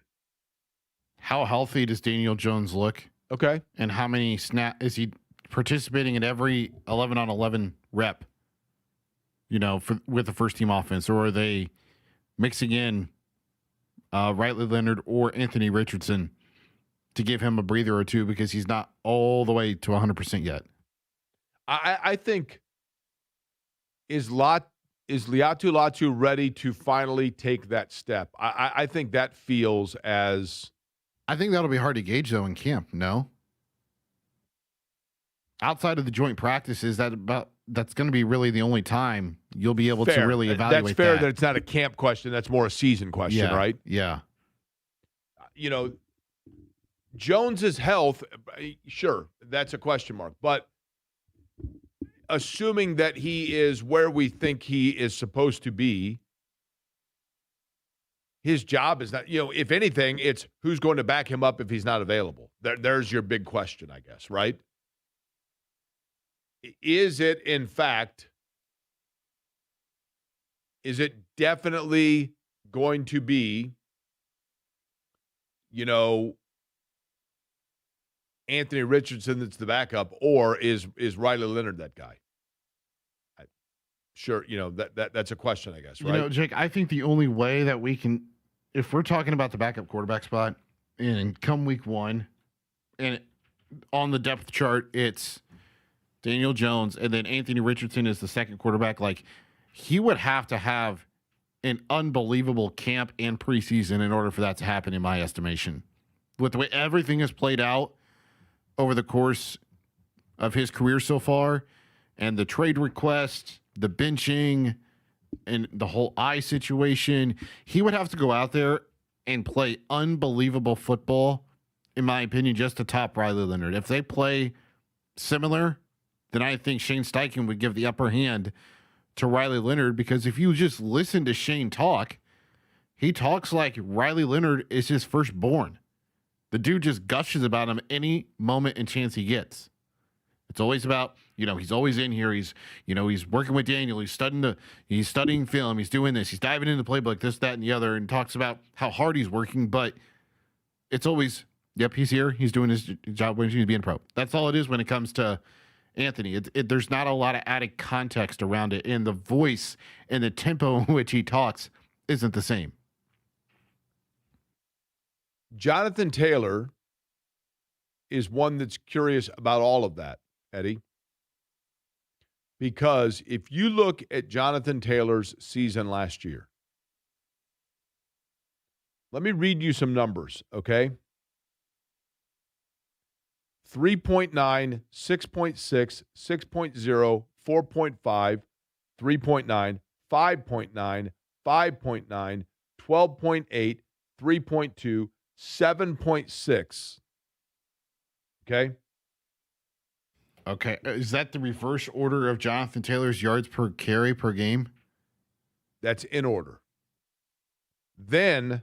How healthy does Daniel Jones look? Okay. And how many is he participating in every 11-on-11 rep, with the first team offense? Or are they mixing in Riley Leonard or Anthony Richardson to give him a breather or two because he's not all the way to 100% yet? I think is Latu Latu ready to finally take that step? I think that feels as... I think that'll be hard to gauge, though, in camp, no? Outside of the joint practices, that's going to be really the only time you'll be able to really evaluate that. That's fair that it's not a camp question. That's more a season question, right? Yeah. Jones's health, sure, that's a question mark. But assuming that he is where we think he is supposed to be, his job is not, if anything, it's who's going to back him up if he's not available. There's your big question, I guess, right? Is it, in fact, is it definitely going to be, Anthony Richardson that's the backup, or is Riley Leonard that guy? Sure, that's a question, I guess, right? Jake, I think the only way that we can, if we're talking about the backup quarterback spot, and come week one, and on the depth chart, it's Daniel Jones, and then Anthony Richardson is the second quarterback. Like, he would have to have an unbelievable camp and preseason in order for that to happen, in my estimation. With the way everything has played out over the course of his career so far, and the trade request, the benching, and the whole eye situation, he would have to go out there and play unbelievable football, in my opinion, just to top Riley Leonard. If they play similar, then I think Shane Steichen would give the upper hand to Riley Leonard, because if you just listen to Shane talk, he talks like Riley Leonard is his firstborn. The dude just gushes about him any moment and chance he gets. It's always about, he's always in here. He's working with Daniel. He's studying film. He's doing this. He's diving into the playbook, this, that, and the other, and talks about how hard he's working. But it's always, yep, he's here. He's doing his job when he's being a pro. That's all it is when it comes to Anthony. There's not a lot of added context around it, and the voice and the tempo in which he talks isn't the same. Jonathan Taylor is one that's curious about all of that, Eddie. Because if you look at Jonathan Taylor's season last year, let me read you some numbers, okay? 3.9, 6.6, 6.0, 4.5, 3.9, 5.9, 5.9, 12.8, 3.2, 7.6. Okay? Okay. Is that the reverse order of Jonathan Taylor's yards per carry per game? That's in order. Then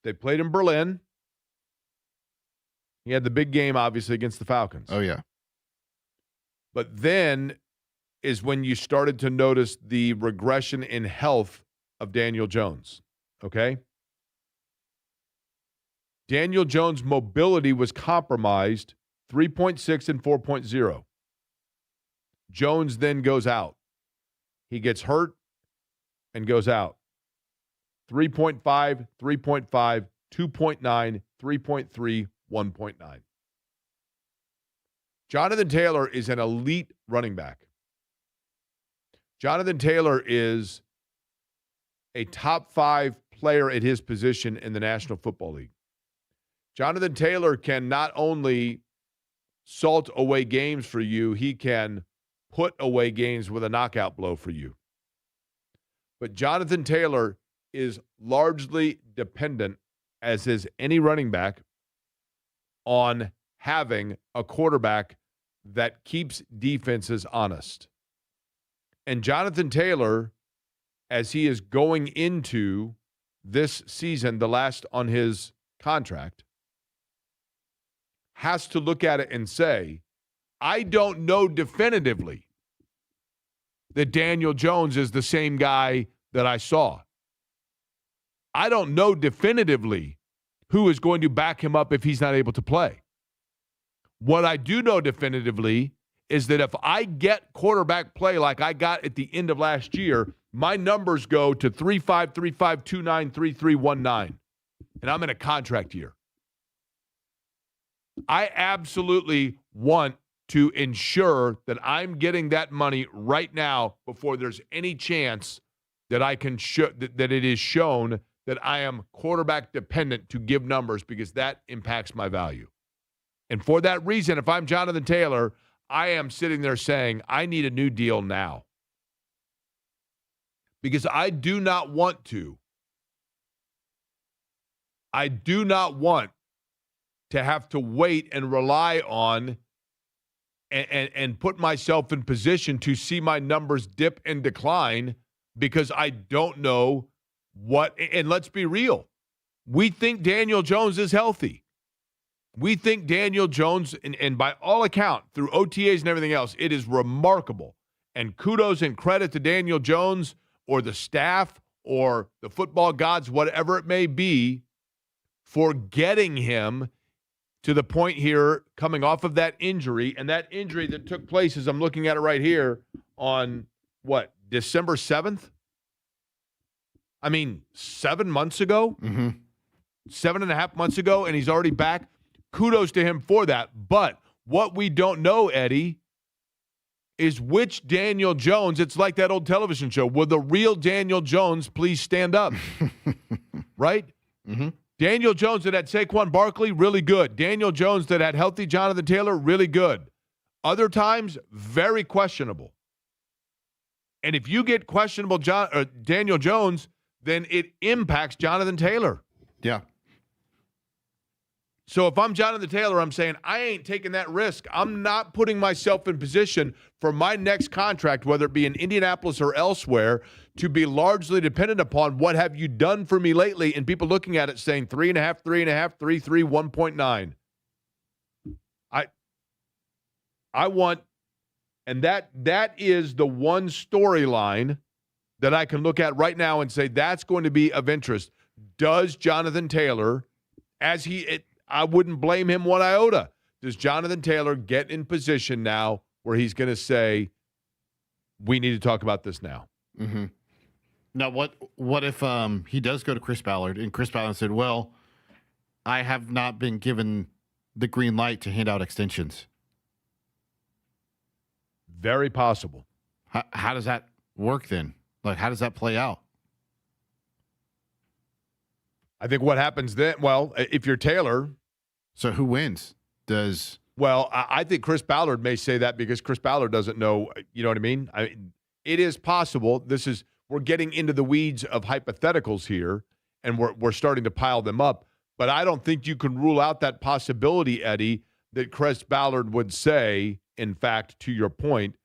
they played in Berlin. He had the big game, obviously, against the Falcons. Oh, yeah. But then is when you started to notice the regression in health of Daniel Jones. Okay? Daniel Jones' mobility was compromised 3.6 and 4.0. Jones then goes out. He gets hurt and goes out. 3.5, 3.5, 2.9, 3.3, 1.9. Jonathan Taylor is an elite running back. Jonathan Taylor is a top 5 player at his position in the National Football League. Jonathan Taylor can not only salt away games for you, he can put away games with a knockout blow for you. But Jonathan Taylor is largely dependent, as is any running back, on having a quarterback that keeps defenses honest. And Jonathan Taylor, as he is going into this season, the last on his contract, has to look at it and say, I don't know definitively that Daniel Jones is the same guy that I saw. I don't know definitively who is going to back him up if he's not able to play. What I do know definitively is that if I get quarterback play like I got at the end of last year, my numbers go to 3.5, 3.5, 2.9, 3.3, and I'm in a contract year. I absolutely want to ensure that I'm getting that money right now before there's any chance that I can that it is shown that I am quarterback dependent to give numbers, because that impacts my value. And for that reason, if I'm Jonathan Taylor, I am sitting there saying, I need a new deal now. Because I do not want to have to wait and rely on and put myself in position to see my numbers dip and decline because I don't know what. And let's be real. We think Daniel Jones is healthy. We think Daniel Jones, and by all account, through OTAs and everything else, it is remarkable. And kudos and credit to Daniel Jones or the staff or the football gods, whatever it may be, for getting him to the point here, coming off of that injury. And that injury that took place, as I'm looking at it right here, on December 7th? I mean, 7 months ago? Mm-hmm. 7.5 months ago, and he's already back. Kudos to him for that. But what we don't know, Eddie, is which Daniel Jones. It's like that old television show. Will the real Daniel Jones please stand up? Right? Mm-hmm. Daniel Jones that had Saquon Barkley, really good. Daniel Jones that had healthy Jonathan Taylor, really good. Other times, very questionable. And if you get questionable Daniel Jones, then it impacts Jonathan Taylor. Yeah. So if I'm Jonathan Taylor, I'm saying I ain't taking that risk. I'm not putting myself in position for my next contract, whether it be in Indianapolis or elsewhere, to be largely dependent upon what have you done for me lately, and people looking at it saying 3.5, 3.5, 3.3, 1.9. I want, and that is the one storyline that I can look at right now and say that's going to be of interest. Does Jonathan Taylor, I wouldn't blame him one iota. Does Jonathan Taylor get in position now where he's going to say, we need to talk about this now? Mm-hmm. Now, what if he does go to Chris Ballard, and Chris Ballard said, well, I have not been given the green light to hand out extensions? Very possible. How does that work then? Like, how does that play out? I think what happens then, well, if you're Taylor. So who wins? Well, I think Chris Ballard may say that because Chris Ballard doesn't know, you know what I mean? It is possible. We're getting into the weeds of hypotheticals here, and we're starting to pile them up. But I don't think you can rule out that possibility, Eddie, that Chris Ballard would say, in fact, to your point,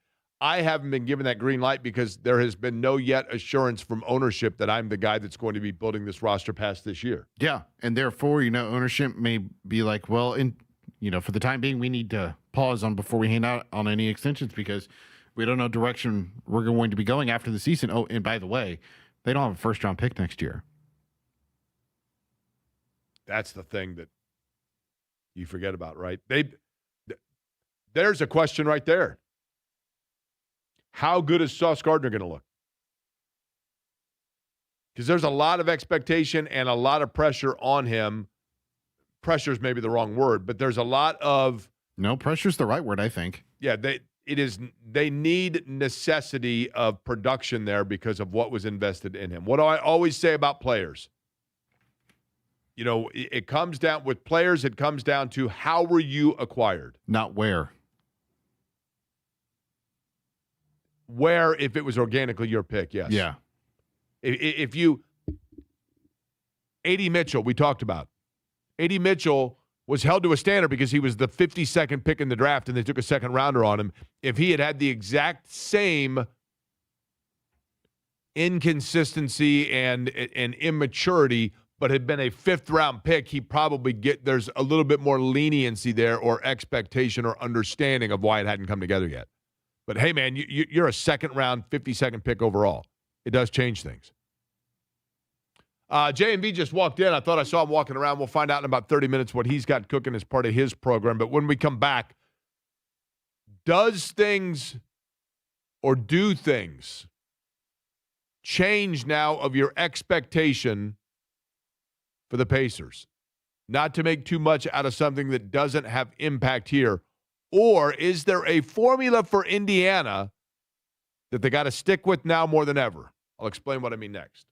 I haven't been given that green light because there has been no yet assurance from ownership that I'm the guy that's going to be building this roster past this year. Yeah, and therefore, ownership may be like, well, for the time being, we need to pause on before we hand out on any extensions because we don't know direction we're going to be going after the season. Oh, and by the way, they don't have a first-round pick next year. That's the thing that you forget about, right? There's a question right there. How good is Sauce Gardner going to look? Because there's a lot of expectation and a lot of pressure on him. Pressure is maybe the wrong word, but there's a lot of... No, pressure's the right word, I think. Yeah, they need necessity of production there because of what was invested in him. What do I always say about players? It comes down with players, it comes down to how were you acquired? Not where. where if it was organically your pick, yes. Yeah. If you A.D. Mitchell, we talked about. A.D. Mitchell was held to a standard because he was the 52nd pick in the draft and they took a second rounder on him. If he had the exact same inconsistency and immaturity, but had been a 5th-round pick, he probably there's a little bit more leniency there or expectation or understanding of why it hadn't come together yet. But, hey, man, you're a second-round, 52nd pick overall. It does change things. J&B just walked in. I thought I saw him walking around. We'll find out in about 30 minutes what he's got cooking as part of his program. But when we come back, does things or do things change now of your expectation for the Pacers? Not to make too much out of something that doesn't have impact here. Or is there a formula for Indiana that they got to stick with now more than ever? I'll explain what I mean next.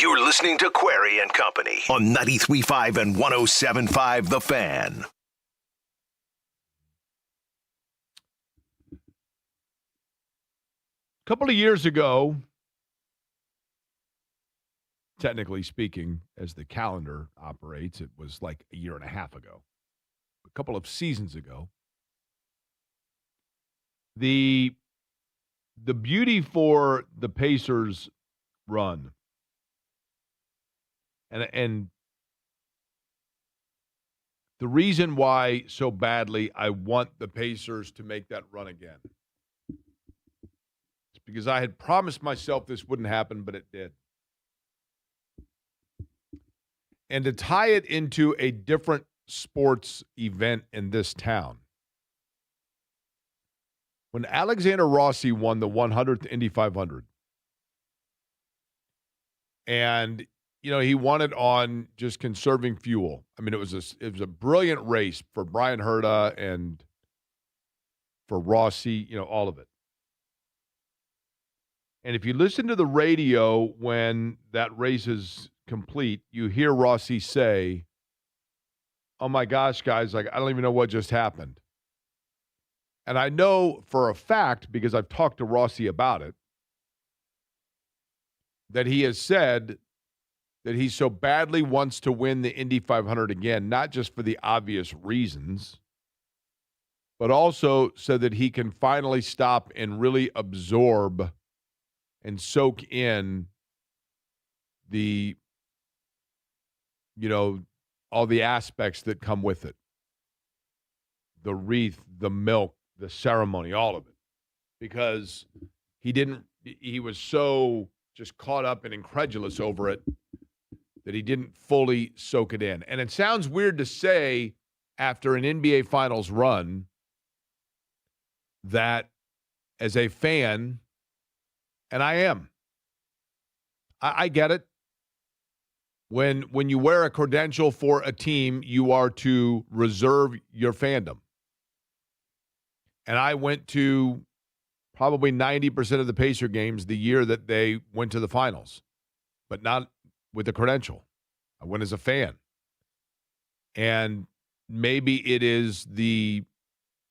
You're listening to Query and Company on 93.5 and 107.5 The Fan. A couple of years ago, technically speaking, as the calendar operates, it was like a year and a half ago. A couple of seasons ago. The beauty for the Pacers run and the reason why so badly I want the Pacers to make that run again is because I had promised myself this wouldn't happen, but it did. And to tie it into a different sports event in this town, when Alexander Rossi won the 100th Indy 500, and he won it on just conserving fuel. I mean, it was a brilliant race for Brian Herta and for Rossi, all of it. And if you listen to the radio when that race is complete, you hear Rossi say, "Oh my gosh, guys, I don't even know what just happened." And I know for a fact, because I've talked to Rossi about it, that he has said that he so badly wants to win the Indy 500 again, not just for the obvious reasons, but also so that he can finally stop and really absorb and soak in the, all the aspects that come with it. The wreath, the milk, the ceremony, all of it. Because he was so just caught up and incredulous over it that he didn't fully soak it in. And it sounds weird to say after an NBA Finals run that as a fan, and I am, I get it. When you wear a credential for a team, you are to reserve your fandom. And I went to probably 90% of the Pacer games the year that they went to the finals, but not with a credential. I went as a fan. And maybe it is the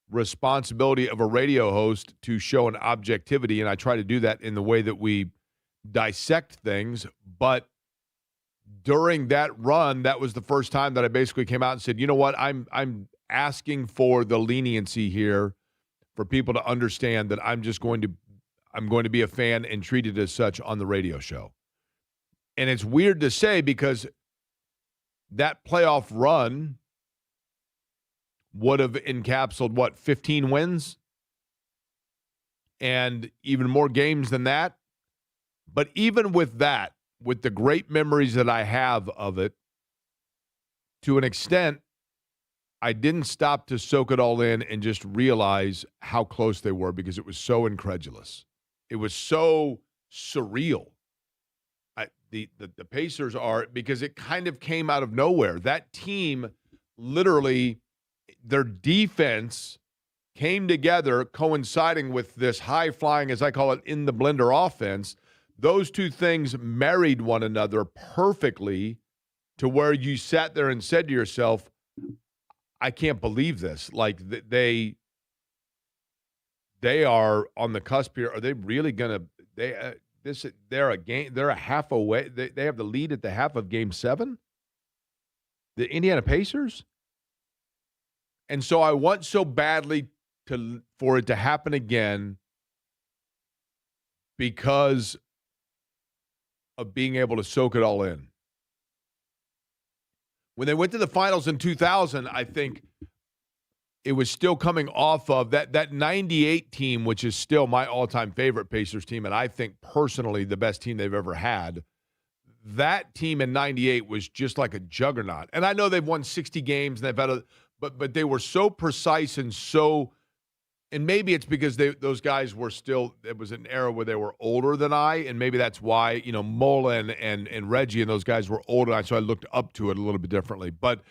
responsibility of a radio host to show an objectivity, and I try to do that in the way that we dissect things. But during that run, that was the first time that I basically came out and said, you know what, I'm asking for the leniency here for people to understand that I'm going to be a fan and treated as such on the radio show. And it's weird to say because that playoff run would have encapsulated, 15 wins? And even more games than that. But even with that, with the great memories that I have of it, to an extent, I didn't stop to soak it all in and just realize how close they were because it was so incredulous. It was so surreal. The Pacers are, because it kind of came out of nowhere. That team, literally, their defense came together coinciding with this high-flying, as I call it, in the blender offense. Those two things married one another perfectly to where you sat there and said to yourself, I can't believe this. Like, they are on the cusp here. Are they really going to they're a half away. They have the lead at the half of Game 7? The Indiana Pacers? And so I want so badly for it to happen again because of being able to soak it all in. When they went to the finals in 2000, I think it was still coming off of that 98 team, which is still my all-time favorite Pacers team, and I think personally the best team they've ever had. That team in 98 was just like a juggernaut. And I know they've won 60 games, and they've had but they were so precise and so, and maybe it's because those guys were still, it was an era where they were older than I, and maybe that's why, Mullen and Reggie and those guys were older, so I looked up to it a little bit differently. But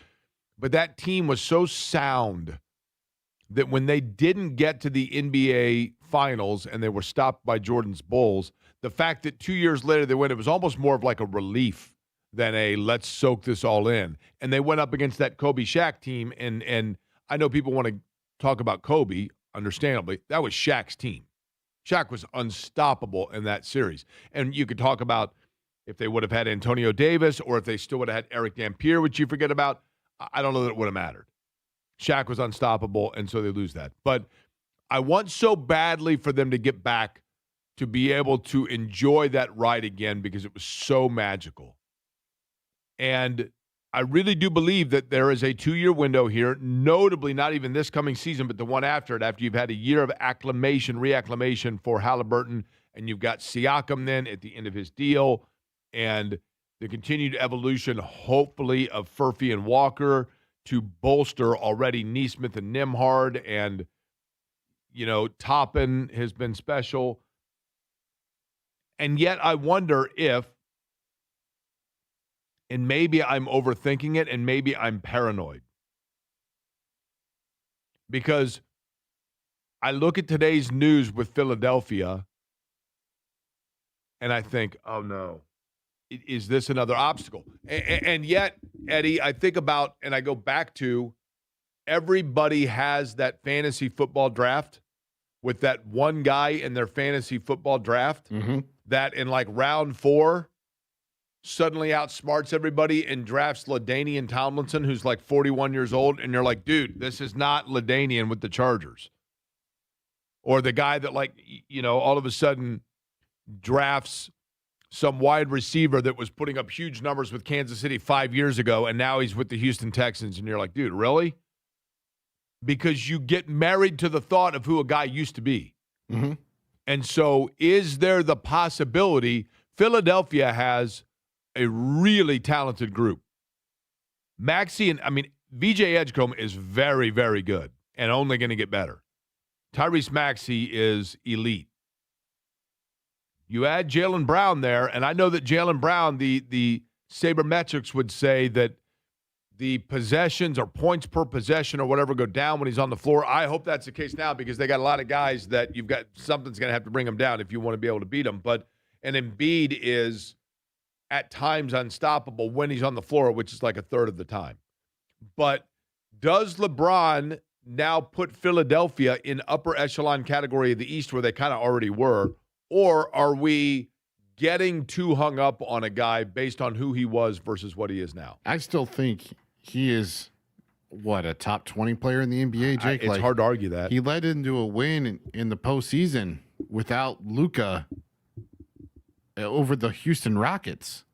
that team was so sound that when they didn't get to the NBA Finals and they were stopped by Jordan's Bulls, the fact that 2 years later they went, it was almost more of like a relief than a let's soak this all in. And they went up against that Kobe Shaq team, and I know people want to talk about Kobe, understandably. That was Shaq's team. Shaq was unstoppable in that series. And you could talk about if they would have had Antonio Davis or if they still would have had Eric Dampier, which you forget about. I don't know that it would have mattered. Shaq was unstoppable, and so they lose that. But I want so badly for them to get back to be able to enjoy that ride again because it was so magical. And I really do believe that there is a 2-year window here, notably not even this coming season, but the one after it, after you've had a year of reacclimation for Halliburton, and you've got Siakam then at the end of his deal, and the continued evolution, hopefully, of Furphy and Walker to bolster already Neesmith and Nembhard, and, Toppin has been special. And yet I wonder if, and maybe I'm overthinking it, and maybe I'm paranoid, because I look at today's news with Philadelphia, and I think, oh no, is this another obstacle? And yet, Eddie, I think about, and I go back to, everybody has that fantasy football draft with that one guy in their fantasy football draft that in like round 4 suddenly outsmarts everybody and drafts LaDainian Tomlinson, who's like 41 years old, and you're like, dude, this is not LaDainian with the Chargers. Or the guy that, like, all of a sudden drafts some wide receiver that was putting up huge numbers with Kansas City 5 years ago, and now he's with the Houston Texans, and you're like, dude, really? Because you get married to the thought of who a guy used to be. And so is there the possibility Philadelphia has a really talented group? VJ Edgecombe is very, very good and only going to get better. Tyrese Maxey is elite. You add Jaylen Brown there, and I know that Jaylen Brown, the sabermetrics would say that the possessions or points per possession or whatever go down when he's on the floor. I hope that's the case now because they got a lot of guys that you've got something's going to have to bring them down if you want to be able to beat them. But an Embiid is at times unstoppable when he's on the floor, which is like a third of the time. But does LeBron now put Philadelphia in upper echelon category of the East where they kind of already were? Or are we getting too hung up on a guy based on who he was versus what he is now? I still think he is, a top 20 player in the NBA, Jake? It's hard to argue that. He led into a win in the postseason without Luka over the Houston Rockets.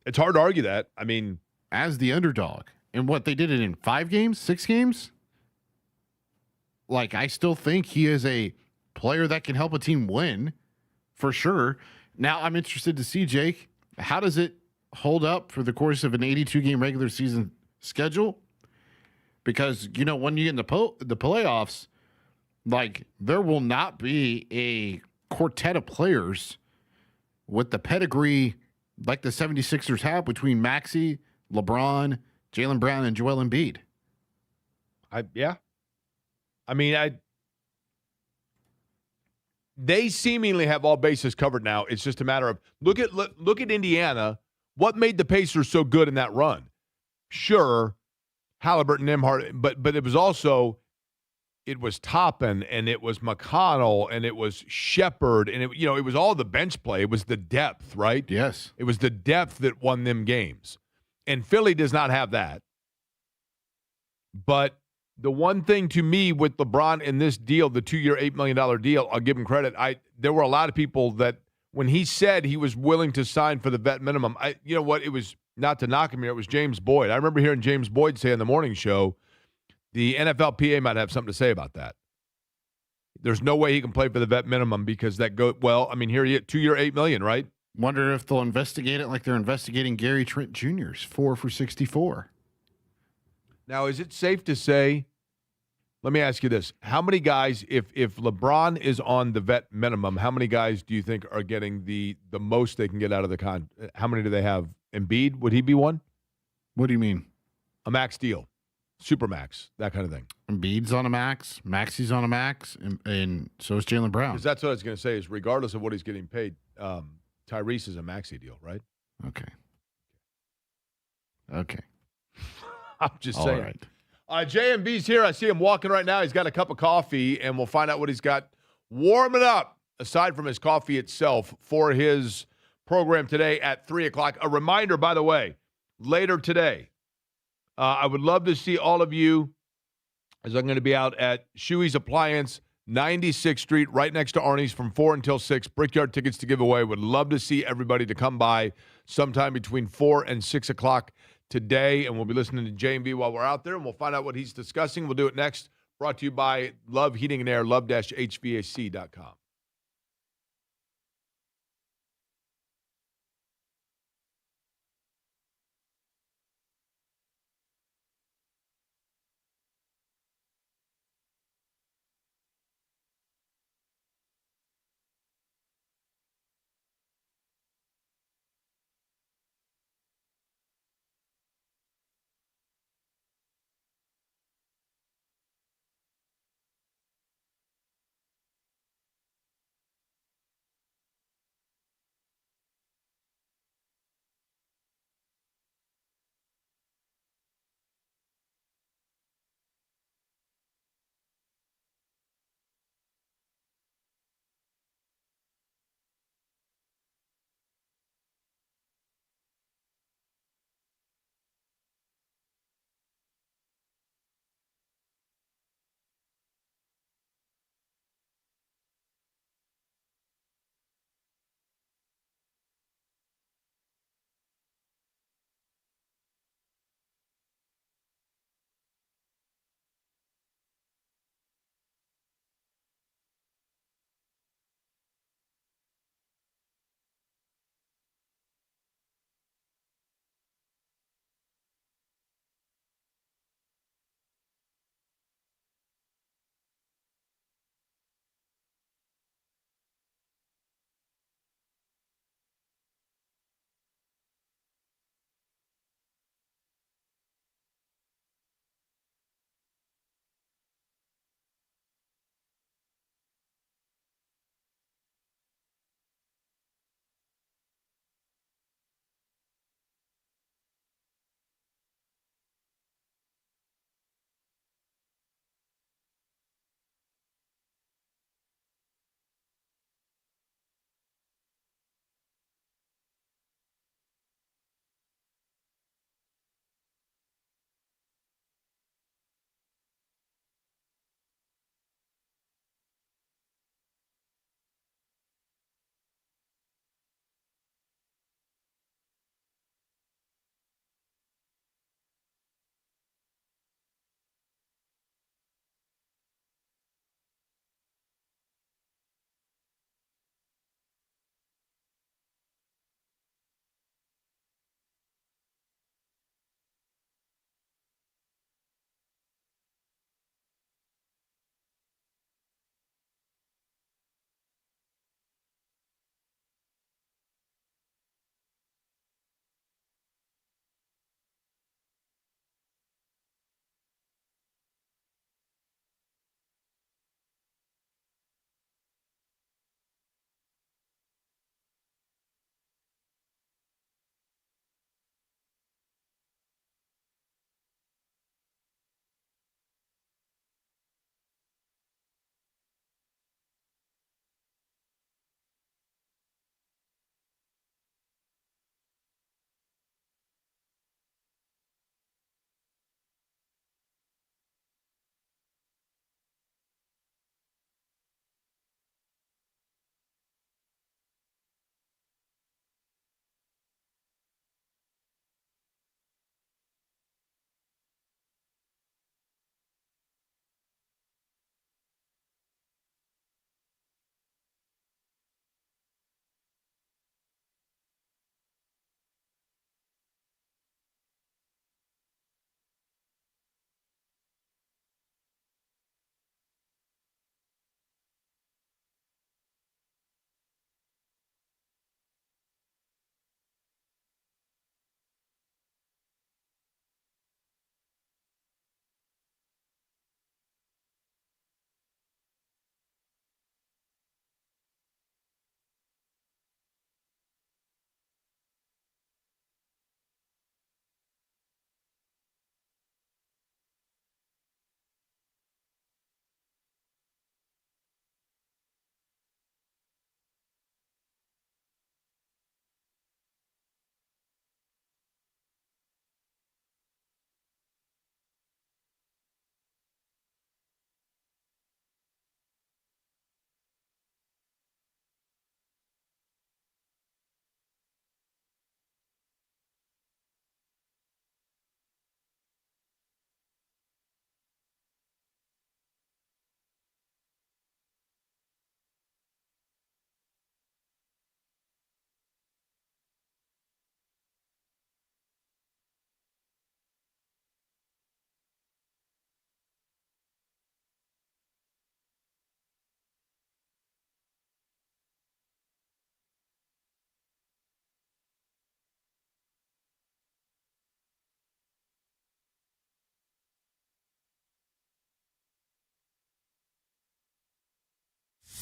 It's hard to argue that. As the underdog. And what, they did it in 5 games, 6 games? I still think he is a player that can help a team win, for sure. Now, I'm interested to see, Jake, how does it hold up for the course of an 82-game regular season schedule? Because, when you get in the playoffs, there will not be a quartet of players with the pedigree like the 76ers have between Maxey, LeBron, Jaylen Brown, and Joel Embiid. They seemingly have all bases covered now. It's just a matter of look at Indiana. What made the Pacers so good in that run? Sure, Halliburton, Nembhard, but it was also Toppin, and it was McConnell, and it was Shepherd, and it was all the bench play. It was the depth, right? Yes. It was the depth that won them games. And Philly does not have that. But the one thing to me with LeBron in this deal, the 2-year, $8 million deal, I'll give him credit. There were a lot of people that when he said he was willing to sign for the vet minimum, it was not to knock him here. It was James Boyd. I remember hearing James Boyd say in the morning show, the NFLPA might have something to say about that. There's no way he can play for the vet minimum because here he had 2-year, $8 million, right? Wonder if they'll investigate it like they're investigating Gary Trent Jr.'s 4 for 64. Now, is it safe to say, let me ask you this, how many guys, if LeBron is on the vet minimum, how many guys do you think are getting the most they can get out of the how many do they have? Embiid, would he be one? What do you mean? A max deal, super max, that kind of thing. Embiid's on a max, Maxi's on a max, and so is Jaylen Brown. Because that's what I was going to say is regardless of what he's getting paid, Tyrese is a maxi deal, right? Okay. Okay. I'm just All saying. right. JMB's here. I see him walking right now. He's got a cup of coffee, and we'll find out what he's got warming up, aside from his coffee itself, for his program today at 3 o'clock. A reminder, by the way, later today, I would love to see all of you, as I'm going to be out at Shuey's Appliance, 96th Street, right next to Arnie's from 4 until 6. Brickyard tickets to give away. Would love to see everybody to come by sometime between 4 and 6 o'clock today, and we'll be listening to JMB while we're out there, and we'll find out what he's discussing. We'll do it next. Brought to you by Love Heating and Air, love-hvac.com.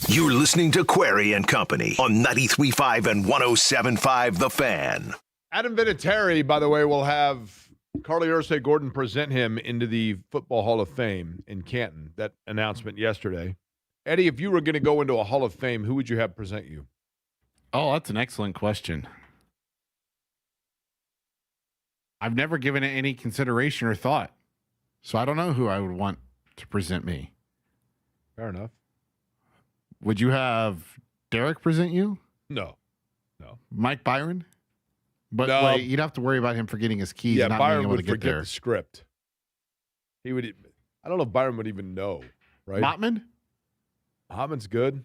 You're listening to Query and Company on 93.5 and 107.5 The Fan. Adam Vinatieri, by the way, will have Carly Ursay Gordon present him into the Football Hall of Fame in Canton. That announcement yesterday. Eddie, if you were going to go into a Hall of Fame, who would you have present you? Oh, that's an excellent question. I've never given it any consideration or thought. So I don't know who I would want to present me. Fair enough. Would you have Derek present you? No. Mike Byron? But No. wait, you'd have to worry about him forgetting his keys Yeah, and not Byron being able would to get forget there. the script. He would. I don't know if Byron would even know, right? Mottman? Hotman's good.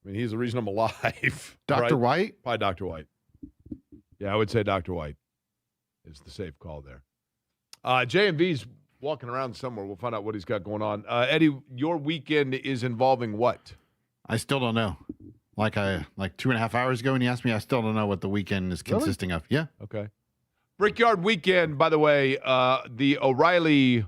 I mean, he's the reason I'm alive. Dr. right? White? Probably Dr. White. Yeah, I would say Dr. White is the safe call there. J&V's walking around somewhere. We'll find out what he's got going on. Eddie, your weekend is involving what? I still don't know. Like 2.5 hours ago when you asked me, I still don't know what the weekend is consisting of. Yeah. Okay. Brickyard Weekend, by the way, the O'Reilly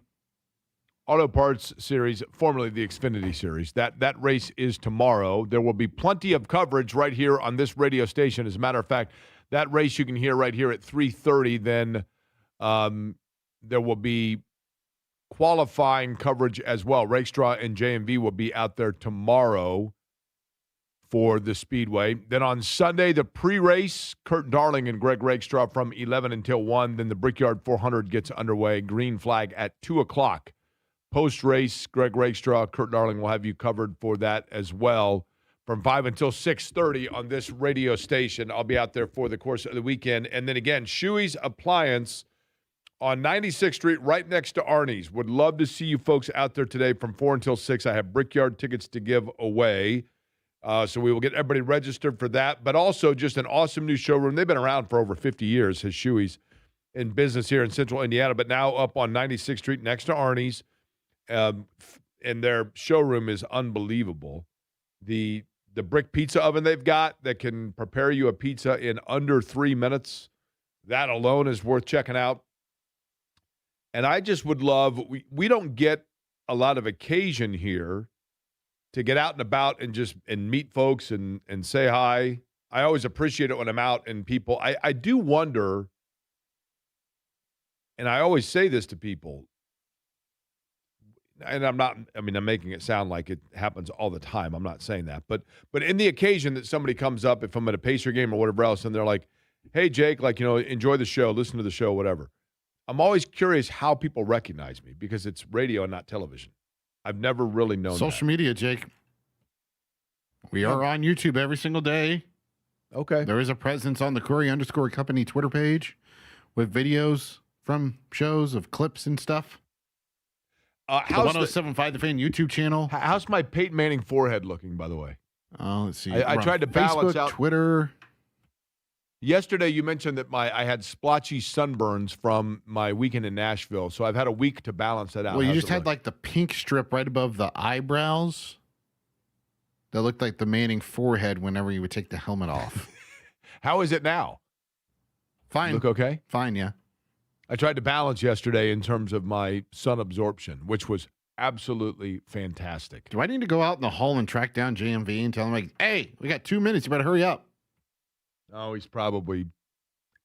Auto Parts Series, formerly the Xfinity Series, that race is tomorrow. There will be plenty of coverage right here on this radio station. As a matter of fact, that race you can hear right here at 3:30. Then there will be qualifying coverage as well. Rakestraw and J&V will be out there tomorrow for the Speedway. Then on Sunday, the pre-race, Kurt Darling and Greg Rakestraw from 11 until 1. Then the Brickyard 400 gets underway. Green flag at 2 o'clock. Post-race, Greg Rakestraw, Kurt Darling will have you covered for that as well from 5 until 6:30 on this radio station. I'll be out there for the course of the weekend. And then again, Shuey's Appliance on 96th Street, right next to Arnie's. Would love to see you folks out there today from 4 until 6. I have Brickyard tickets to give away. So we will get everybody registered for that. But also just an awesome new showroom. They've been around for over 50 years, his Shuey's, in business here in central Indiana, but now up on 96th Street next to Arnie's. And their showroom is unbelievable. The brick pizza oven they've got that can prepare you a pizza in under 3 minutes, that alone is worth checking out. And I just would love, we don't get a lot of occasion here to get out and about and meet folks and say hi. I always appreciate it when I'm out and people, I do wonder, and I always say this to people, and I'm making it sound like it happens all the time. I'm not saying that. But in the occasion that somebody comes up, if I'm at a Pacer game or whatever else, and they're like, hey, Jake, enjoy the show, listen to the show, whatever. I'm always curious how people recognize me because it's radio and not television. I've never really known Social media, Jake. We are on YouTube every single day. Okay. There is a presence on the Query_Company Twitter page with videos from shows of clips and stuff. How's the 1075 The Fan YouTube channel. How's my Peyton Manning forehead looking, by the way? Oh, let's see. I tried to balance Facebook, out. Twitter. Yesterday, you mentioned that I had splotchy sunburns from my weekend in Nashville, so I've had a week to balance that out. Well, you How's just it had look? like the pink strip right above the eyebrows that looked like the Manning forehead whenever you would take the helmet off. How is it now? Fine. Look okay? Fine, yeah. I tried to balance yesterday in terms of my sun absorption, which was absolutely fantastic. Do I need to go out in the hall and track down JMV and tell him, like, hey, we got 2 minutes. You better hurry up. Oh, he's probably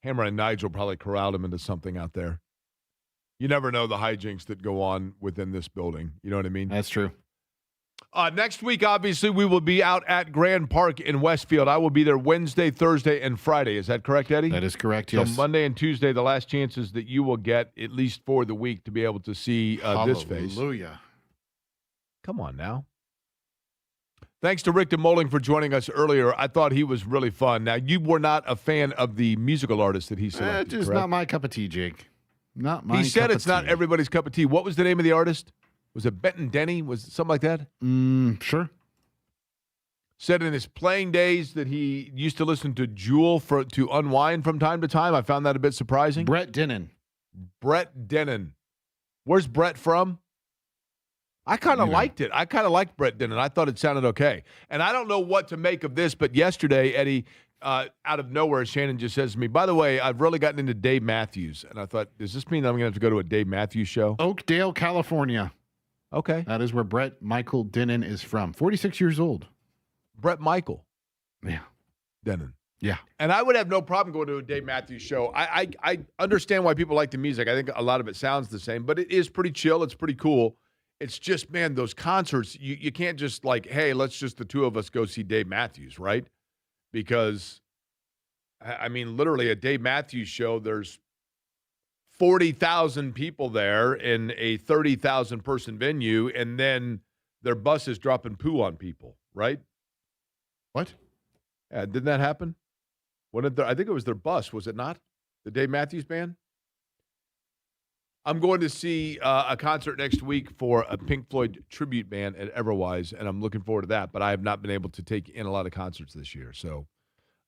Hammer and Nigel probably corralled him into something out there. You never know the hijinks that go on within this building. You know what I mean? That's true. Next week, obviously, we will be out at Grand Park in Westfield. I will be there Wednesday, Thursday, and Friday. Is that correct, Eddie? That is correct, So yes. Monday and Tuesday, the last chances that you will get, at least for the week, to be able to see this face. Hallelujah. Come on now. Thanks to Rick DeMulling for joining us earlier. I thought he was really fun. Now, you were not a fan of the musical artist that he selected, Just correct? not my cup of tea, Jake. Not my He said cup it's of not tea. everybody's cup of tea. What was the name of the artist? Was it Benton Denny? Was it something like that? Sure. Said in his playing days that he used to listen to Jewel to unwind from time to time. I found that a bit surprising. Brett Dennen. Brett Dennen. Where's Brett from? I kind of liked it. I kind of liked Brett Dennen. I thought it sounded okay. And I don't know what to make of this, but yesterday, Eddie, out of nowhere, Shannon just says to me, by the way, I've really gotten into Dave Matthews. And I thought, does this mean I'm going to have to go to a Dave Matthews show? Oakdale, California. Okay. That is where Brett Michael Denon is from. 46 years old. Brett Michael Yeah. Denon. Yeah. And I would have no problem going to a Dave Matthews show. I understand why people like the music. I think a lot of it sounds the same, but it is pretty chill. It's pretty cool. It's just, man, those concerts, you can't just like, hey, let's just the two of us go see Dave Matthews, right? Because, I mean, literally a Dave Matthews show, there's 40,000 people there in a 30,000 person venue, and then their bus is dropping poo on people, right? What? Yeah, didn't that happen? I think it was their bus, was it not? The Dave Matthews Band? I'm going to see a concert next week for a Pink Floyd tribute band at Everwise, and I'm looking forward to that, but I have not been able to take in a lot of concerts this year, so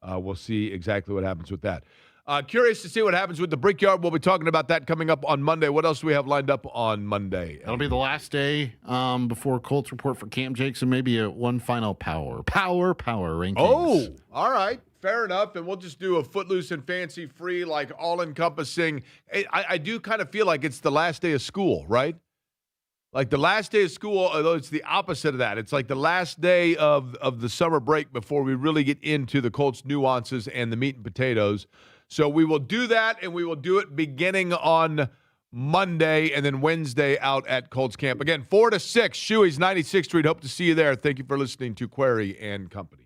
we'll see exactly what happens with that. Curious to see what happens with the Brickyard. We'll be talking about that coming up on Monday. What else do we have lined up on Monday? That'll be the last day before Colts report for Cam Jakes, and maybe one final power rankings. Oh, all right. Fair enough. And we'll just do a footloose and fancy free, like all-encompassing. I do kind of feel like it's the last day of school, right? Like the last day of school, although it's the opposite of that. It's like the last day of the summer break before we really get into the Colts nuances and the meat and potatoes. So we will do that, and we will do it beginning on Monday and then Wednesday out at Colts camp. Again, 4 to 6, Shoey's 96th Street. Hope to see you there. Thank you for listening to Query and Company.